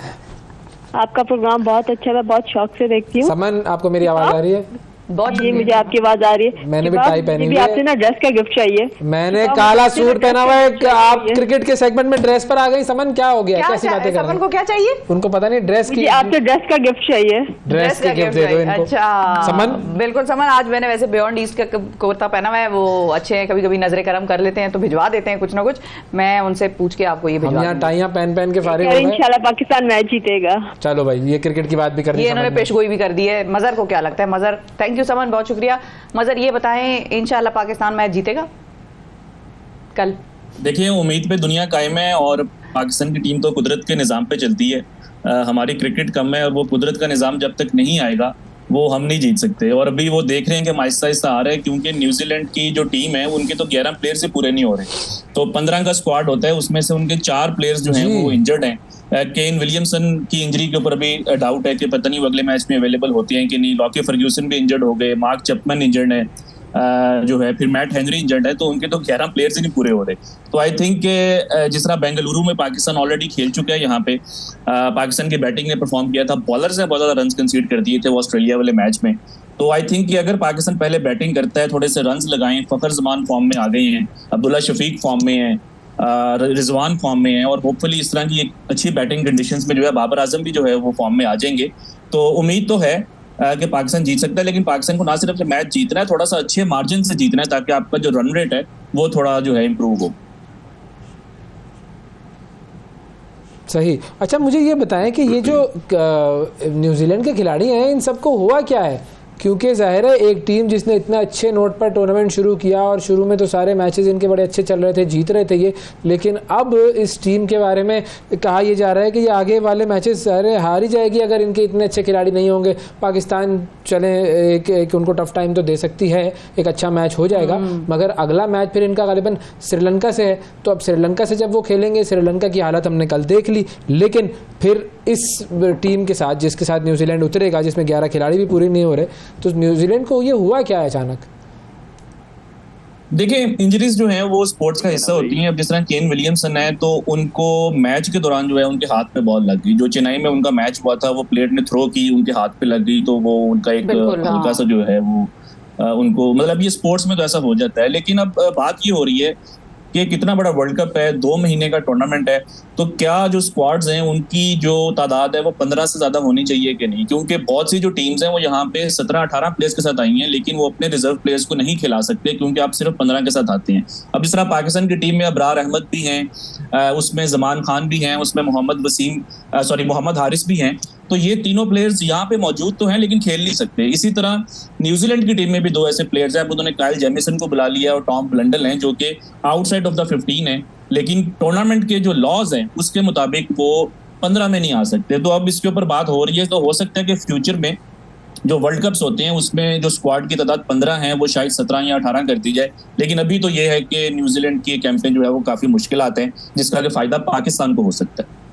S8: आपका प्रोग्राम बहुत अच्छा है, मैं बहुत शौक से देखती हूँ।
S2: समन आपको मेरी आवाज आ रही है?
S1: बहुत
S8: जी मुझे आपकी आवाज आ रही है।
S2: मैंने भी टाई पहनी हुई है।
S8: आपसे ना ड्रेस का गिफ्ट चाहिए।
S2: मैंने काला सूट पहना हुआ है। आप क्रिकेट के सेगमेंट में ड्रेस पर आ गई समन, क्या हो गया? कैसी बातें कर रही हैं?
S1: समन को क्या चाहिए?
S2: उनको पता नहीं ड्रेस की,
S8: आपसे ड्रेस का गिफ्ट चाहिए।
S2: ड्रेस का गिफ्ट दे दो इनको।
S1: अच्छा
S2: समन,
S1: बिल्कुल समन। आज मैंने वैसे बियॉन्ड ईस्ट का कुर्ता पहना हुआ है, वो अच्छे हैं, कभी कभी नजरे करम कर लेते हैं तो भिजवा देते हैं कुछ ना कुछ। मैं उनसे पूछ के आपको ये भिजवा दूंगी।
S2: टाइयां पहन के फारिग हो गए।
S8: इंशाल्लाह पाकिस्तान मैच जीतेगा।
S2: चलो भाई, ये क्रिकेट की बात भी कर दी,
S1: ये इन्होंने पेशगोई भी कर दी है। मजर को क्या लगता है? मजर, थैंक यू समन, बहुत शुक्रिया। मजर ये बताएं, इंशाल्लाह पाकिस्तान मैच जीतेगा कल?
S5: देखिए उम्मीद पे दुनिया कायम है, और पाकिस्तान की टीम तो कुदरत के निज़ाम पे चलती है। हमारी क्रिकेट कम है, और वो कुदरत का निज़ाम जब तक नहीं आएगा वो हम नहीं जीत सकते। और अभी वो देख रहे हैं कि आहिस्ता आहिस्ता आ रहा है, क्योंकि न्यूजीलैंड की जो टीम है उनके तो 11 प्लेयर से पूरे नहीं हो रहे, तो 15 का स्क्वाड होता है, उसमें से उनके 4 प्लेयर्स जो हैं वो इंजर्ड हैं। केन विलियमसन की इंजरी के ऊपर अभी डाउट है कि पता नहीं वो अगले मैच में अवेलेबल होते हैं कि नहीं। लॉकी फर्ग्यूसन भी इंजर्ड हो गए, मार्क चैपमैन इंजर्ड है जो है, फिर मैट हेनरी इंजर्ड है, तो उनके तो 11 प्लेयर्स ही नहीं पूरे हो रहे। तो आई थिंक जिस तरह बेंगलुरु में पाकिस्तान ऑलरेडी खेल चुका है, यहाँ पे पाकिस्तान की बैटिंग ने परफॉर्म किया था, बॉलर्स ने बहुत ज्यादा रन कंसीड कर दिए थे वो ऑस्ट्रेलिया वाले मैच में। तो आई थिंक कि अगर पाकिस्तान पहले बैटिंग करता है, थोड़े से रन लगाएं, फखर जमान फॉर्म में आ गए हैं, अब्दुल्ला शफीक फॉर्म में है, रिजवान फॉर्म में है, और होपफुली इस तरह की एक अच्छी बैटिंग कंडीशंस में जो है बाबर आजम भी जो है वो फॉर्म में आ जाएंगे। तो उम्मीद तो है कि पाकिस्तान जीत सकता है, लेकिन पाकिस्तान को ना सिर्फ मैच जीतना है, थोड़ा सा अच्छे मार्जिन से जीतना है, ताकि आपका जो रन रेट है वो थोड़ा जो है इम्प्रूव हो।
S2: सही। अच्छा मुझे ये बताएं कि ये जो न्यूजीलैंड के खिलाड़ी हैं, इन सबको हुआ क्या है? क्योंकि जाहिर है एक टीम जिसने इतना अच्छे नोट पर टूर्नामेंट शुरू किया, और शुरू में तो सारे मैचेस इनके बड़े अच्छे चल रहे थे, जीत रहे थे ये, लेकिन अब इस टीम के बारे में कहा यह जा रहा है कि ये आगे वाले मैचेस सारे हार ही जाएगी अगर इनके इतने अच्छे खिलाड़ी नहीं होंगे। पाकिस्तान चले एक उनको टफ टाइम तो दे सकती है, एक अच्छा मैच हो जाएगा, मगर अगला मैच फिर इनका गालिबन श्रीलंका से है। तो अब श्रीलंका से जब वो खेलेंगे, श्रीलंका की हालत हमने कल देख ली, लेकिन फिर इस टीम के साथ जिसके साथ न्यूजीलैंड उतरेगा, जिसमें 11 खिलाड़ी भी पूरे नहीं हो रहे, तो न्यूजीलैंड को ये हुआ क्या है अचानक?
S5: देखिए इंजरीज जो हैं वो स्पोर्ट्स का हिस्सा होती हैं। अब जिस तरह केन विलियमसन है, तो उनको मैच के दौरान जो है उनके हाथ पे बॉल लग गई, जो चेन्नई में उनका मैच हुआ था, वो प्लेयर ने थ्रो की, उनके हाथ पे लग गई, तो वो उनका एक हल्का सा जो है वो उनको, मतलब ये स्पोर्ट्स में तो ऐसा हो जाता है। लेकिन अब बात ये हो रही है कि कितना बड़ा वर्ल्ड कप है, 2 महीने का टूर्नामेंट है, तो क्या जो स्क्वाड्स हैं उनकी जो तादाद है वो 15 से ज्यादा होनी चाहिए कि नहीं? क्योंकि बहुत सी जो टीम्स हैं वो यहाँ पे 17-18 प्लेयर्स के साथ आई हैं, लेकिन वो अपने रिजर्व प्लेयर्स को नहीं खिला सकते क्योंकि आप सिर्फ 15 के साथ आते हैं। अब इस तरह पाकिस्तान की टीम में अबरार अहमद भी हैं, उसमें जमान खान भी हैं, उसमें मोहम्मद हारिस भी हैं, तो ये तीनों प्लेयर्स यहाँ पे मौजूद तो हैं लेकिन खेल नहीं सकते। इसी तरह न्यूजीलैंड की टीम में भी 2 ऐसे प्लेयर्स हैं, उन्होंने काइल जेमिसन को बुला लिया और टॉम ब्लंडल हैं जो कि आउटसाइड ऑफ द 15 है, लेकिन टूर्नामेंट के जो लॉज हैं उसके मुताबिक वो 15 में नहीं आ सकते। तो अब इसके ऊपर बात हो रही है, तो हो सकता है कि फ्यूचर में जो वर्ल्ड कप्स होते हैं उसमें जो स्क्वाड की तादाद 15 है वो शायद 17 या 18 कर दी जाए। लेकिन अभी तो ये है कि न्यूजीलैंड की कैंपेन जो है वो काफी मुश्किल आते हैं, जिसका कि फायदा पाकिस्तान को हो सकता है।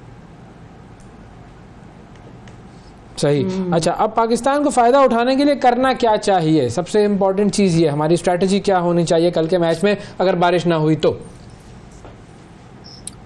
S2: सही। अच्छा, अब पाकिस्तान को फायदा उठाने के लिए करना क्या चाहिए? सबसे इंपॉर्टेंट चीज ये, हमारी स्ट्रैटेजी क्या होनी चाहिए कल के मैच में अगर बारिश ना हुई तो?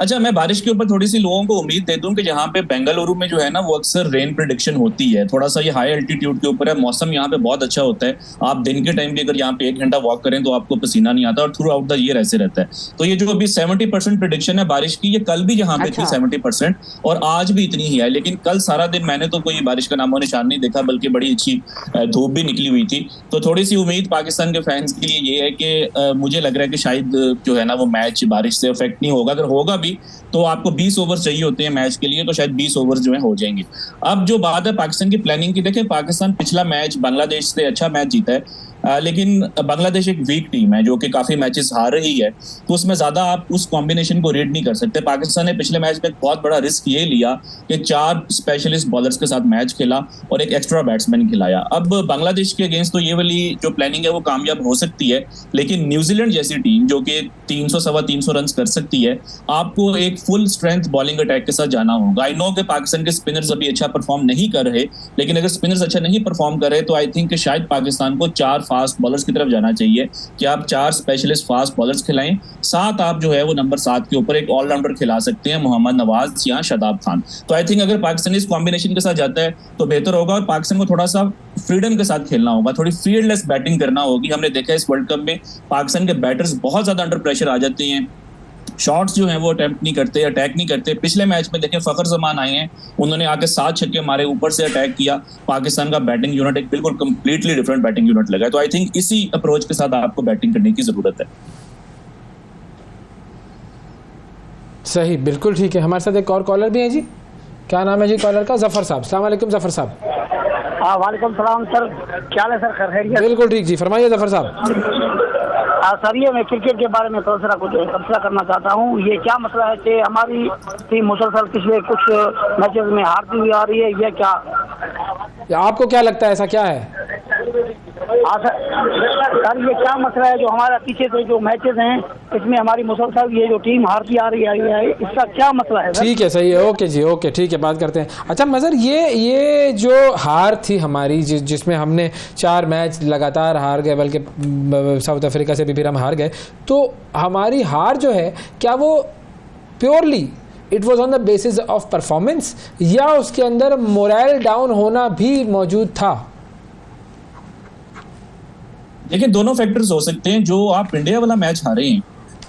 S5: अच्छा, मैं बारिश के ऊपर थोड़ी सी लोगों को उम्मीद दे दूं कि जहाँ पे बेंगलुरु में जो है ना वो अक्सर रेन प्रेडिक्शन होती है, थोड़ा सा ये हाई एल्टीट्यूड के ऊपर है, मौसम यहाँ पे बहुत अच्छा होता है। आप दिन के टाइम भी अगर यहाँ पे 1 घंटा वॉक करें तो आपको पसीना नहीं आता और थ्रू आउट द ईयर ऐसे रहता है। तो ये जो अभी 70% प्रेडिक्शन है बारिश की, ये कल भी यहाँ पे थी 70% और आज भी इतनी ही है। लेकिन कल सारा दिन मैंने तो कोई बारिश का नामो निशान नहीं देखा, बल्कि बड़ी अच्छी धूप भी निकली हुई थी। तो थोड़ी सी उम्मीद पाकिस्तान के फैंस के लिए ये है कि मुझे लग रहा है कि शायद जो है ना वो मैच बारिश से अफेक्ट नहीं होगा। अगर होगा भी तो आपको 20 ओवर चाहिए होते हैं मैच के लिए, तो शायद 20 ओवर जो है हो जाएंगे। अब जो बात है पाकिस्तान की प्लानिंग की, देखिए पाकिस्तान पिछला मैच बांग्लादेश से अच्छा मैच जीता है, लेकिन बांग्लादेश एक वीक टीम है जो कि काफी मैचेस हार रही है, तो उसमें ज्यादा आप उस कॉम्बिनेशन को रीड नहीं कर सकते। पाकिस्तान ने पिछले मैच में एक बहुत बड़ा रिस्क ये लिया कि 4 स्पेशलिस्ट बॉलर्स के साथ मैच खेला और एक एक्स्ट्रा बैट्समैन खिलाया। अब बांग्लादेश के अगेंस्ट तो ये वाली जो प्लानिंग है वो कामयाब हो सकती है, लेकिन न्यूजीलैंड जैसी टीम जो कि 300-325 रन कर सकती है, आपको एक फुल स्ट्रेंथ बॉलिंग अटैक के साथ जाना होगा। आई नो कि पाकिस्तान के स्पिनर्स अभी अच्छा परफॉर्म नहीं कर रहे, लेकिन अगर स्पिनर्स अच्छा नहीं परफॉर्म कर रहे तो आई थिंक कि शायद पाकिस्तान को 4 फास्ट बॉलर्स की तरफ जाना चाहिए कि आप 4 स्पेशलिस्ट फास्ट बॉलर्स खिलाएं, साथ आप जो है वो नंबर 7 के ऊपर एक ऑलराउंडर खिला सकते हैं, मोहम्मद नवाज या शादाब खान। तो आई थिंक अगर पाकिस्तान इस कॉम्बिनेशन के साथ जाता है तो बेहतर होगा और पाकिस्तान को थोड़ा सा फ्रीडम के साथ खेलना होगा, थोड़ी फील्डलेस बैटिंग करना होगी। हमने देखा है इस वर्ल्ड कप में पाकिस्तान के बैटर्स बहुत ज्यादा अंडर प्रेशर आ जाते हैं, शॉट्स जो हैं वो अटेम्प्ट नहीं करते, अटैक नहीं करते। पिछले मैच में देखें फखर जमान आए हैं, उन्होंने आके 7 छक्के मारे, ऊपर से अटैक किया। पाकिस्तान का बैटिंग यूनिट एक बिल्कुल कंप्लीटली डिफरेंट बैटिंग यूनिट लगा है। तो आई थिंक इसी अप्रोच के साथ आपको बैटिंग करने की जरूरत है।
S2: सही, बिल्कुल ठीक है। हमारे साथ एक और कॉलर भी है जी, क्या नाम है जी कॉलर का? जफर साहब। अस्सलाम वालेकुम जफर साहब।
S9: वालेकुम सलाम सर, क्या है सर? खैरियत?
S2: बिल्कुल ठीक जी, फरमाइए जफर साहब।
S9: सर ये मैं क्रिकेट के बारे में थोड़ा सा कुछ तबसरा करना चाहता हूँ। ये क्या मसला है कि हमारी टीम मुसलसल पिछले कुछ मैचेस में हारती हुई आ रही है, ये क्या?
S2: आपको क्या लगता है, ऐसा क्या है?
S9: सर ये क्या मसला है जो हमारा पीछे से जो मैचेस हैं इसमें हमारी मुसलसल ये जो टीम हारती आ रही है, इसका क्या मसला है?
S2: ठीक है, सही है, ओके जी, ओके, ठीक है, बात करते हैं। अच्छा मजर, ये जो हार थी हमारी, जिसमें हमने 4 मैच लगातार हार गए, बल्कि साउथ अफ्रीका से भी फिर हम हार गए, तो हमारी हार जो है क्या वो purely it was on the basis of performance या उसके अंदर मोरल डाउन होना भी मौजूद था?
S5: देखिए दोनों फैक्टर्स हो सकते हैं। जो आप इंडिया वाला मैच हारे हैं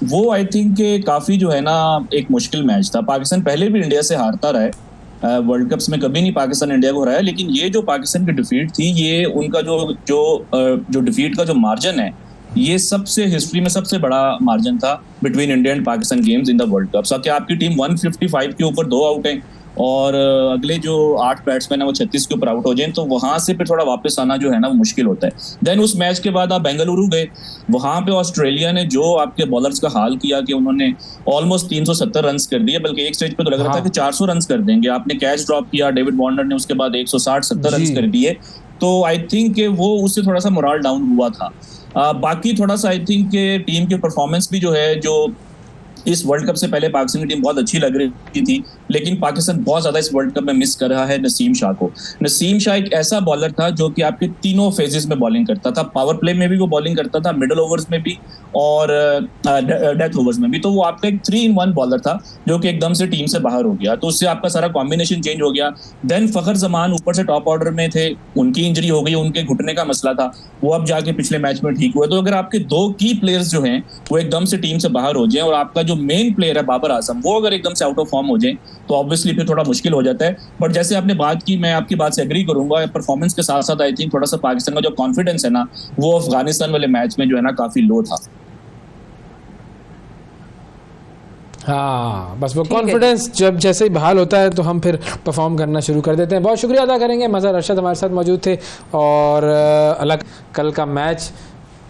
S5: वो आई थिंक काफी जो है ना एक मुश्किल मैच था। पाकिस्तान पहले भी इंडिया से हारता रहा है, वर्ल्ड कप्स में कभी नहीं पाकिस्तान इंडिया को हराया, लेकिन ये जो पाकिस्तान की डिफीट थी, ये उनका जो डिफीट का जो मार्जिन है, ये सबसे हिस्ट्री में सबसे बड़ा मार्जिन था between India and Pakistan games in the world cup. क्या आपकी टीम 155 के ऊपर 2 आउट है और अगले जो 8 बैट्समैन है वो 36 के ऊपर आउट हो जाए, तो वहां से फिर थोड़ा वापस आना जो है ना वो मुश्किल होता है। देन उस मैच के बाद आप बेंगलुरु गए, वहां पे ऑस्ट्रेलिया ने जो आपके बॉलर्स का हाल किया कि उन्होंने ऑलमोस्ट 370 रन कर दिए, बल्कि एक स्टेज पे तो लग रहा था कि 400 रन कर देंगे। आपने कैच ड्रॉप किया, डेविड वार्नर ने उसके बाद 160-70 रन कर दिए, तो आई थिंक वो उससे थोड़ा सा मोरल डाउन हुआ था। बाकी थोड़ा सा आई थिंक टीम की परफॉर्मेंस भी जो है, जो इस वर्ल्ड कप से पहले पाकिस्तान की टीम बहुत अच्छी लग रही थी, लेकिन पाकिस्तान बहुत ज्यादा इस वर्ल्ड कप में मिस कर रहा है नसीम शाह को। नसीम शाह एक ऐसा बॉलर था जो कि आपके तीनों फेजेस में बॉलिंग करता था, पावर प्ले में भी वो बॉलिंग करता था, मिडिल ओवर्स में भी और डेथ ओवर्स में भी। तो वो आपका एक 3-in-1 बॉलर था जो कि एकदम से टीम से बाहर हो गया, तो उससे आपका सारा कॉम्बिनेशन चेंज हो गया। देन फखर जमान ऊपर से टॉप ऑर्डर में थे, उनकी इंजरी हो गई, उनके घुटने का मसला था, वो अब जाके पिछले मैच में ठीक हुआ। तो अगर आपके 2 की प्लेयर्स जो हैं वो एकदम से टीम से बाहर हो जाए और आपका जो मेन प्लेयर है बाबर आजम वो अगर एकदम से आउट ऑफ फॉर्म हो जाए तो ऑब्वियसली फिर थोड़ा मुश्किल हो जाता है। बट जैसे आपने बात की, मैं आपकी बात से एग्री करूंगा, परफॉर्मेंस के साथ साथ आई थिंक थोड़ा सा पाकिस्तान का जो कॉन्फिडेंस है ना वो अफगानिस्तान वाले मैच में जो है ना काफी लो था।
S2: हाँ, बस वो कॉन्फिडेंस जब जैसे ही बहाल होता है तो हम फिर परफॉर्म करना शुरू कर देते हैं। बहुत शुक्रिया अदा करेंगे, मज़हर अरशद हमारे साथ मौजूद थे। और अलग कल का मैच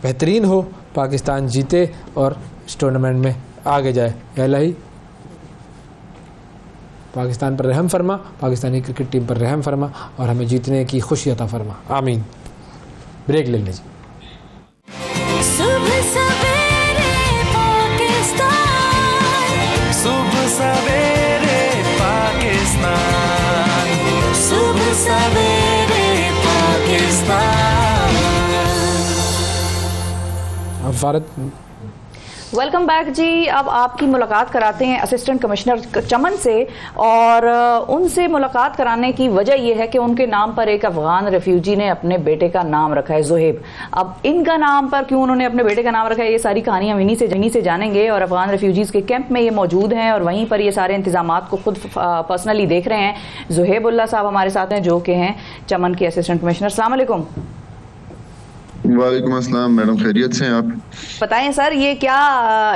S2: बेहतरीन हो, पाकिस्तान जीते और इस टूर्नामेंट में आगे जाए। या इलाही पाकिस्तान पर रहम फरमा, पाकिस्तानी क्रिकेट टीम पर रहम फरमा और हमें जीतने की खुशी अता फरमा। आमीन। ब्रेक ले लीजिए।
S10: सुबह सवेरे पाकिस्तान, सुबह सवेरे पाकिस्तान, सुबह सवेरे पाकिस्तान।
S2: अब फारद
S1: वेलकम बैक जी। अब आपकी मुलाकात कराते हैं असिस्टेंट कमिश्नर चमन से, और उनसे मुलाकात कराने की वजह यह है कि उनके नाम पर एक अफगान रेफ्यूजी ने अपने बेटे का नाम रखा है जुहेब। अब इनका नाम पर क्यों उन्होंने अपने बेटे का नाम रखा है, ये सारी कहानी हम इन्हीं से जानेंगे। और अफगान रेफ्यूजीज के कैंप में ये मौजूद हैं और वहीं पर ये सारे इंतजाम को खुद पर्सनली देख रहे हैं। जुहेबुल्लाह साहब हमारे साथ हैं, जो कि हैं चमन के असिस्टेंट कमिश्नर। अस्सलाम वालेकुम।
S11: वालेकुम अस्सलाम मैडम, खैरियत से हैं आप?
S1: बताएं सर, ये क्या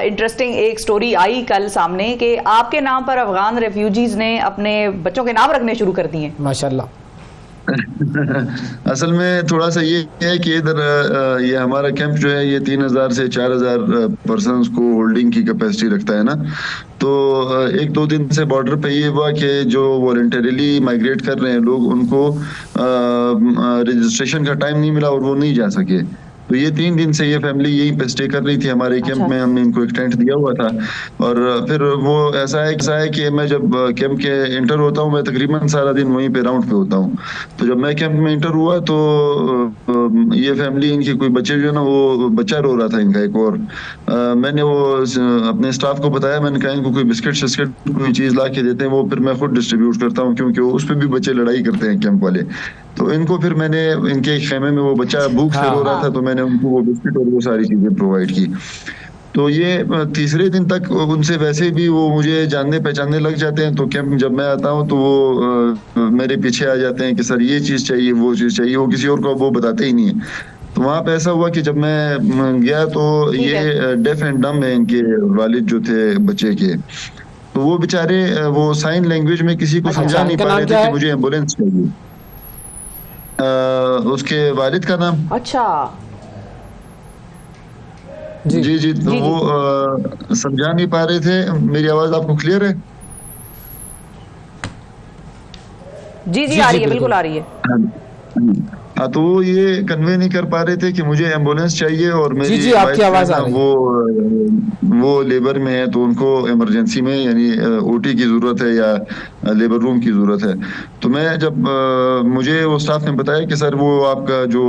S1: इंटरेस्टिंग एक स्टोरी आई कल सामने कि आपके नाम पर अफगान रेफ्यूजीज ने अपने बच्चों के नाम रखने शुरू कर दिए।
S2: माशाल्लाह।
S11: असल में थोड़ा सा ये है कि इधर ये हमारा कैंप जो है ये 3000 से 4000 पर्सन्स को होल्डिंग की कैपेसिटी रखता है ना। तो 1-2 दिन से बॉर्डर पे ये हुआ कि जो वॉलंटरीली माइग्रेट कर रहे हैं लोग, उनको रजिस्ट्रेशन का टाइम नहीं मिला और वो नहीं जा सके। तो ये 3 दिन से ये फैमिली यहीं पे स्टे कर रही थी हमारे कैंप में। हमने इनको एक टेंट दिया हुआ था। और फिर वो ऐसा है कि मैं जब कैंप के इंटर होता हूँ, मैं तकरीबन सारा दिन वहीं पे राउंड पे होता हूँ। तो जब मैं कैंप में इंटर हुआ तो ये फैमिली, इनके कोई बच्चे जो है ना, वो बच्चा रो रहा था इनका एक। और मैंने वो अपने स्टाफ को बताया, मैंने कहा इनको कोई बिस्किट शिस्किट कोई चीज ला के देते हैं, वो फिर मैं खुद डिस्ट्रीब्यूट करता हूँ, क्योंकि उस पर भी बच्चे लड़ाई करते हैं कैंप वाले। तो इनको फिर मैंने इनके खेमे में वो बच्चा भूख से रो रहा था, तो मैंने उनको वो बिस्किट और वो सारी चीजें प्रोवाइड की। तो ये तीसरे दिन तक उनसे वैसे भी वो मुझे जानने पहचानने लग जाते हैं। तो कैंप जब मैं आता हूँ तो वो मेरे पीछे आ जाते हैं कि सर ये चीज चाहिए, वो चीज चाहिए। वो किसी और को वो बताते ही नहीं है। तो वहाँ पे ऐसा हुआ कि जब मैं गया तो ये डेफ एंड डम है इनके वालिद जो थे बच्चे के। तो वो बेचारे वो साइन लैंग्वेज में किसी को समझा नहीं पा रहे थे कि मुझे एम्बुलेंस चाहिए। उसके वालिद का नाम,
S1: अच्छा
S11: जी। तो वो समझा नहीं पा रहे थे। मेरी आवाज आपको क्लियर है?
S1: जी आ रही है, बिल्कुल आ रही है।
S11: हाँ, तो वो ये कन्वे नहीं कर पा रहे थे कि मुझे एम्बुलेंस चाहिए और मेरी
S2: जी आपकी आवाज आ रही
S11: है। वो लेबर में है तो उनको इमरजेंसी में यानी ओटी की जरूरत है या लेबर रूम की जरूरत है। तो मैं जब मुझे वो स्टाफ ने बताया कि सर वो आपका जो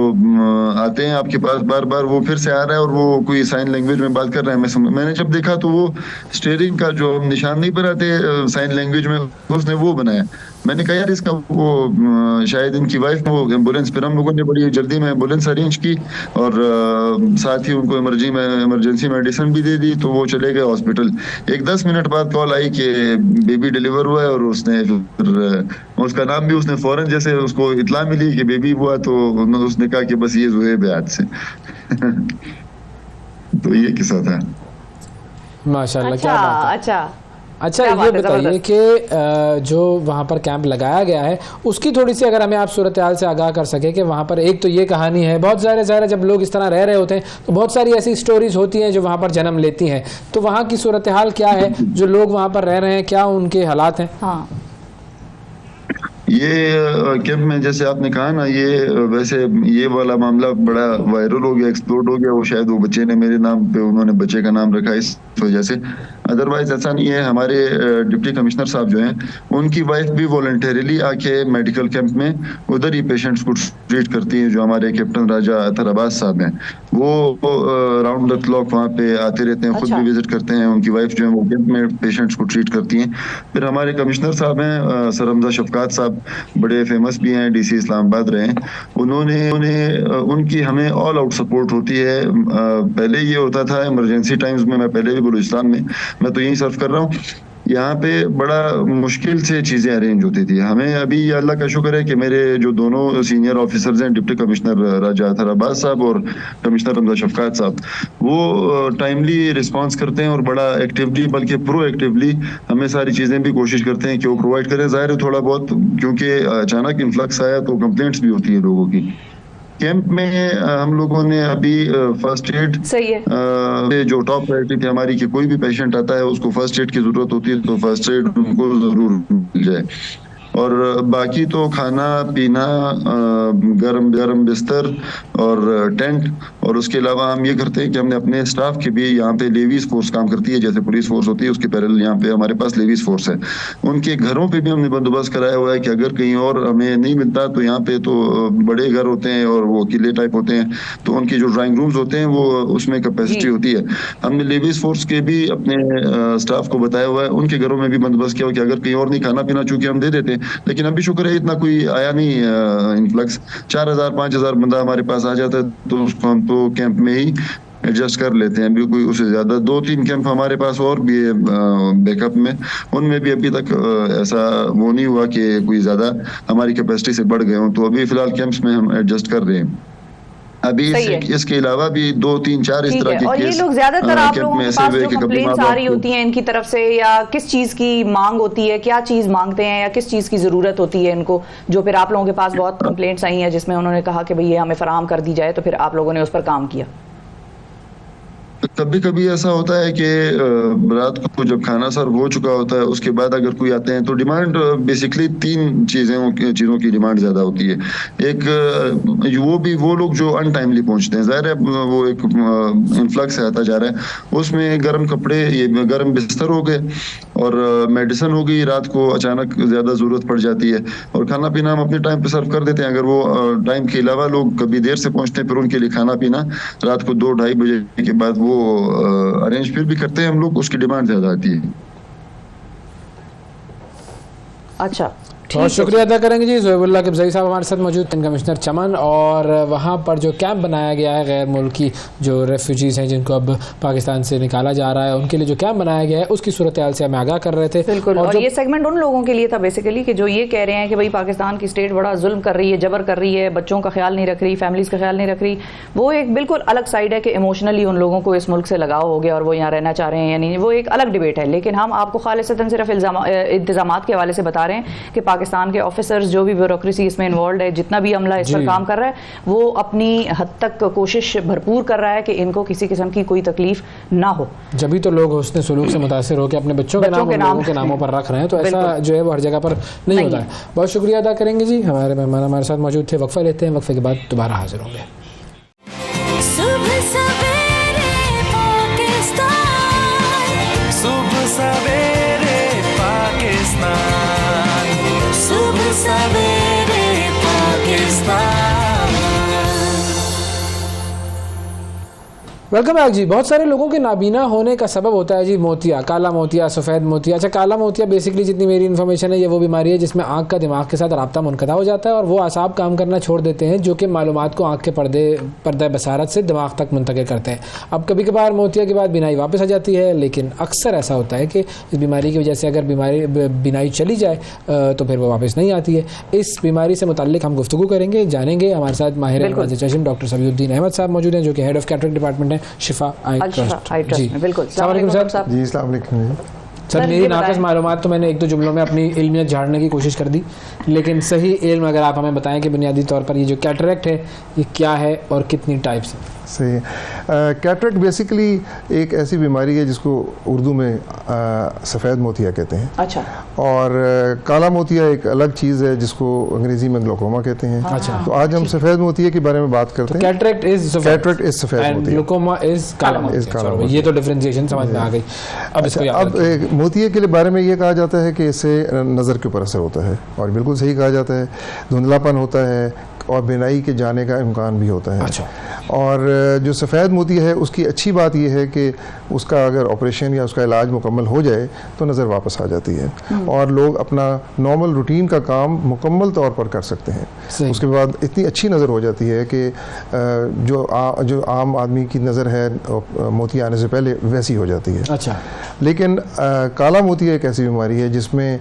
S11: आते हैं आपके पास बार बार, वो फिर से आ रहा है और वो कोई साइन लैंग्वेज में बात कर रहा है। मैंने जब देखा तो वो स्टीयरिंग का जो निशान नहीं बनाते साइन लैंग्वेज में, उसने वो बनाया। मैंने कहा यार इसका वो शायद इनकी वाइफ वो एम्बुलेंस। फिर हम लोगों ने बड़ी जल्दी में एम्बुलेंस अरेंज की और साथ ही उनको इमरजेंसी मेडिसिन भी दे दी। तो वो चले गए हॉस्पिटल। एक 10 मिनट बाद कॉल आई कि बेबी डिलीवर हुआ है। और उसने फिर उसका नाम भी उसने फौरन जैसे उसको इतला मिली कि बेबी हुआ तो उसने कहा कि बस ये जुहेब है आज से। तो ये किस्सा था।
S2: माशाल्लाह, क्या बात है। अच्छा ये बताइए कि जो वहाँ पर कैंप लगाया गया है उसकी थोड़ी सी अगर हमें आप सूरत हाल से आगाह कर सके कि वहाँ पर एक तो ये कहानी है, बहुत ज़ाहिर जब लोग इस तरह रह रहे होते हैं तो बहुत सारी ऐसी स्टोरीज होती हैं जो वहाँ पर जन्म लेती हैं। तो वहाँ की सूरत हाल क्या है, जो लोग वहाँ पर रह रहे हैं, क्या उनके हालात हैं?
S1: हाँ।
S11: ये कैंप में जैसे आपने कहा ना, ये वैसे ये वाला मामला बड़ा वायरल हो गया, एक्सप्लोड हो गया। वो शायद वो बच्चे ने मेरे नाम पे, उन्होंने बच्चे का नाम रखा इस वजह से। अदरवाइज ऐसा नहीं है। हमारे डिप्टी कमिश्नर साहब जो हैं, उनकी वाइफ भी वॉलंटरीली आके मेडिकल कैंप में उधर ही पेशेंट्स को ट्रीट करती हैं। जो हमारे कैप्टन राजा अतर अब्बास साहब हैं, वो राउंड द क्लॉक वहाँ पे आते रहते हैं, खुद भी विजिट करते हैं। उनकी वाइफ जो है वो कैंप में पेशेंट्स को ट्रीट करती हैं। फिर हमारे कमिश्नर साहब हैं सर हमजा शफकात साहब, बड़े फेमस भी हैं, डीसी इस्लामाबाद रहे हैं। उनकी हमें ऑल आउट सपोर्ट होती है। पहले ये होता था इमरजेंसी टाइम्स में, मैं पहले भी बलूचिस्तान में, मैं तो यहीं सर्व कर रहा हूँ, यहाँ पे बड़ा मुश्किल से चीज़ें अरेंज होती थी। हमें अभी अल्लाह का शुक्र है कि मेरे जो दोनों सीनियर ऑफिसर्स हैं, डिप्टी कमिश्नर राजा अतहर अब्बास साहब और कमिश्नर हमजा शफकात साहब, वो टाइमली रिस्पांस करते हैं और बड़ा एक्टिवली बल्कि प्रोएक्टिवली हमें सारी चीज़ें भी कोशिश करते हैं कि वो प्रोवाइड करें। ज़ाहिर है थोड़ा बहुत क्योंकि अचानक इन्फ्लक्स आया तो कंप्लेंट्स भी होती है लोगों की। कैंप में हम लोगों ने अभी फर्स्ट एड,
S1: सही है,
S11: जो टॉप प्रायोरिटी थी हमारी कि कोई भी पेशेंट आता है उसको फर्स्ट एड की जरूरत होती है तो फर्स्ट एड उनको जरूर मिल जाए। और बाकी तो खाना पीना, गरम बिस्तर और टेंट, और उसके अलावा हम ये करते हैं कि हमने अपने स्टाफ के भी यहाँ पे लेडीज फोर्स काम करती है, जैसे पुलिस फोर्स होती है उसके पैरेलल यहाँ पे हमारे पास लेडीज फोर्स है। उनके घरों पे भी हमने बंदोबस्त कराया हुआ है कि अगर कहीं और हमें नहीं मिलता तो यहाँ पे तो बड़े घर होते हैं और वो किले टाइप होते हैं, तो उनकी जो ड्राइंग रूम्स होते हैं वो उसमें कैपेसिटी होती है। हमने लेडीज फोर्स के भी अपने स्टाफ को बताया हुआ है, उनके घरों में भी बंदोबस्त किया हुआ कि अगर कहीं और नहीं खाना पीना चूंकि हम दे देते हैं, लेकिन अभी शुक्र है इतना कोई आया नहीं इन्फ्लक्स। 4000-5000 बंदा हमारे पास आ जाता है तो उसको हम तो कैंप में ही एडजस्ट कर लेते हैं। अभी कोई उससे ज्यादा 2-3 कैंप हमारे पास और भी है बैकअप में, उनमें भी अभी तक ऐसा वो नहीं हुआ कि कोई ज्यादा हमारी कैपेसिटी से बढ़ गए हों, तो अभी फिलहाल कैंप्स में हम एडजस्ट कर रहे हैं। अभी इसके अलावा भी 2-3-4 इस तरह के
S1: और ये लोग ज्यादातर आप लोगों के पास जो कंप्लेंट्स आ रही होती हैं इनकी तरफ से, या किस चीज की मांग होती है, क्या चीज मांगते हैं या किस चीज की जरूरत होती है इनको, जो फिर आप लोगों के पास बहुत कंप्लेंट्स आई हैं जिसमें उन्होंने कहा कि भाई ये हमें फराहम कर दी जाए, तो फिर आप लोगों ने उस पर काम किया?
S11: कभी कभी ऐसा होता है कि रात को जब खाना सर्व हो चुका होता है उसके बाद अगर कोई आते हैं तो डिमांड बेसिकली 3 चीज़ों की डिमांड ज़्यादा होती है। एक वो लोग जो अनटाइमली पहुंचते हैं, ज़ाहिर है वो एक इन्फ्लक्स आता जा रहा है, उसमें गर्म कपड़े, ये गर्म बिस्तर हो गए और मेडिसिन हो गई, रात को अचानक ज़्यादा ज़रूरत पड़ जाती है, और खाना पीना हम अपने टाइम पे सर्व कर देते हैं। अगर वो टाइम के अलावा लोग कभी देर से पहुंचते हैं फिर उनके लिए खाना पीना रात को 2-2:30 बजे के बाद वो अरेंज फिर भी करते हैं हम लोग, उसकी डिमांड ज्यादा आती है।
S1: अच्छा,
S2: बहुत शुक्रिया अदा करेंगे जी। ज़ोएबुल्लाह किबज़ई साहब हमारे साथ मौजूद हैं, कमिश्नर चमन, और वहाँ पर जो कैंप बनाया गया है गैर मुल्की जो रेफ्यूजीज़ हैं जिनको अब पाकिस्तान से निकाला जा रहा है, उनके लिए जो कैंप बनाया गया है उसकी सूरत हाल से हमें आगाह कर रहे थे।
S1: बिल्कुल, और ये सेगमेंट उन लोगों के लिए था बेसिकली कि जो ये कह रहे हैं कि भाई पाकिस्तान की स्टेट बड़ा जुल्म कर रही है, जबर कर रही है, बच्चों का ख्याल नहीं रख रही, फैमिलीज़ का ख्याल नहीं रख रही। वो एक बिल्कुल अलग साइड है कि इमोशनली उन लोगों को इस मुल्क से लगाव हो गया और वो यहाँ रहना चाह रहे हैं या नहीं, वो एक अलग डिबेट है। लेकिन हम आपको खालिसतन सिर्फ इंतजामात के हवाले से बता रहे हैं कि पाकिस्तान के ऑफिसर्स, जो भी ब्यूरोक्रेसी इसमें इन्वॉल्व है, जितना भी अमला इस पर काम कर रहा है, वो अपनी हद तक कोशिश भरपूर कर रहा है कि इनको किसी किस्म की कोई तकलीफ ना हो।
S2: जब भी तो लोग हुस्न सुलूक से मुतासिर होकर अपने बच्चों के नाम के नामों पर रख रहे हैं, तो ऐसा जो है वो हर जगह पर नहीं होता है। बहुत शुक्रिया अदा करेंगे जी। हमारे मेहमान हमारे साथ मौजूद थे। वक्फा लेते हैं, वक्फे के बाद दोबारा हाजिर होंगे।
S10: सुबह सवेरे पाकिस्तान, सुबह सवेरे पाकिस्तान, सुबह सवेरे पाकिस्तान।
S2: वेलकम बैक जी। बहुत सारे लोगों के नाबीना होने का सबब होता है जी मोतिया, काला मोतिया, सफ़ेद मोतिया। अच्छा, काला मोतिया बेसिकली जितनी मेरी इन्फॉर्मेशन है ये वो बीमारी है जिसमें आँख का दिमाग के साथ राब्ता मुनक़ता हो जाता है और वो आसाब काम करना छोड़ देते हैं, जो कि मालूमात को आँख के पर्दा बसारत से दिमाग तक मुंतकिल करते हैं। अब कभी कभार मोतिया के बाद बीनाई वापस आ जाती है, लेकिन अक्सर ऐसा होता है कि इस बीमारी की वजह से अगर बीनाई चली जाए तो फिर वो वापस नहीं आती है। इस बीमारी से मुताल्लिक हम गुफ्तगू करेंगे, जानेंगे। हमारे साथ माहिर चश्म डॉक्टर सबीउद्दीन अहमद साहब मौजूद हैं, जो कि हेड ऑफ कैटरेक्ट डिपार्टमेंट है शिफा आई ट्रस्ट जी।
S1: बिल्कुल,
S2: सर,
S12: अस्सलाम वालेकुम।
S2: सर, मेरी नाक़िस मालूमात तो मैंने 1-2 जुमलों में अपनी इल्मियत झाड़ने की कोशिश कर दी, लेकिन सही इल्म अगर आप हमें बताएं कि बुनियादी तौर पर ये जो कैटरेक्ट है ये क्या है और कितनी टाइप्स है?
S12: सही है। कैटरेक्ट बेसिकली एक ऐसी बीमारी है जिसको उर्दू में सफ़ेद मोतिया कहते हैं।
S1: अच्छा।
S12: और काला मोतिया एक अलग चीज़ है जिसको अंग्रेज़ी में ग्लोकोमा कहते हैं।
S2: अच्छा।
S12: तो आज हम सफ़ेद मोतिया के बारे में बात करते हैं।
S2: कैटरेक्ट इज सफ़ेद मोतिया, ग्लोकोमा इज काला मोतिया। ये तो डिफरेंशिएशन समझ में आ गई। अब
S12: मोतिया के बारे में ये कहा जाता है कि इससे नज़र के ऊपर असर होता है, और बिल्कुल सही कहा जाता है। धुंधलापन होता है और बीनाई के जाने का इम्कान भी होता है।
S2: अच्छा।
S12: और जो सफ़ेद मोतिया है उसकी अच्छी बात यह है कि उसका अगर ऑपरेशन या उसका इलाज मुकम्मल हो जाए तो नज़र वापस आ जाती है और लोग अपना नॉर्मल रूटीन का काम मुकम्मल तौर पर कर सकते हैं। उसके बाद इतनी अच्छी नज़र हो जाती है कि जो आम आदमी की नज़र है मोतिया आने से पहले वैसी हो जाती है।
S2: अच्छा।
S12: लेकिन काला मोतिया एक ऐसी बीमारी है जिसमें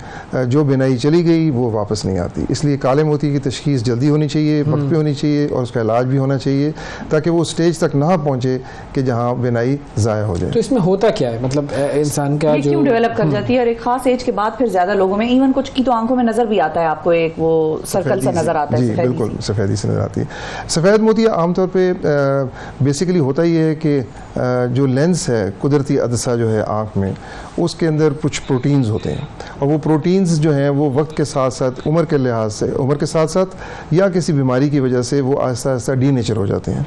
S12: जो बिनाई चली गई वो वापस नहीं आती, इसलिए काले मोतिये की तशखीस जल्दी होनी चाहिए, वक्त पे होनी चाहिए और उसका इलाज भी होना चाहिए ताकि वो स्टेज तक ना पहुँचे कि जहाँ बिनाई ज़ाया हो जाए।
S2: तो इसमें होता क्या है, मतलब इंसान का जो
S1: क्यों डेवलप कर जाती है और एक खास एज के बाद फिर ज़्यादा लोगों में, इवन कुछ की तो आंखों में नज़र भी आता है, आपको एक वो सर्कल सा नज़र आता है।
S12: जी बिल्कुल, सफ़ेदी से नज़र आती है। सफ़ेद मोतिया आमतौर पर बेसिकली होता ही है कि जो लेंस है, कुदरती अदसा जो है आँख में, उसके अंदर कुछ प्रोटीन्स होते हैं और वो प्रोटीन्स जो हैं वो वक्त के साथ साथ उम्र के लिहाज से, उम्र के साथ साथ या किसी बीमारी की वजह से वो आहिस्ता आहिस्ता डीनेचर हो जाते हैं।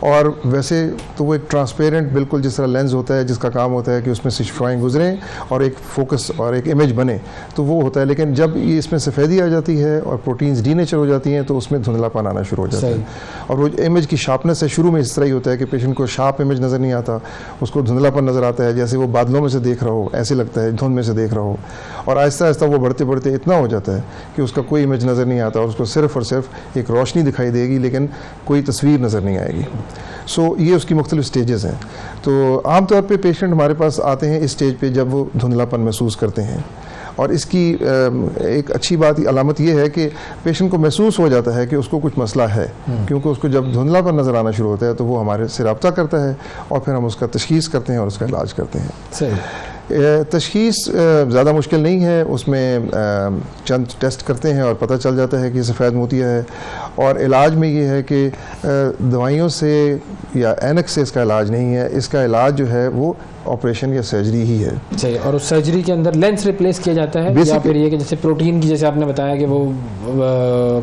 S12: और वैसे तो वो एक ट्रांसपेरेंट बिल्कुल जिस तरह लेंस होता है जिसका काम होता है कि उसमें से शुआएं गुजरें और एक फोकस और एक इमेज बने, तो वो होता है। लेकिन जब ये इसमें सफ़ेदी आ जाती है और प्रोटीन्स डीनेचर हो जाती हैं तो उसमें धुंधलापन आना शुरू हो जाता है। और वो इमेज की शार्पनेस है, शुरू में इस तरह ही होता है कि पेशेंट को शार्प इमेज नज़र नहीं आता, उसको धुंधलापन नज़र आता है, जैसे वो बादलों में से देख रहा हो, ऐसे लगता है धुंध में से देख रहा हो। और आहिस्ता आहिस्ता वो बढ़ते बढ़ते इतना हो जाता है कि उसका कोई इमेज नज़र नहीं आता और उसको सिर्फ़ और सिर्फ एक रोशनी दिखाई देगी लेकिन कोई तस्वीर नज़र नहीं आएगी। सो ये उसकी मुख्तलिफ स्टेजेस हैं। तो आमतौर पे पेशेंट हमारे पास आते हैं इस स्टेज पे जब वो धुंधलापन महसूस करते हैं और इसकी एक अच्छी बात अलामत ये है कि पेशेंट को महसूस हो जाता है कि उसको कुछ मसला है, क्योंकि उसको जब धुंधलापन नज़र आना शुरू होता है तो वो हमारे से रब्ता करता है और फिर हम उसका तशखीस करते हैं और उसका इलाज करते हैं।
S2: सही।
S12: तशखीस ज़्यादा मुश्किल नहीं है, उसमें चंद टेस्ट करते हैं और पता चल जाता है कि सफ़ेद मोतिया है। और इलाज में ये है कि दवाइयों से या एनक से इसका इलाज नहीं है, इसका इलाज जो है वो ऑपरेशन या सर्जरी ही है।
S2: सही। और उस सर्जरी के अंदर लेंस रिप्लेस किया जाता है या फिर ये कि जैसे प्रोटीन की, जैसे आपने बताया कि वो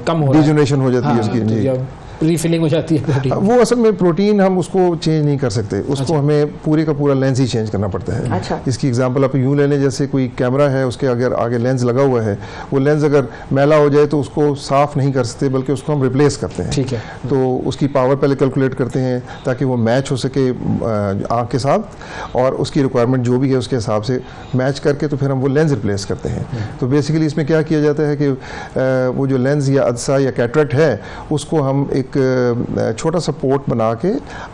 S2: कम हो रहा है,
S12: डिजनरेशन हो जाती है उसकी, जी,
S2: रीफिलिंग हो जाती है प्रोटीन।
S12: वो असल में प्रोटीन हम उसको चेंज नहीं कर सकते, उसको हमें पूरे का पूरा लेंस ही चेंज करना पड़ता है।
S1: अच्छा।
S12: इसकी एग्जांपल आप यूँ ले लें, जैसे कोई कैमरा है, उसके अगर आगे लेंस लगा हुआ है, वो लेंस अगर मैला हो जाए तो उसको साफ़ नहीं कर सकते बल्कि उसको हम रिप्लेस करते हैं।
S2: ठीक है।
S12: तो उसकी पावर पहले कैलकुलेट करते हैं ताकि वो मैच हो सके आँख के साथ और उसकी रिक्वायरमेंट जो भी है उसके हिसाब से मैच करके तो फिर हम वो लेंस रिप्लेस करते हैं। तो बेसिकली इसमें क्या किया जाता है कि वो जो लेंस या अदसा या कैटरेक्ट है उसको हम एक छोटा सा पोर्ट बना के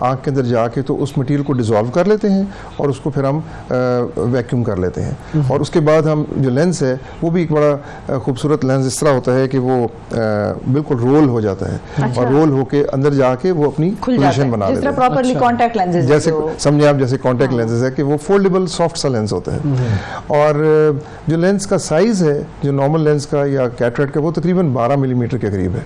S12: आँख के अंदर जाके तो उस मटेरियल को डिज़ोल्व कर लेते हैं और उसको फिर हम वैक्यूम कर लेते हैं। और उसके बाद हम जो लेंस है वो भी एक बड़ा खूबसूरत लेंस इस तरह होता है कि वो बिल्कुल रोल हो जाता है। अच्छा। और रोल होके अंदर जाके वो अपनी पोजीशन बना लेता है,
S1: प्रॉपर्ली कॉन्टैक्ट लेंसेज,
S12: जैसे समझे आप, जैसे कॉन्टैक्ट लेंसेज है कि वो फोल्डेबल सॉफ्ट सा लेंस होता है। और जो लेंस का साइज़ है जो नॉर्मल लेंस का या कैटरेक्ट का वो तकरीबन 12 मिलीमीटर के करीब है।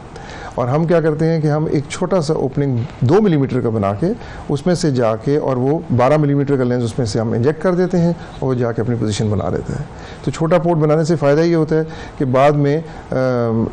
S12: और हम क्या करते हैं कि हम एक छोटा सा ओपनिंग 2 मिलीमीटर का बना के उसमें से जाके और वो 12 मिलीमीटर का लेंस उसमें से हम इंजेक्ट कर देते हैं और वो जाके अपनी पोजीशन बना लेते हैं। तो छोटा पोर्ट बनाने से फ़ायदा ये होता है कि बाद में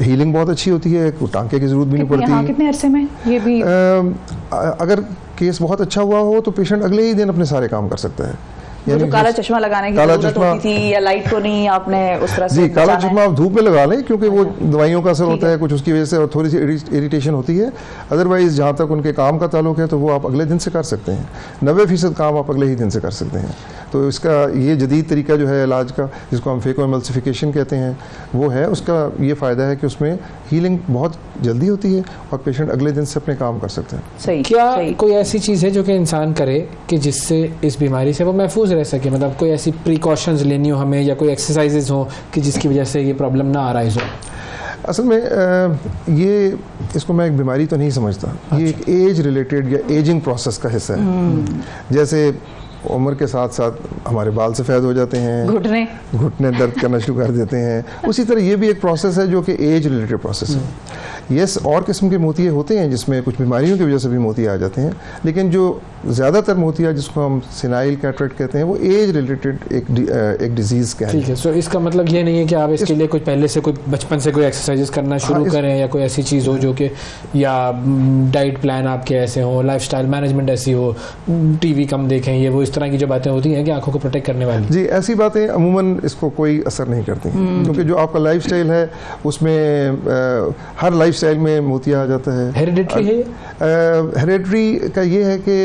S12: हीलिंग बहुत अच्छी होती है, टांके की ज़रूरत भी नहीं पड़ती।
S1: कितने अरसे में ये भी
S12: अगर केस बहुत अच्छा हुआ हो तो पेशेंट अगले ही दिन अपने सारे काम कर सकता है।
S1: तो काला चश्मा लगाने की जरूरत होती थी या लाइट को नहीं आपने उस तरह से?
S12: जी, काला चश्मा आप धूप में लगा लें क्योंकि वो दवाइयों का असर होता है कुछ उसकी वजह से और थोड़ी सी इरिटेशन होती है। अदरवाइज जहाँ तक उनके काम का ताल्लुक है तो वो आप अगले दिन से कर सकते हैं। 90% काम आप अगले ही दिन से कर सकते हैं। तो इसका ये जदीद तरीका जो है इलाज का, जिसको हम फेको एमल्सिफिकेशन कहते हैं, वो है, उसका ये फ़ायदा है कि उसमें हीलिंग बहुत जल्दी होती है और पेशेंट अगले दिन से अपने काम कर सकते हैं।
S1: सही।
S2: क्या कोई ऐसी चीज़ है जो कि इंसान करे कि जिससे इस बीमारी से वो महफूज रह सके, मतलब कोई ऐसी प्रिकॉशंस लेनी हो हमें या कोई एक्सरसाइजेज हो कि जिसकी वजह से ये प्रॉब्लम ना अराइज हो?
S12: असल में ये इसको मैं एक बीमारी तो नहीं समझता। अच्छा। ये एक एज रिलेटेड या एजिंग प्रोसेस का हिस्सा है। जैसे उम्र के साथ साथ हमारे बाल सफ़ेद हो जाते हैं, घुटने दर्द करना शुरू कर देते हैं, उसी तरह ये भी एक प्रोसेस है जो कि एज रिलेटेड प्रोसेस है। यस, और किस्म के मोतिये होते हैं जिसमें कुछ बीमारियों की वजह से भी मोतिये आ जाते हैं, लेकिन जो ज़्यादातर मोतिया जिसको हम सिनाइल कैटरेक्ट कहते हैं वो एज रिलेटेड एक डिजीज़ का है।
S2: ठीक है। सो इसका मतलब ये नहीं है कि आप इसके लिए कुछ पहले से कोई बचपन से कोई एक्सरसाइजेस करना शुरू करें या कोई ऐसी चीज़ हो जो कि, या डाइट प्लान आपके ऐसे हो, लाइफस्टाइल मैनेजमेंट ऐसी हो, टीवी कम देखें, ये वो इस तरह की जो बातें होती हैं कि आंखों को प्रोटेक्ट करने वाली।
S12: जी, ऐसी बातें अमूमन इसको कोई असर नहीं करती, क्योंकि जो आपका लाइफस्टाइल है उसमें हर लाइफस्टाइल में मोतिया आ जाता है।
S2: हेरिडिटरी है?
S12: हेरिडिटरी का ये है कि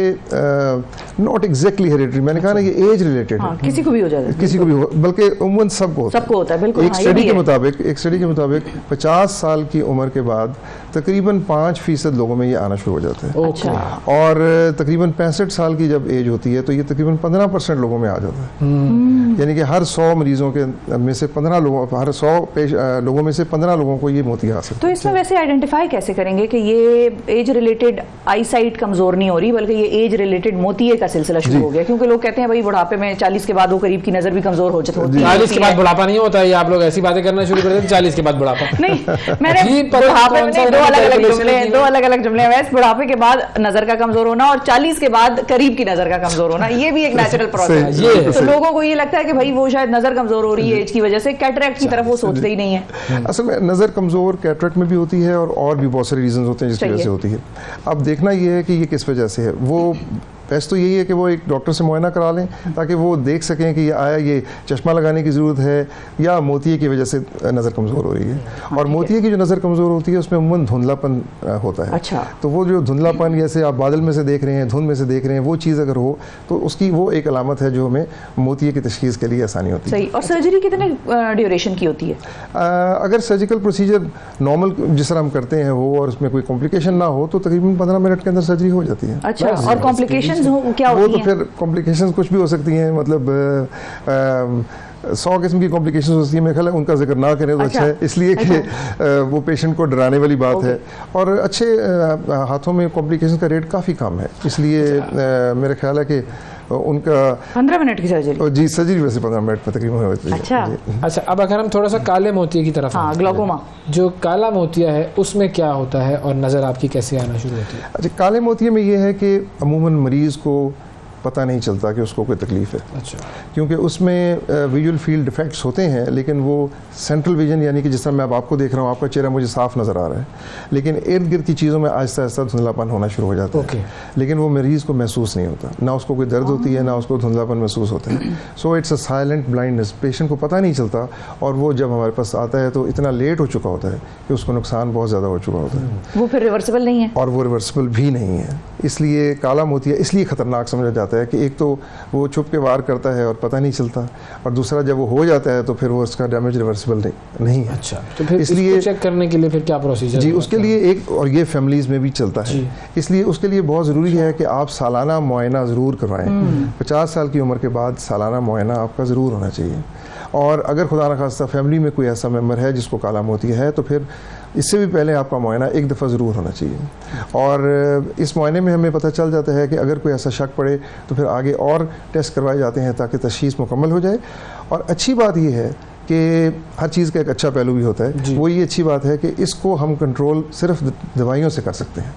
S12: नॉट एग्जैक्टली हेरिडिटरी, मैंने कहा ना ये एज रिलेटेड है।
S1: किसी को भी हो जाता है,
S12: किसी को भी हो, बल्कि उम्मन सबको
S1: होता है। बिल्कुल।
S12: एक स्टडी के मुताबिक 50 साल की उम्र के बाद तकरीबन 5% लोगों में ये आना शुरू हो जाता है।
S1: अच्छा।
S12: और तकरीबन 65 साल की जब एज होती है तो ये तकरीबन 15% लोगों में आ जाता है। यानी कि हर 100 मरीजों के में से 15 लोगों, हर 100 लोगों में से 15 लोगों को ये मोतिया आ सकता है।
S1: तो इसमें वैसे आइडेंटिफाई कैसे करेंगे कि ये एज रिलेटेड आई साइट कमजोर नहीं हो रही, बल्कि ये एज रिलेटेड मोतिये का सिलसिला शुरू हो गया? क्योंकि लोग कहते हैं भाई बुढ़ापे में 40 के बाद वो करीब की नजर भी कमजोर हो जाती है।
S2: 40 के बाद बुढ़ापा नहीं होता है, आप लोग ऐसी बातें करना शुरू कर देते 40 के बाद बुढ़ापा
S1: नहीं, मैंने बुढ़ापे में दो अलग अलग जुमले हैं। बुढ़ापे के बाद नजर का कमजोर होना और 40 के बाद करीब की नजर का कमजोर होना, ये भी एक नेचुरल प्रोसेस है। तो लोगों को ये लगता है कि भाई वो शायद नजर कमजोर हो रही है एज की वजह से, कैटरेक्ट की तरफ वो सोचते ही नहीं है।
S12: असल में नजर कमजोर कैटरेक्ट में भी होती है और भी बहुत सारे रीजन होते हैं जिसकी वजह से होती है। अब देखना ये है कि ये किस वजह से है। वो बेस्ट तो यही है कि वो एक डॉक्टर से मुआयना करा लें ताकि वो देख सकें कि ये चश्मा लगाने की ज़रूरत है या मोतिये की वजह से नज़र कमज़ोर हो रही है। और मोतिये की जो नज़र कमज़ोर होती है उसमें उम्मन धुंधलापन होता है।
S1: अच्छा।
S12: तो वो जो धुंधलापन, जैसे आप बादल में से देख रहे हैं, धुंध में से देख रहे हैं, वो चीज़ अगर हो तो उसकी वो एक अलामत है जो हमें मोतिये की तशखीस के लिए आसानी होती है।
S1: सही। और सर्जरी कितने ड्यूरेशन की होती है?
S12: अगर सर्जिकल प्रोसीजर नॉर्मल जिस तरह हम करते हैं हो और उसमें कोई कॉम्प्लिकेशन ना हो तो तकरीबन 15 मिनट के अंदर सर्जरी हो जाती है।
S1: अच्छा। और कॉम्प्लिकेशंस क्या होती
S12: हैं? वो तो फिर कॉम्प्लिकेशंस कुछ भी हो सकती हैं, मतलब 100 किस्म की कॉम्प्लिकेशंस होती है। मेरे ख्याल है उनका जिक्र ना करें तो अच्छा है, इसलिए कि वो पेशेंट को डराने वाली बात है। और अच्छे हाथों में कॉम्प्लिकेशन का रेट काफ़ी कम है, इसलिए मेरा ख्याल है कि उनका
S1: 15 मिनट की सर्जरी।
S12: जी, सर्जरी वैसे 15 मिनट में तकरीबन होती है।
S2: अच्छा, अब अगर हम थोड़ा सा काले मोतिये की तरफ,
S1: ग्लाकोमा,
S2: जो काला मोतिया है उसमें क्या होता है और नज़र आपकी कैसे आना शुरू होती है?
S12: अच्छा, काले मोतिये में ये है कि अमूमन मरीज़ को पता नहीं चलता कि उसको कोई तकलीफ है।
S2: अच्छा।
S12: क्योंकि उसमें विजुअल फील्ड डिफेक्ट्स होते हैं, लेकिन वो सेंट्रल विजन, यानी कि जिस तरह मैं अब आपको देख रहा हूँ, आपका चेहरा मुझे साफ नज़र आ रहा है, लेकिन इर्द गिर्द की चीज़ों में आहिस्ता आहिस्ता धुंधलापन होना शुरू हो जाता है। लेकिन वो मरीज़ को महसूस नहीं होता, ना उसको कोई दर्द होती है, ना उसको धुंधलापन महसूस होता है। So it's a silent blindness, patient को पता नहीं चलता। और वो जब हमारे पास आता है तो इतना लेट हो चुका होता है कि उसको नुकसान बहुत ज़्यादा हो चुका होता है।
S1: वो फिर रिवर्सिबल नहीं है,
S12: और वो रिवर्सिबल भी नहीं है। इसलिए काला मोतिया इसलिए ख़तरनाक समझा जाता है कि एक तो वो छुप के वार करता है और पता नहीं चलता, और दूसरा जब वो हो जाता है तो फिर वो उसका डैमेज रिवर्सिबल नहीं है।
S2: अच्छा, तो फिर इसलिए चेक करने के लिए फिर क्या प्रोसीजर?
S12: जी, उसके लिए एक, और ये फैमिलीज़ में भी चलता है, इसलिए उसके लिए बहुत ज़रूरी है कि आप सालाना मुआयना ज़रूर करवाएं। 50 साल की उम्र के बाद सालाना मुआयना आपका ज़रूर होना चाहिए। और अगर खुदा न खास्ता फैमिली में कोई ऐसा मेम्बर है जिसको काला मोतिया है तो फिर इससे भी पहले आपका मुआयना एक दफ़ा ज़रूर होना चाहिए। और इस मुआयने में हमें पता चल जाता है कि अगर कोई ऐसा शक पड़े तो फिर आगे और टेस्ट करवाए जाते हैं ताकि तशख़ीस मुकम्मल हो जाए। और अच्छी बात यह है कि हर चीज़ का एक अच्छा पहलू भी होता है, वो ये अच्छी बात है कि इसको हम कंट्रोल सिर्फ दवाइयों से कर सकते हैं।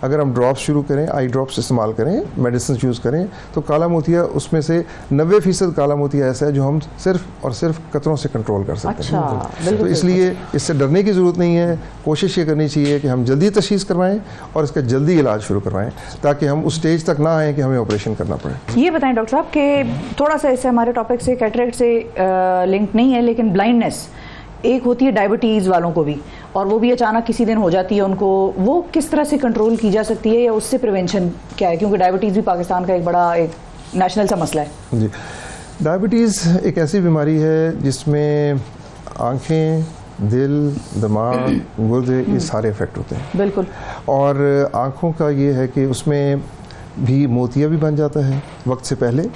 S12: अगर हम ड्रॉप्स शुरू करें, आई ड्रॉप्स इस्तेमाल करें, मेडिसिन यूज़ करें, तो काला मोतिया उसमें से 90% काला मोतिया ऐसा है जो हम सिर्फ और सिर्फ कतरों से कंट्रोल कर सकते हैं। तो इसलिए इससे डरने की ज़रूरत नहीं है। कोशिश ये करनी चाहिए कि हम जल्दी तशख़ीस करवाएं और इसका जल्दी इलाज शुरू करवाएं ताकि हम उस स्टेज तक ना आएँ कि हमें ऑपरेशन करना पड़े।
S1: ये बताएं डॉक्टर साहब कि थोड़ा सा इससे हमारे टॉपिक से कैटरेक्ट से लिंक नहीं है, लेकिन ब्लाइंडनेस एक होती है डायबिटीज़ वालों को भी, और वो भी अचानक किसी दिन हो जाती है उनको, वो किस तरह से कंट्रोल की जा सकती है या उससे प्रिवेंशन क्या है? क्योंकि डायबिटीज़ भी पाकिस्तान का एक बड़ा एक नेशनल सा मसला है।
S12: जी, डायबिटीज़ एक ऐसी बीमारी है जिसमें आँखें, दिल, दिमाग, गुर्दे, ये सारे इफ़ेक्ट होते हैं।
S1: बिल्कुल।
S12: और आँखों का ये है कि उसमें भी मोतिया भी बन जाता है वक्त से पहले,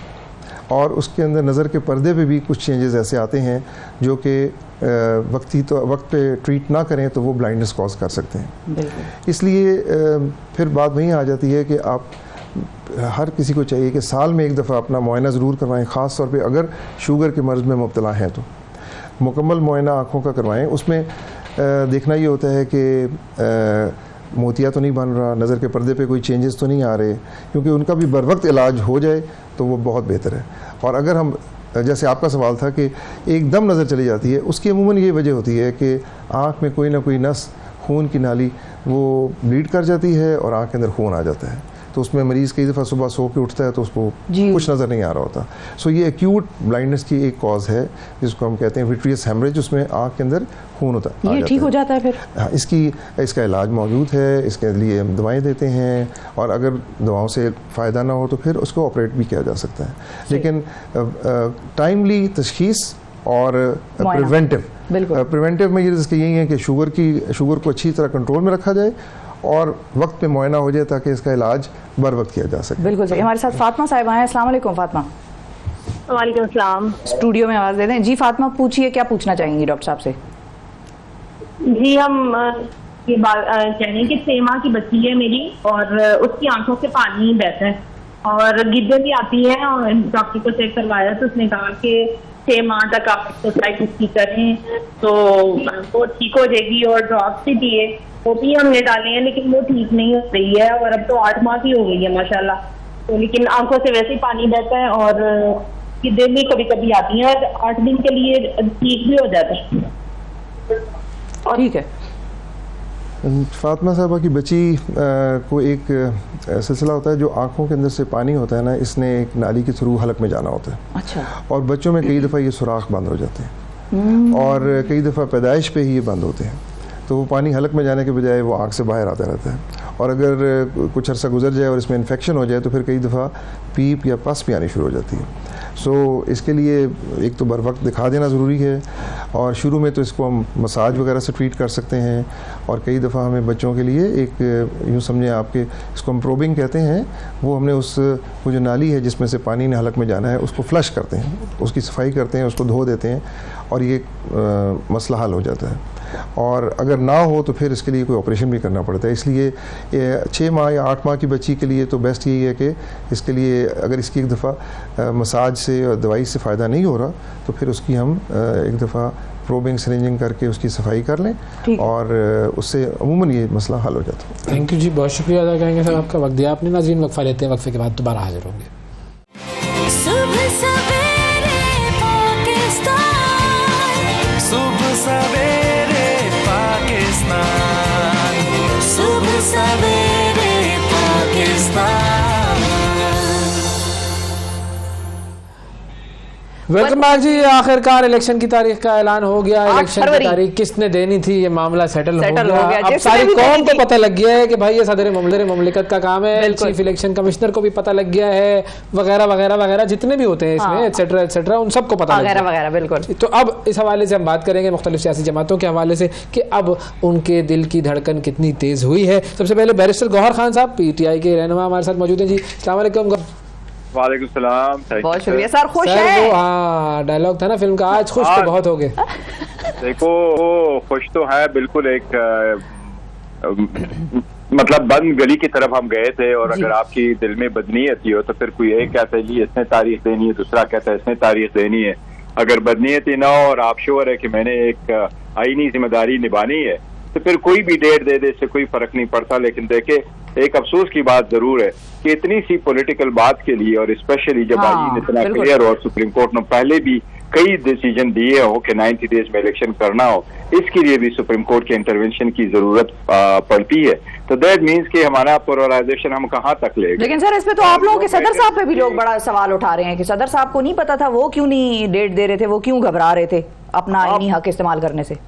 S12: और उसके अंदर नज़र के पर्दे पे भी कुछ चेंजेस ऐसे आते हैं जो कि वक्त पे ट्रीट ना करें तो वो ब्लाइंडनेस कॉज कर सकते हैं। इसलिए फिर बात वहीं आ जाती है कि आप हर किसी को चाहिए कि साल में एक दफ़ा अपना मुआयना ज़रूर करवाएं, ख़ास तौर पे अगर शुगर के मर्ज़ में मुब्तला हैं तो मुकम्मल मुआयना आँखों का करवाएं। उसमें देखना ये होता है कि मोतिया तो नहीं बन रहा, नज़र के पर्दे पे कोई चेंजेस तो नहीं आ रहे, क्योंकि उनका भी बर वक्त इलाज हो जाए तो वो बहुत बेहतर है। और अगर हम, जैसे आपका सवाल था कि एकदम नज़र चली जाती है, उसकी अमूमन ये वजह होती है कि आँख में कोई ना कोई नस, खून की नाली वो ब्लीड कर जाती है और आँख के अंदर खून आ जाता है, तो उसमें मरीज़ कई दफ़ा सुबह सो के उठता है तो उसको कुछ नज़र नहीं आ रहा होता। सो ये एक्यूट ब्लाइंडनेस की एक कॉज है जिसको हम कहते हैं विट्रियस हेमरेज, उसमें आँख के अंदर खून होता है।
S1: ये ठीक हो जाता है फिर?
S12: हाँ, इसका इलाज मौजूद है, इसके लिए हम दवाएं देते हैं, और अगर दवाओं से फ़ायदा ना हो तो फिर उसको ऑपरेट भी किया जा सकता है। लेकिन टाइमली तशख़ीस और प्रिवेंटिव में यही है कि शुगर को अच्छी तरह कंट्रोल में रखा जाए और वक्त पे मुआयना हो जाए ताकि इसका इलाज बर वक्त किया जा सके।
S1: बिल्कुल सही। हमारे साथ फातिमा साहिबा हैं। अस्सलाम वालेकुम फातिमा।
S8: वालेकुम अस्सलाम।
S1: स्टूडियो में आवाज दे दें। जी फातिमा, पूछिए, क्या पूछना चाहेंगी डॉक्टर साहब से?
S8: जी, हम ये बात कह रहे हैं कि 6 माह की बच्ची है मेरी और उसकी आंखों से पानी बहता है और गिद्दे भी आती है और डॉक्टर को चेक करवाया तो उसने कहा कि 6 माह तक आप एक्सरसाइज उसकी करें तो वो ठीक हो जाएगी और ड्रॉप्स भी दिए, वो भी हमने डाले हैं लेकिन वो ठीक नहीं हो रही है और अब तो 8 माह की हो गई है माशाल्लाह। तो लेकिन आंखों से वैसे ही पानी बहता है और गिद्दे भी कभी कभी आती हैं और 8 दिन के लिए ठीक भी हो जाता है।
S1: ठीक है।
S12: फातिमा साहबा की बच्ची को एक सिलसिला होता है, जो आँखों के अंदर से पानी होता है ना, इसने एक नाली के थ्रू हलक में जाना होता है।
S1: अच्छा। और
S12: बच्चों में कई दफ़ा ये सुराख बंद हो जाते हैं और कई दफ़ा पैदाइश पे ही ये बंद होते हैं, तो वो पानी हलक में जाने के बजाय वो आँख से बाहर आता रहता है और अगर कुछ अर्सा गुजर जाए और इसमें इन्फेक्शन हो जाए तो फिर कई दफ़ा पीप या पस भी आनी शुरू हो जाती है। सो इसके लिए एक तो बर वक्त दिखा देना ज़रूरी है और शुरू में तो इसको हम मसाज वगैरह से ट्रीट कर सकते हैं और कई दफ़ा हमें बच्चों के लिए एक यूँ समझें आपके, इसको हम प्रोबिंग कहते हैं, वो हमने वो जो नाली है जिसमें से पानी ने हलक में जाना है उसको फ्लश करते हैं, उसकी सफाई करते हैं, उसको धो देते हैं और ये मसला हल हो जाता है। और अगर ना हो तो फिर इसके लिए कोई ऑपरेशन भी करना पड़ता है। इसलिए 6 माह या 8 माह की बच्ची के लिए तो बेस्ट यही है कि इसके लिए अगर इसकी एक दफ़ा मसाज से और दवाई से फ़ायदा नहीं हो रहा तो फिर उसकी हम एक दफ़ा प्रोबिंग सिरिंजिंग करके उसकी सफाई कर लें और उससे अमूमन ये मसला हल हो जाता है।
S2: थैंक यू जी, बहुत शुक्रिया अदा करेंगे सर आपका वक्त दिया आपने। नाज़रीन वक्फा लेते हैं, वक्फे के बाद दोबारा हाजिर होंगे।
S10: सुबह सवेरे पाकिस्तान, सुबह सवेरे पाकिस्तान।
S2: वेलकम बैक जी। आखिरकार इलेक्शन की तारीख का ऐलान हो गया। इलेक्शन की तारीख किसने देनी थी, ये मामला सेटल हो गया। अब सारी कौम को पता लग गया है कि भाई ये सदर मुमलिकत का काम है, चीफ इलेक्शन कमिश्नर को भी पता लग गया है, वगैरह वगैरह वगैरह जितने भी होते हैं इसमें एटसेट्रा एटसेट्रा, उन सबको पता लग गया वगैरह। बिल्कुल। तो अब इस हवाले से हम बात करेंगे मुख्तलिफ सियासी जमातों के हवाले से कि अब उनके दिल की धड़कन कितनी तेज हुई है। सबसे पहले बैरिस्टर गौहर खान साहब PTI के रहनुमा हमारे साथ मौजूद हैं। जी अस्सलाम वालेकुम।
S13: वालेकुम सलाम।
S1: बहुत शुक्रिया सर। खुश है?
S2: हाँ, डायलॉग था ना फिल्म का, आज खुश तो बहुत हो गए।
S13: देखो खुश तो है बिल्कुल। एक मतलब बंद गली की तरफ हम गए थे और अगर आपकी दिल में बदनीयती हो तो फिर कोई एक कहता है जी इसने तारीख देनी है, दूसरा कहता है इसने तारीख देनी है। अगर बदनीयती ना हो और आप श्योर है कि मैंने एक आईनी जिम्मेदारी निभानी है तो फिर कोई भी डेट दे दे, इससे कोई फर्क नहीं पड़ता। लेकिन देखे, एक अफसोस की बात जरूर है कि इतनी सी पॉलिटिकल बात के लिए और स्पेशली जब आईन इतना क्लियर और सुप्रीम कोर्ट ने पहले भी कई डिसीजन दिए हो कि 90 डेज में इलेक्शन करना हो, इसके लिए भी सुप्रीम कोर्ट के इंटरवेंशन की जरूरत पड़ती है। तो दैट मीन्स कि हमारा पोलराइजेशन हम कहाँ तक ले गए।
S1: लेकिन सर इस पे तो आप लोगों के सदर साहब पे भी लोग बड़ा सवाल उठा रहे हैं कि सदर साहब को नहीं पता था, वो क्यों नहीं डेट दे रहे थे, वो क्यों घबरा रहे थे अपना आईनी हक इस्तेमाल करने से।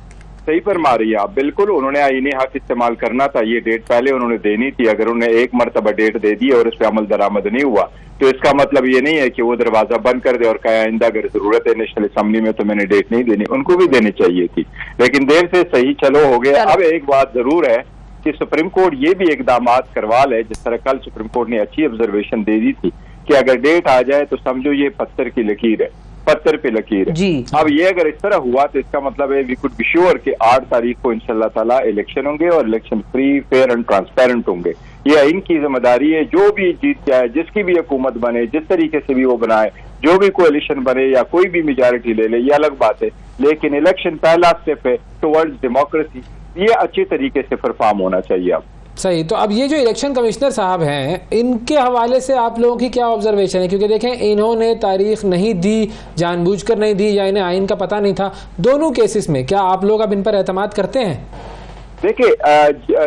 S13: सही फरमा रही है आप, बिल्कुल उन्होंने आईनी हक इस्तेमाल करना था। ये डेट पहले उन्होंने देनी थी। अगर उन्होंने एक मरतबा डेट दे दी और इस पर अमल दरामद नहीं हुआ तो इसका मतलब ये नहीं है कि वो दरवाजा बंद कर दे और कहे आइंदा अगर जरूरत है नेशनल असम्बली में तो मैंने डेट नहीं देनी। उनको भी देनी चाहिए थी, लेकिन देर से सही चलो हो गया। अब एक बात जरूर है कि सुप्रीम कोर्ट ये भी इकदाम करवा ले, जिस तरह कल सुप्रीम कोर्ट ने अच्छी ऑब्जर्वेशन दे दी थी कि अगर डेट आ जाए तो समझो ये पत्थर की लकीर है, पत्थर पे लकीर है। अब ये अगर इस तरह हुआ तो इसका मतलब है वी कुड बी श्योर कि 8 तारीख को इंशाल्लाह ताला इलेक्शन होंगे और election free, fair and transparent होंगे। ये इनकी जिम्मेदारी है, जो भी जीत जाए, जिसकी भी हुकूमत बने, जिस तरीके से भी वो बनाए, जो भी कोalition बने या कोई भी मेजॉरिटी ले ले, ये अलग बात है, लेकिन इलेक्शन पहला स्टेप है टुवर्ड्स डेमोक्रेसी। ये अच्छे तरीके से परफॉर्म होना चाहिए। अब
S2: सही। तो अब ये जो इलेक्शन कमिश्नर साहब हैं, इनके हवाले से आप लोगों की क्या ऑब्जर्वेशन है? क्योंकि देखें, इन्होंने तारीख नहीं दी, जानबूझकर नहीं दी, या इन्हें आइन का पता नहीं था। दोनों केसेस में क्या आप लोग अब इन पर एतमाद करते हैं?
S13: देखिए,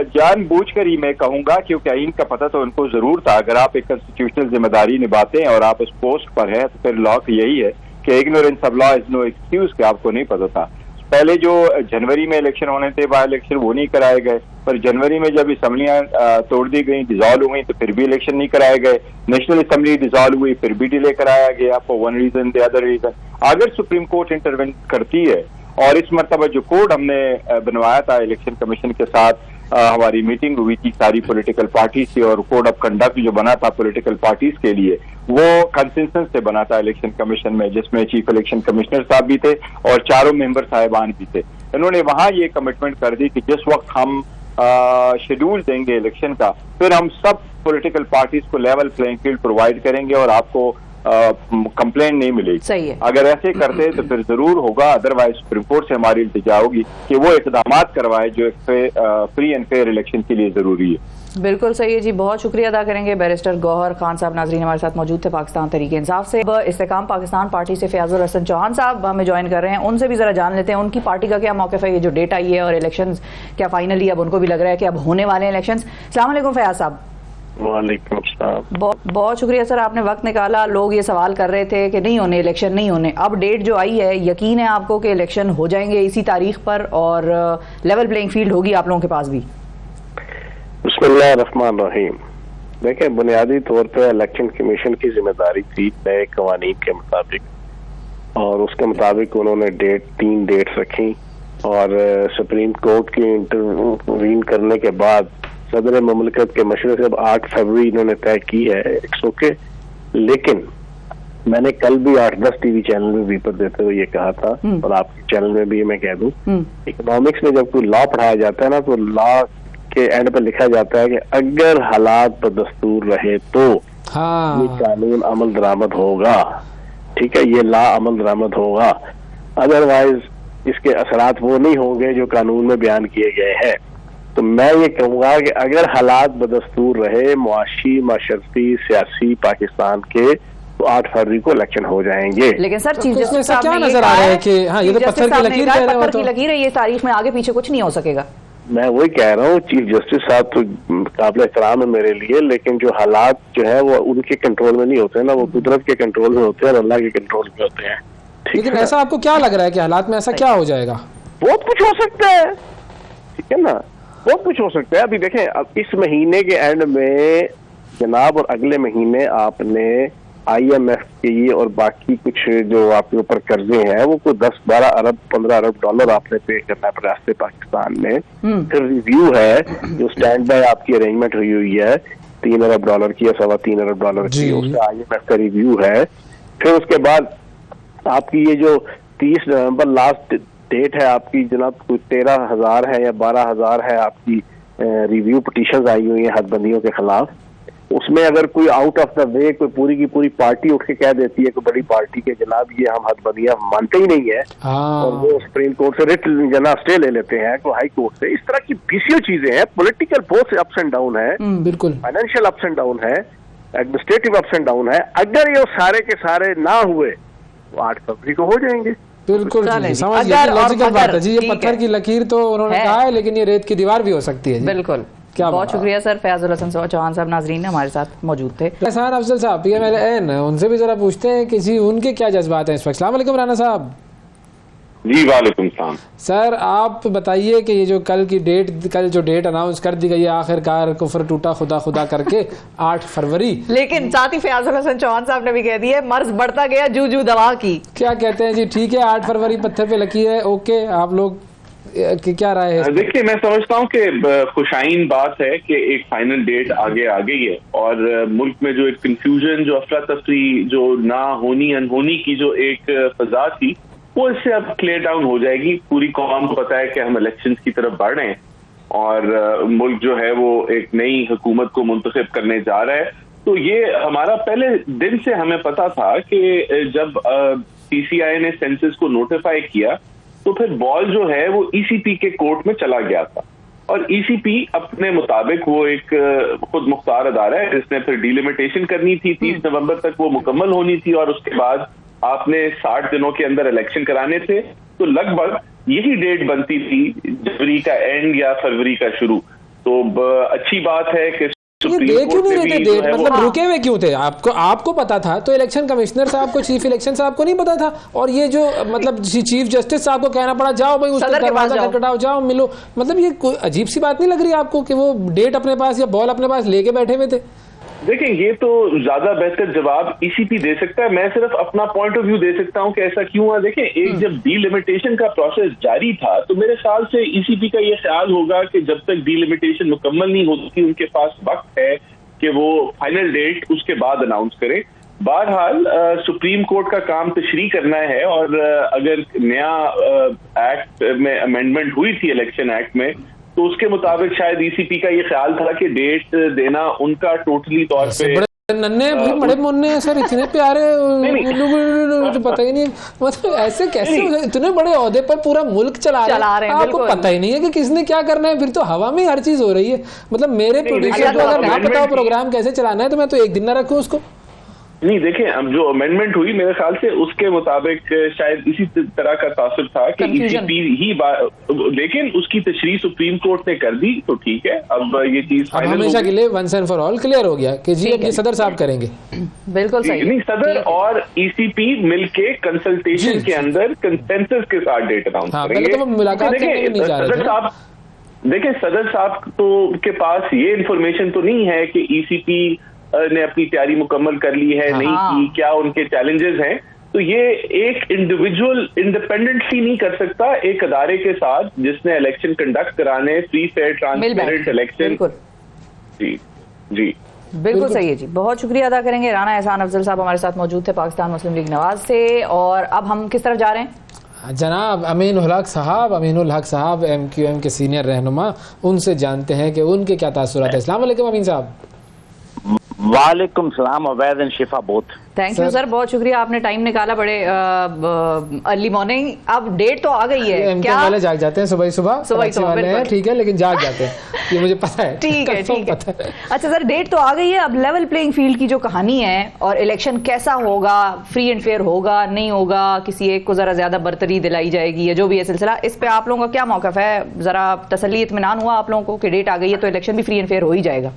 S13: जानबूझकर ही मैं कहूंगा, क्योंकि आइन का पता तो उनको जरूर था। अगर आप एक कॉन्स्टिट्यूशनल जिम्मेदारी निभाते हैं और आप उस पोस्ट पर हैं तो फिर लॉ यही है कि ignorance of law is no excuse, कि आपको नहीं पता था। पहले जो जनवरी में इलेक्शन होने थे बाई इलेक्शन वो नहीं कराए गए, पर जनवरी में जब असम्बलियां तोड़ दी गई, डिसॉल्व हुई, तो फिर भी इलेक्शन नहीं कराए गए। नेशनल असम्बली डिसॉल्व हुई, फिर भी डिले कराया गया for one reason the other reason. अगर सुप्रीम कोर्ट इंटरवेंट करती है, और इस मरतबा जो कोड हमने बनवाया था इलेक्शन कमीशन के साथ, हमारी मीटिंग हुई थी सारी पॉलिटिकल पार्टी से, और कोड ऑफ कंडक्ट जो बना था पॉलिटिकल पार्टीज के लिए वो कंसेंसस से बना था इलेक्शन कमीशन में, जिसमें चीफ इलेक्शन कमिश्नर साहब भी थे और चारों मेंबर साहिबान भी थे। इन्होंने वहां ये कमिटमेंट कर दी कि जिस वक्त हम शेड्यूल देंगे इलेक्शन का, फिर हम सब पॉलिटिकल पार्टीज को लेवल प्लेइंग फील्ड प्रोवाइड करेंगे और आपको कंप्लेंट नहीं मिलेगी।
S1: सही है।
S13: अगर ऐसे करते तो फिर जरूर होगा, अदरवाइज सुप्रीम कोर्ट से हमारी इल्तिजा होगी कि वो इकदाम करवाए जो फ्री एंड फेयर इलेक्शन के लिए जरूरी है।
S1: बिल्कुल सही है जी, बहुत शुक्रिया अदा करेंगे बैरिस्टर गौहर खान साहब। नाजरीन हमारे साथ मौजूद थे पाकिस्तान तहरीक इंसाफ से। अब इस्तेकाम पाकिस्तान पार्टी से फयाजुल हसन चौहान साहब हमें ज्वाइन कर रहे हैं, उनसे भी जरा जान लेते हैं उनकी पार्टी का क्या मौक़िफ़ है। ये जो डेट आई है और इलेक्शंस क्या फाइनली अब उनको भी लग रहा है कि अब होने वाले हैं इलेक्शंस। अस्सलाम वालेकुम फयाज साहब।
S14: वालेकुम सलाम।
S1: बहुत शुक्रिया सर, आपने वक्त निकाला। लोग ये सवाल कर रहे थे कि नहीं होने, इलेक्शन नहीं होने, अब डेट जो आई है, यकीन है आपको कि इलेक्शन हो जाएंगे इसी तारीख पर और लेवल प्लेइंग फील्ड होगी आप लोगों के पास भी?
S14: बिस्मिल्लाहिर्रहमानिर्रहीम। देखें, बुनियादी तौर पर इलेक्शन कमीशन की जिम्मेदारी थी नए कवानीन के मुताबिक, और उसके मुताबिक उन्होंने 3 डेट्स रखी, और सुप्रीम कोर्ट की इंटरवीन करने के बाद सदर मुमलिकत के मशवरे से 8 फरवरी इन्होंने तय की है। It's okay. लेकिन मैंने कल भी 8-10 टीवी चैनल में वीपर देते हुए ये कहा था, और आपके चैनल में भी मैं कह दूं, इकोनॉमिक्स में जब कोई लॉ पढ़ाया जाता है ना, तो लॉ के एंड पर लिखा जाता है कि अगर हालात बदस्तूर रहे तो ये कानून अमल दरामद होगा। ठीक है, ये लॉ अमल दरामद होगा, अदरवाइज इसके असरात वो नहीं होंगे जो कानून में बयान किए गए हैं। तो मैं ये कहूंगा कि अगर हालात बदस्तूर रहे मुआशी, माशरती, सियासी पाकिस्तान के, तो 8 फरवरी को इलेक्शन हो जाएंगे।
S1: लेकिन सर चीफ जस्टिस साहब
S2: क्या नजर आ रहा है कि हाँ, ये तो पत्थर की लकीर कह रहे हो,
S1: पत्थर की लकीर है, ये तारीख में आगे पीछे कुछ नहीं हो सकेगा।
S14: मैं वही कह रहा हूँ, चीफ जस्टिस साहब तो काबिल एहतराम है मेरे लिए, लेकिन जो हालात जो है वो उनके कंट्रोल में नहीं होते ना, वो कुदरत के कंट्रोल में होते हैं और अल्लाह के कंट्रोल में होते हैं।
S2: लेकिन ऐसा आपको क्या लग रहा है कि हालात में ऐसा क्या हो जाएगा?
S14: बहुत कुछ हो सकता है, ठीक है ना, बहुत कुछ हो सकता है। अभी देखें, अब इस महीने के एंड में जनाब और अगले महीने आपने IMF की और बाकी कुछ जो आपके ऊपर कर्जे हैं वो कोई 10-12 अरब 15 अरब डॉलर आपने पे करना है रास्ते पाकिस्तान में। फिर रिव्यू है जो स्टैंड बाय आपकी अरेंजमेंट हुई है 3 अरब डॉलर की या 3.25 अरब डॉलर की, उसका IMF का रिव्यू है। फिर उसके बाद आपकी ये जो 30 नवंबर लास्ट डेट है आपकी जनाब, 13,000 है या 12,000 है आपकी रिव्यू पिटीशंस आई हुई हैं हदबंदियों के खिलाफ। उसमें अगर कोई आउट ऑफ द वे कोई पूरी की पूरी पार्टी उठ के कह देती है, कोई बड़ी पार्टी के जनाब ये हम हदबंदियां मानते ही नहीं है, और वो सुप्रीम कोर्ट से रिट जनाब स्टे ले लेते हैं, तो हाई कोर्ट से, इस तरह की बीसियों चीजें हैं। पॉलिटिकल बहुत अप्स एंड डाउन है,
S2: बिल्कुल
S14: फाइनेंशियल अप्स एंड डाउन है, एडमिनिस्ट्रेटिव अप्स एंड डाउन है। अगर ये सारे के सारे ना हुए तो 8 फरवरी को हो जाएंगे।
S2: बिल्कुल समझ गया, लॉजिकल बात है जी। ये पत्थर की लकीर तो उन्होंने कहा है, लेकिन ये रेत की दीवार भी हो सकती है जी।
S1: बिल्कुल, बहुत शुक्रिया सर। फयाजुल हसन चौहान साहब नाजरीन हमारे साथ मौजूद थे।
S2: एहसान अफजल साहब PMLN, उनसे भी जरा पूछते हैं कि जी उनके क्या जज्बात हैं इस वक्त। अस्सलाम वालेकुम राना साहब।
S15: जी वालेकुम सलाम।
S2: सर आप बताइए कि ये जो कल जो डेट अनाउंस कर दी गई है आखिरकार, कुफर टूटा खुदा खुदा करके 8 फरवरी, लेकिन
S1: साथ ही फयाजुल हसन चौहान साहब ने भी कह दिया मर्ज बढ़ता गया जू जू दवा की।
S2: क्या कहते हैं जी? ठीक है, 8 फरवरी पत्थर पे लकीर है, ओके, आप लोग की क्या राय है?
S15: देखिए, मैं समझता हूँ कि खुशाइन बात है कि एक फाइनल डेट आगे आ गई है, और मुल्क में जो एक कंफ्यूजन, जो अफरा तफरी, जो ना होनी अनहोनी की जो एक फजा थी, वो इससे अब क्लियर डाउन हो जाएगी। पूरी कौम को पता है कि हम इलेक्शंस की तरफ बढ़ रहे हैं, और मुल्क जो है वो एक नई हुकूमत को मुंतखब करने जा रहा है। तो ये हमारा पहले दिन से हमें पता था कि जब PCI ने सेंसस को नोटिफाई किया तो फिर बॉल जो है वो ECP के कोर्ट में चला गया था, और ECP अपने मुताबिक वो एक खुद मुख्तार अदारा है जिसने फिर डिलिमिटेशन करनी थी, 30 नवंबर तक वो मुकम्मल होनी थी, और उसके बाद आपने 60 दिनों के अंदर इलेक्शन कराने थे। तो लगभग यही डेट बनती थी, जनवरी का एंड या फरवरी का शुरू। तो अच्छी बात है कि
S2: ये दे क्यों नहीं रहे थे डेट, मतलब रुके हुए क्यों थे? आपको पता था तो इलेक्शन कमिश्नर साहब को, चीफ इलेक्शन साहब को नहीं पता था? और ये जो मतलब चीफ जस्टिस साहब को कहना पड़ा जाओ भाई उसका दरवाजा खटखटाओ, जाओ मिलो, मतलब ये कोई अजीब सी बात नहीं लग रही आपको कि वो डेट अपने पास या बॉल अपने पास लेके बैठे हुए थे?
S15: देखिए, ये तो ज्यादा बेहतर जवाब ईसीपी दे सकता है, मैं सिर्फ अपना पॉइंट ऑफ व्यू दे सकता हूं कि ऐसा क्यों हुआ। देखिए, एक जब डीलिमिटेशन का प्रोसेस जारी था तो मेरे ख्याल से ईसीपी का ये ख्याल होगा कि जब तक डीलिमिटेशन मुकम्मल नहीं होती उनके पास वक्त है कि वो फाइनल डेट उसके बाद अनाउंस करें। बहरहाल सुप्रीम कोर्ट का काम तशरीह करना है, और अगर नया एक्ट में अमेंडमेंट हुई थी इलेक्शन एक्ट में, तो उसके मुताबिक शायद ईसीपी का ये ख्याल था कि डेट देना उनका टोटली तौर पे
S2: नन्हे बड़े मुन्ने हैं सर, इतने प्यारे, मुझे पता ही नहीं, मतलब ऐसे कैसे इतने बड़े ओहदे पर पूरा मुल्क चला रहे हैं, आपको पता ही नहीं है कि किसने क्या करना है? फिर तो हवा में हर चीज हो रही है। मतलब मेरे प्रोड्यूसर को अगर ना पता हो प्रोग्राम कैसे चलाना है तो मैं तो एक दिन ना रखूं उसको।
S15: नहीं, देखें, अब जो अमेंडमेंट हुई मेरे ख्याल से उसके मुताबिक शायद इसी तरह का तासुर था कि ईसीपी ही, लेकिन उसकी तशरीह सुप्रीम कोर्ट ने कर दी तो ठीक है। अब ये चीज
S2: हमेशा के लिए once and for all clear हो गया कि जी अब ये सदर साहब करेंगे।
S1: बिल्कुल सही।
S15: नहीं, सदर और ईसीपी मिलके कंसल्टेशन के अंदर कंसेंसस के साथ डेट अनाउंस करेंगे। देखिए, सदर साहब तो के पास ये इन्फॉर्मेशन तो नहीं है कि ईसीपी ने अपनी तैयारी मुकम्मल कर ली है, नहीं की, क्या उनके चैलेंजेस हैं, तो ये एक इंडिविजुअल इंडिपेंडेंटली नहीं कर सकता एक अदारे के साथ जिसने इलेक्शन कंडक्ट कराने, फ्री फेयर ट्रांसपेरेंट इलेक्शन। जी जी
S1: बिल्कुल सही है जी। बहुत शुक्रिया अदा करेंगे। राना एहसान अफजल साहब हमारे साथ मौजूद थे पाकिस्तान मुस्लिम लीग नवाज से। और अब हम किस तरफ जा रहे हैं?
S2: जनाब अमीनुल हक साहब MQM के सीनियर रहनुमा, उनसे जानते हैं कि उनके क्या तासुरात है। अस्सलाम वालेकुम अमीन साहब।
S16: वालेकुम सलाम, अवैध and Shifa both.
S1: Thank you sir, बहुत शुक्रिया, आपने टाइम निकाला बड़े अर्ली मॉर्निंग। अब डेट तो आ गई है, क्या
S2: वाले जाग जाते हैं सुबह वाले हैं, ठीक है, लेकिन जाग जाते हैं, ये मुझे पता है।
S1: ठीक है। अच्छा सर, डेट तो आ गई है, अब लेवल प्लेइंग फील्ड की जो कहानी है और इलेक्शन कैसा होगा, फ्री एंड फेयर होगा नहीं होगा, किसी एक को जरा ज्यादा बरतरी दिलाई जाएगी, या जो भी है सिलसिला, इस पे आप लोगों का क्या मौक़िफ़ है? जरा तसल्ली इत्मीनान हुआ आप लोगों को कि डेट आ गई है तो इलेक्शन भी फ्री एंड फेयर हो ही जाएगा?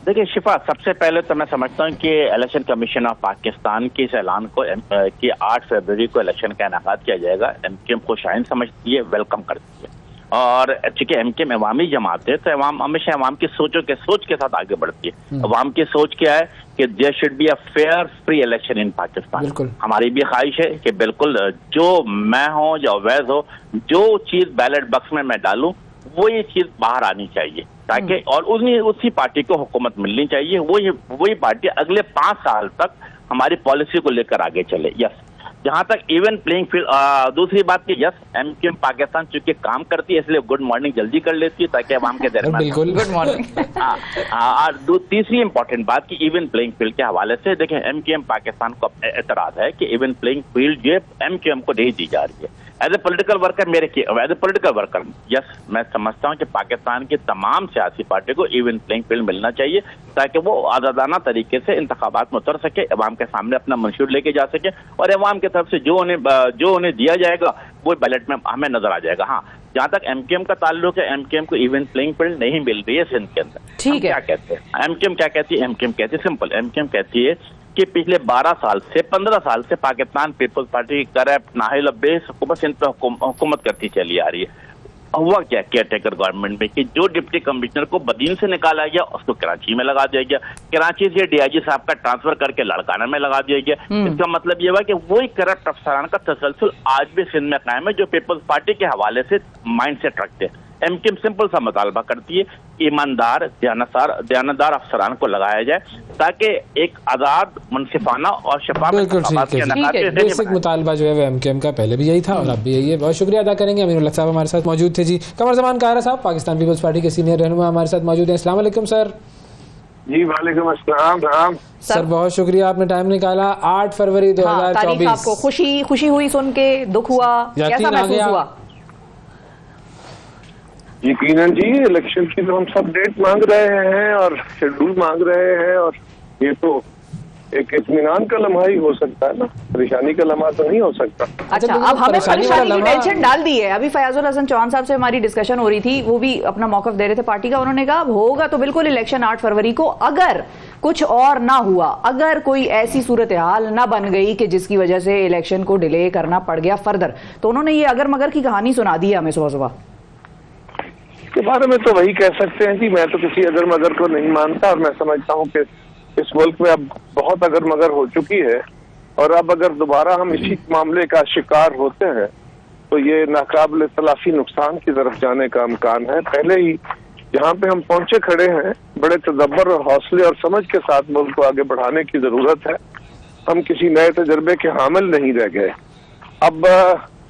S16: देखिए शिफा, सबसे पहले तो मैं समझता हूँ कि इलेक्शन कमीशन ऑफ पाकिस्तान के इस ऐलान को कि 8 फरवरी को इलेक्शन का इनेकाद किया जाएगा, MQM खुशाइन समझती है, वेलकम करती है। और चूंकि MQM अवामी जमात है तो अवाम हमेशा अवाम की सोच के साथ आगे बढ़ती है। अवाम की सोच क्या है कि there should be a fair free election in Pakistan. हमारी भी ख्वाहिश है कि बिल्कुल जो मैं हो या अवैध हो, जो चीज बैलेट बॉक्स में मैं डालूं वो ये चीज बाहर आनी चाहिए, ताकि और उसी पार्टी को हुकूमत मिलनी चाहिए, वही पार्टी अगले 5 साल तक हमारी पॉलिसी को लेकर आगे चले। यस, जहां तक इवन प्लेइंग फील्ड, दूसरी बात की यस, MQM पाकिस्तान चूंकि काम करती है इसलिए गुड मॉर्निंग जल्दी कर लेती है ताकि अवाम के दरमियान
S1: गुड मॉर्निंग।
S16: तीसरी इंपॉर्टेंट बात की इवन प्लेइंग फील्ड के हवाले से देखें, MQM पाकिस्तान को एतराज है कि इवन प्लेइंग फील्ड जो MQM को नहीं दी जा रही है। As a political worker yes, मैं समझता हूँ कि पाकिस्तान की तमाम सियासी पार्टी को इवन प्लेइंग फील्ड मिलना चाहिए ताकि वो आज़ादाना तरीके से इंतखाबात में उतर सके, अवाम के सामने अपना मंशूर लेके जा सके, और अवाम की तरफ से जो उन्हें दिया जाएगा वो बैलेट में हमें नजर आ जाएगा। हाँ, जहाँ तक MQM का ताल्लुक है, MQM को इवन प्लेइंग फील्ड नहीं मिल रही है सिंध के अंदर।
S1: ठीक है,
S16: क्या कहते हैं MQM क्या कहती है? MQM कहती है सिंपल, MQM कहती है कि पिछले 12 साल से 15 साल से पाकिस्तान पीपल्स पार्टी करप्ट नाहिल बेस हुकूमत सिंध पे हुकूमत करती चली आ रही है। हुआ क्या केयर टेकर गवर्नमेंट में कि जो डिप्टी कमिश्नर को बदीन से निकाला गया उसको कराची में लगा दिया गया, कराची से DIG साहब का ट्रांसफर करके लड़काना में लगा दिया गया। इसका मतलब ये हुआ कि वही करप्ट अफसरान का तसलसल आज भी सिंध में कायम है जो पीपल्स पार्टी के हवाले से माइंड सेट रखते हैं। MQM सिंपल सा मुतालबा करती है, ईमानदार दयानतदार अफसरान को लगाया जाए ताकि एक आजाद, मुनसिफाना और शफाफ
S2: बेसिक मुतालबा जो है वो MQM का पहले भी यही था और अब भी यही है। बहुत शुक्रिया अदा करेंगे। अमीनुल हक साहब हमारे साथ मौजूद थे जी। कमर जमान कारा साहब पाकिस्तान पीपल्स पार्टी के सीनियर रहनुमा हमारे साथ मौजूद हैं। अस्सलाम वालेकुम सर।
S17: जी वालेकुम अस्सलाम।
S2: सर बहुत शुक्रिया, आपने टाइम निकाला। 8 फरवरी 2024
S1: आपको खुशी हुई सुन के, दुख हुआ, कैसा महसूस हुआ?
S17: यकीनन जी, इलेक्शन की तो हम सब डेट मांग रहे हैं और शेड्यूल मांग रहे हैं, और ये तो एक इत्मीनान का लम्हा ही हो सकता है ना, परेशानी का लम्हा तो नहीं हो सकता।
S1: अच्छा, अब हमें परेशानी की टेंशन डाल दी है। अभी फयाजुल हसन चौहान साहब से हमारी डिस्कशन हो रही थी, वो भी अपना मौकफ दे रहे थे पार्टी का। उन्होंने कहा होगा तो बिल्कुल इलेक्शन 8 फरवरी को, अगर कुछ और ना हुआ, अगर कोई ऐसी सूरत हाल ना बन गई कि जिसकी वजह से इलेक्शन को डिले करना पड़ गया फर्दर, तो उन्होंने ये अगर मगर की कहानी सुना दी है हमें सुबह सुबह।
S17: के बारे में तो वही कह सकते हैं कि मैं तो किसी अगर मगर को नहीं मानता, और मैं समझता हूँ कि इस मुल्क में अब बहुत अगर मगर हो चुकी है, और अब अगर दोबारा हम इसी मामले का शिकार होते हैं तो ये नाकाबिल तलाफी नुकसान की तरफ जाने का इम्कान है। पहले ही जहाँ पे हम पहुंचे खड़े हैं, बड़े तदब्बर और हौसले और समझ के साथ मुल्क को आगे बढ़ाने की जरूरत है। हम किसी नए तजर्बे के हामिल नहीं रह गए। अब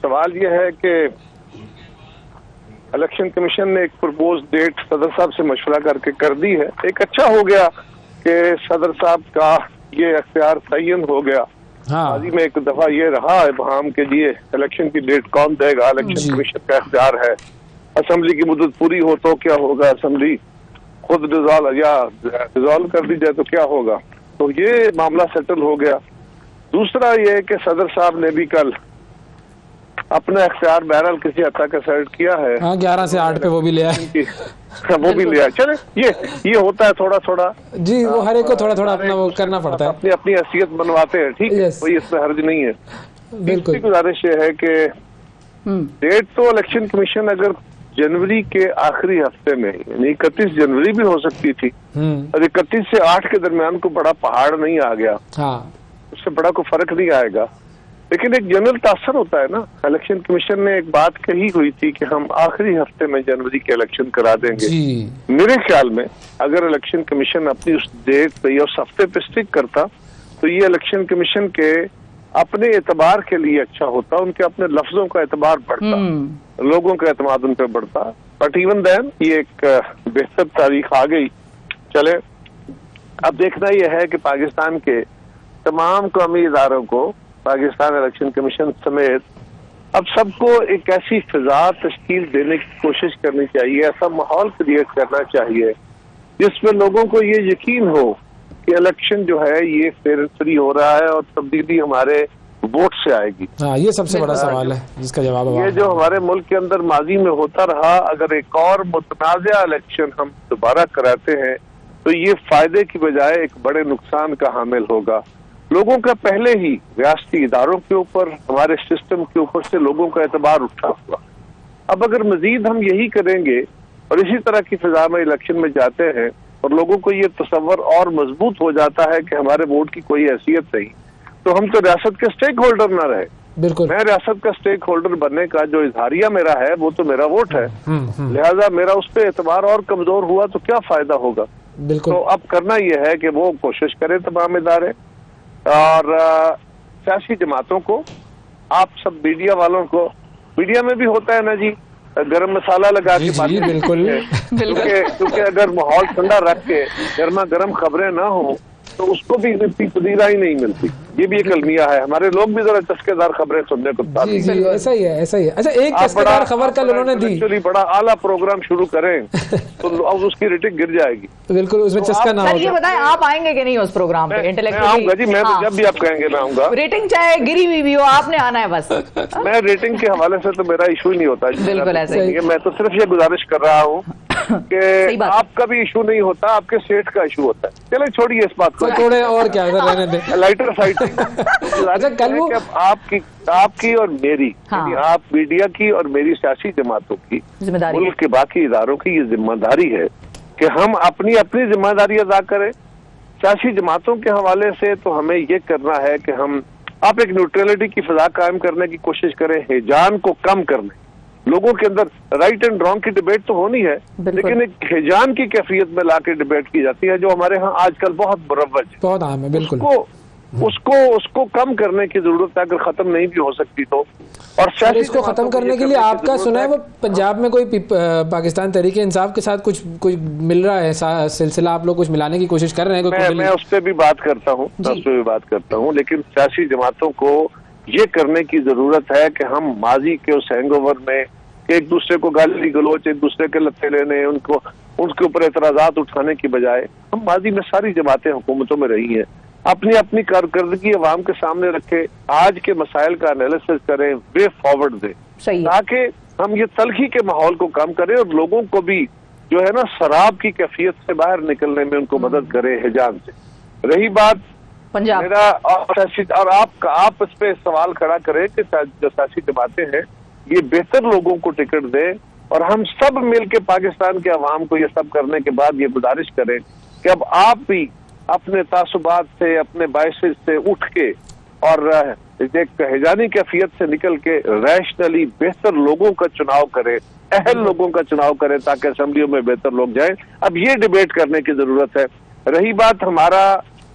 S17: सवाल यह है कि इलेक्शन कमीशन ने एक प्रपोज डेट सदर साहब से मशवरा करके कर दी है। एक अच्छा हो गया कि सदर साहब का ये अख्तियार तयन हो गया। हाजी में एक दफा ये रहा है बहाम के लिए इलेक्शन की डेट कौन देगा, इलेक्शन कमीशन का अख्तियार है। असेंबली की मुद्दत पूरी हो तो क्या होगा, असेंबली खुद डिजॉल्व कर दी जाए तो क्या होगा, तो ये मामला सेटल हो गया। दूसरा ये कि सदर साहब ने भी कल अपना अख्तियार बहरहाल किसी हद तक सेट किया है।
S2: 11 से 8 पे वो भी लिया है।
S17: वो भी लिया। चले ये होता है थोड़ा थोड़ा
S2: जी, वो हर एक को थोड़ा थोड़ा अपना वो करना पड़ता है,
S17: अपनी अपनी हैसियत बनवाते हैं, ठीक है, कोई इसमें हर्ज नहीं है। बिल्कुल। गुजारिश ये है कि डेट तो इलेक्शन कमीशन अगर जनवरी के आखिरी हफ्ते में, यानी 31 जनवरी भी हो सकती थी, और 31 से 8 के दरमियान को बड़ा पहाड़ नहीं आ गया, उससे बड़ा कोई फर्क नहीं आएगा। लेकिन एक जनरल तासर होता है ना। इलेक्शन कमीशन ने एक बात कही हुई थी कि हम आखिरी हफ्ते में जनवरी के इलेक्शन करा देंगे। मेरे ख्याल में अगर इलेक्शन कमीशन अपनी उस डेट पे या उस हफ्ते पे स्टिक करता तो ये इलेक्शन कमीशन के अपने एतबार के लिए अच्छा होता, उनके अपने लफ्जों का एतबार बढ़ता, लोगों का एतमाद उन पर बढ़ता। बट इवन देन ये एक बेहतर तारीख आ गई। चले, अब देखना यह है कि पाकिस्तान के तमाम कौमी इदारों को, पाकिस्तान इलेक्शन कमीशन समेत अब सबको एक ऐसी फिजा तश्कील देने की कोशिश करनी चाहिए, ऐसा माहौल क्रिएट करना चाहिए जिसमें लोगों को ये यकीन हो कि इलेक्शन जो है ये फेयर फ्री हो रहा है और तब्दीली हमारे वोट से आएगी।
S2: ये सबसे बड़ा सवाल है जिसका जवाब
S17: ये जो हमारे मुल्क के अंदर माजी में होता रहा, अगर एक और मुतनाज़ा इलेक्शन हम दोबारा कराते हैं तो ये फायदे की बजाय एक बड़े नुकसान का हामिल होगा। लोगों का पहले ही रियासती इदारों के ऊपर, हमारे सिस्टम के ऊपर से लोगों का एतबार उठा हुआ। अब अगर मजीद हम यही करेंगे और इसी तरह की फिजा में इलेक्शन में जाते हैं और लोगों को ये तसव्वुर और मजबूत हो जाता है कि हमारे वोट की कोई हैसियत नहीं, तो हम तो रियासत के स्टेक होल्डर ना रहे।
S2: बिल्कुल,
S17: मैं रियासत का स्टेक होल्डर बनने का जो इजहारिया मेरा है वो तो मेरा वोट है, लिहाजा मेरा उस पर एतबार और कमजोर हुआ तो क्या फायदा होगा।
S2: बिल्कुल।
S17: तो अब करना यह है कि वो कोशिश करें तमाम इदारे और सियासी जमातों को, आप सब मीडिया वालों को, मीडिया में भी होता है ना जी गरम मसाला लगा के बात,
S2: बिल्कुल,
S17: क्योंकि अगर माहौल ठंडा रख के गर्मा गर्म खबरें ना हो तो उसको भी इतनी पदीरा ही नहीं मिलती। ये भी एक अलमिया है, हमारे लोग भी जरा चस्केदार खबरें सुनने को
S2: ऐसा ही है, ऐसा ही है। अच्छा, एक चस्केदार खबर कल उन्होंने दी,
S17: एक्चुअली बड़ा आला प्रोग्राम शुरू करें तो अब उसकी रेटिंग गिर जाएगी।
S2: बिल्कुल, उसमें चस्का ना हो।
S1: ये बताएं आप आएंगे कि नहीं उस प्रोग्राम पे? इंटेलेक्चुअली
S17: आऊंगा जी, मैं जब भी आप कहेंगे मैं आऊंगा।
S1: रेटिंग चाहे गिरी हुई भी हो, आपने आना है बस।
S17: मैं रेटिंग के हवाले से तो मेरा इशू ही नहीं होता।
S1: बिल्कुल ऐसा ही है।
S17: मैं तो सिर्फ ये गुजारिश कर रहा हूँ कि आपका भी इशू नहीं होता, आपके सेठ का इशू होता है। चले छोड़िए इस बात को,
S2: थोड़े और क्या रहने दें,
S17: लाइटर साइड।
S2: अच्छा, कल वो
S17: आपकी और मेरी, आप मीडिया की और मेरी सियासी जमातों की, मुल्क के बाकी इदारों की ये जिम्मेदारी है कि हम अपनी अपनी जिम्मेदारी अदा करें। सियासी जमातों के हवाले से तो हमें ये करना है कि हम आप एक न्यूट्रलिटी की फिजा कायम करने की कोशिश करें, हिजान को कम करने। लोगों के अंदर राइट एंड रॉन्ग की डिबेट तो होनी है, लेकिन एक हिजान की कैफियत में लाके डिबेट की जाती है जो हमारे यहाँ आजकल बहुत मुरव्वज है,
S2: बहुत आम है। बिल्कुल,
S17: उसको कम करने की जरूरत है, अगर खत्म नहीं भी हो सकती तो। और
S2: इसको खत्म करने के लिए आपका सुना है वो पंजाब में कोई पाकिस्तान तहरीके इंसाफ के साथ कुछ मिल रहा है सिलसिला, आप लोग कुछ मिलाने की कोशिश कर रहे हैं?
S17: मैं उस पर भी बात करता हूँ, लेकिन सियासी जमातों को ये करने की जरूरत है कि हम माजी के उस हैंगओवर में एक दूसरे को गाली गलोच, एक दूसरे के लत्ते लेने, उनके ऊपर एतराजात उठाने की बजाय, हम माजी में सारी जमातें हुकूमतों में रही हैं, अपनी अपनी कारकर्दगी अवाम के सामने रखे, आज के मसाइल का एनालिसिस करें, वे फॉरवर्ड दें, ताकि हम ये तलखी के माहौल को कम करें और लोगों को भी जो है ना शराब की कैफियत से बाहर निकलने में उनको मदद करें हिजाम से। रही बात
S1: पंजाब,
S17: मेरा और आप इस पे सवाल खड़ा करें कि जो सियासी जमातें हैं ये बेहतर लोगों को टिकट दें, और हम सब मिल के पाकिस्तान के अवाम को ये सब करने के बाद ये गुजारिश करें कि अब आप भी अपने तासुबात से, अपने बायसेस से उठ के और एक हिजानी कैफियत से निकल के रैशनली बेहतर लोगों का चुनाव करें, अहल लोगों का चुनाव करें, ताकि असेंबलियों में बेहतर लोग जाएं। अब ये डिबेट करने की जरूरत है। रही बात हमारा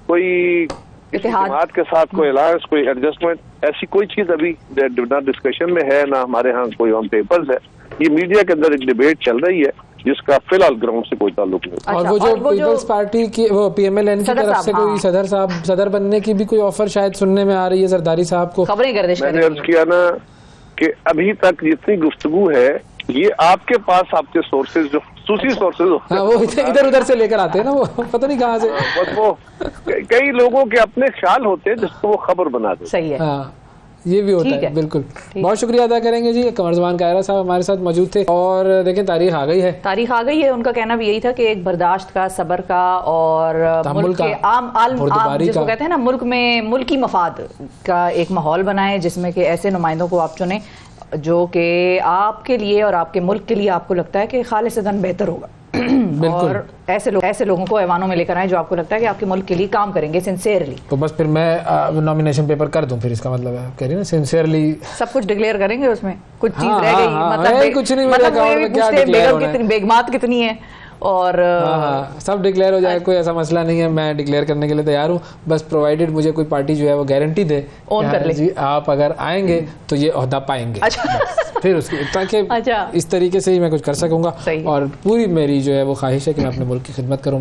S17: कोई जमात के साथ कोई अलायंस, कोई एडजस्टमेंट, ऐसी कोई चीज अभी ना डिस्कशन में है, ना हमारे यहाँ कोई ऑन पेपर्स है। ये मीडिया के अंदर एक डिबेट चल रही है जिसका फिलहाल ग्राउंड से कोई ताल्लुक नहीं।
S2: और वो जो पीपल्स पार्टी की, वो PMLN की तरफ से कोई सदर बनने की भी कोई ऑफर शायद सुनने में आ रही है जरदारी साहब को।
S17: मैंने अर्ज किया ना कि अभी तक जितनी गुफ्तगू है ये आपके पास, आपके सोर्सेज जो खसूसी सोर्सेज
S2: वो इधर उधर से लेकर आते हैं ना, वो पता नहीं कहाँ से,
S17: बस वो कई लोगों के अपने ख्याल होते हैं जिसको वो खबर बना देते।
S1: सही है,
S2: ये भी होता है। बिल्कुल, बहुत शुक्रिया अदा करेंगे जी। कमरजमान कायरा साहब हमारे साथ मौजूद थे। और देखें तारीख आ गई है, उनका कहना भी यही था कि एक बर्दाश्त का, सब्र का और मुल्क के आम जिसको कहते हैं ना, मुल्क में मुल्की मफाद का एक माहौल बनाएं जिसमें कि ऐसे नुमाइंदों को आप चुनें जो कि आपके लिए और आपके मुल्क के लिए आपको लगता है कि खालिसतन बेहतर होगा। और ऐसे लोगों को ऐवानों में लेकर आए जो आपको लगता है कि आपके मुल्क के लिए काम करेंगे सिंसियरली। तो बस फिर मैं नॉमिनेशन पेपर कर दूं, फिर इसका मतलब है कह रही ना सिंसियरली
S1: सब कुछ डिक्लेयर करेंगे, उसमें कुछ चीज रह गई,
S2: मतलब कुछ नहीं, मतलब
S1: बेगमात कितनी है और
S2: सब डिक्लेयर हो जाए, कोई ऐसा मसला नहीं है। मैं डिक्लेयर करने के लिए तैयार हूँ, बस प्रोवाइडेड मुझे कोई पार्टी जो है वो गारंटी दे
S1: ऑन कर ले
S2: जी आप अगर आएंगे तो ये ओहदा पाएंगे। फिर उसकी ताकि इस तरीके से ही मैं कुछ कर सकूंगा। और पूरी मेरी जो है वो ख्वाहिश है कि मैं अपने मुल्क की खिदमत करूँ,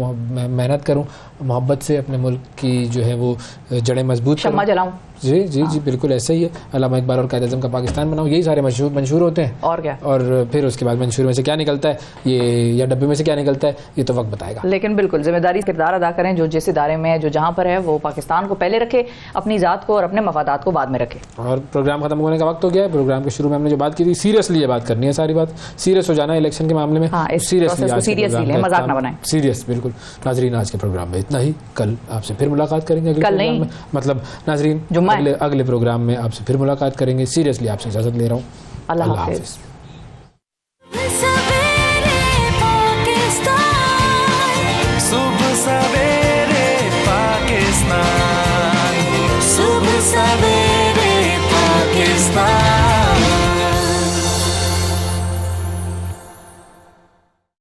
S2: मेहनत करूँ, मोहब्बत से अपने मुल्क की जो है वो जड़ें मजबूत करूँ। जी जी जी बिल्कुल ऐसे ही है। अल्लामा इकबाल और कायद-ए-आज़म का पाकिस्तान बनाओ, यही सारे मंशूर होते हैं।
S1: और क्या,
S2: और फिर उसके बाद मंशूर में से क्या निकलता है ये, या डब्बे में से क्या निकलता है ये तो वक्त बताएगा।
S1: लेकिन बिल्कुल जिम्मेदारी किरदार अदा करें, जो जिस इदारे में है, जो जहाँ पर है, वो पाकिस्तान को पहले रखे, अपनी ज़ात को और अपने मफादात को बाद में रखे।
S2: और प्रोग्राम खत्म होने का वक्त हो गया है। प्रोग्राम के शुरू में हमने जो बात की थी, सीरियसली ये बात करनी है, सारी बात सीरियस हो जाना इलेक्शन के मामले में।
S1: सीरियसली मजाक ना बनाएं,
S2: सीरियस बिल्कुल। नाजरीन आज के प्रोग्राम में इतना ही, कल आपसे फिर मुलाकात करेंगे अगले प्रोग्राम में, मतलब नाजरीन अगले प्रोग्राम में आपसे फिर मुलाकात करेंगे। सीरियसली आपसे इजाजत ले रहा हूँ।
S1: अल्लाह हाफिज़।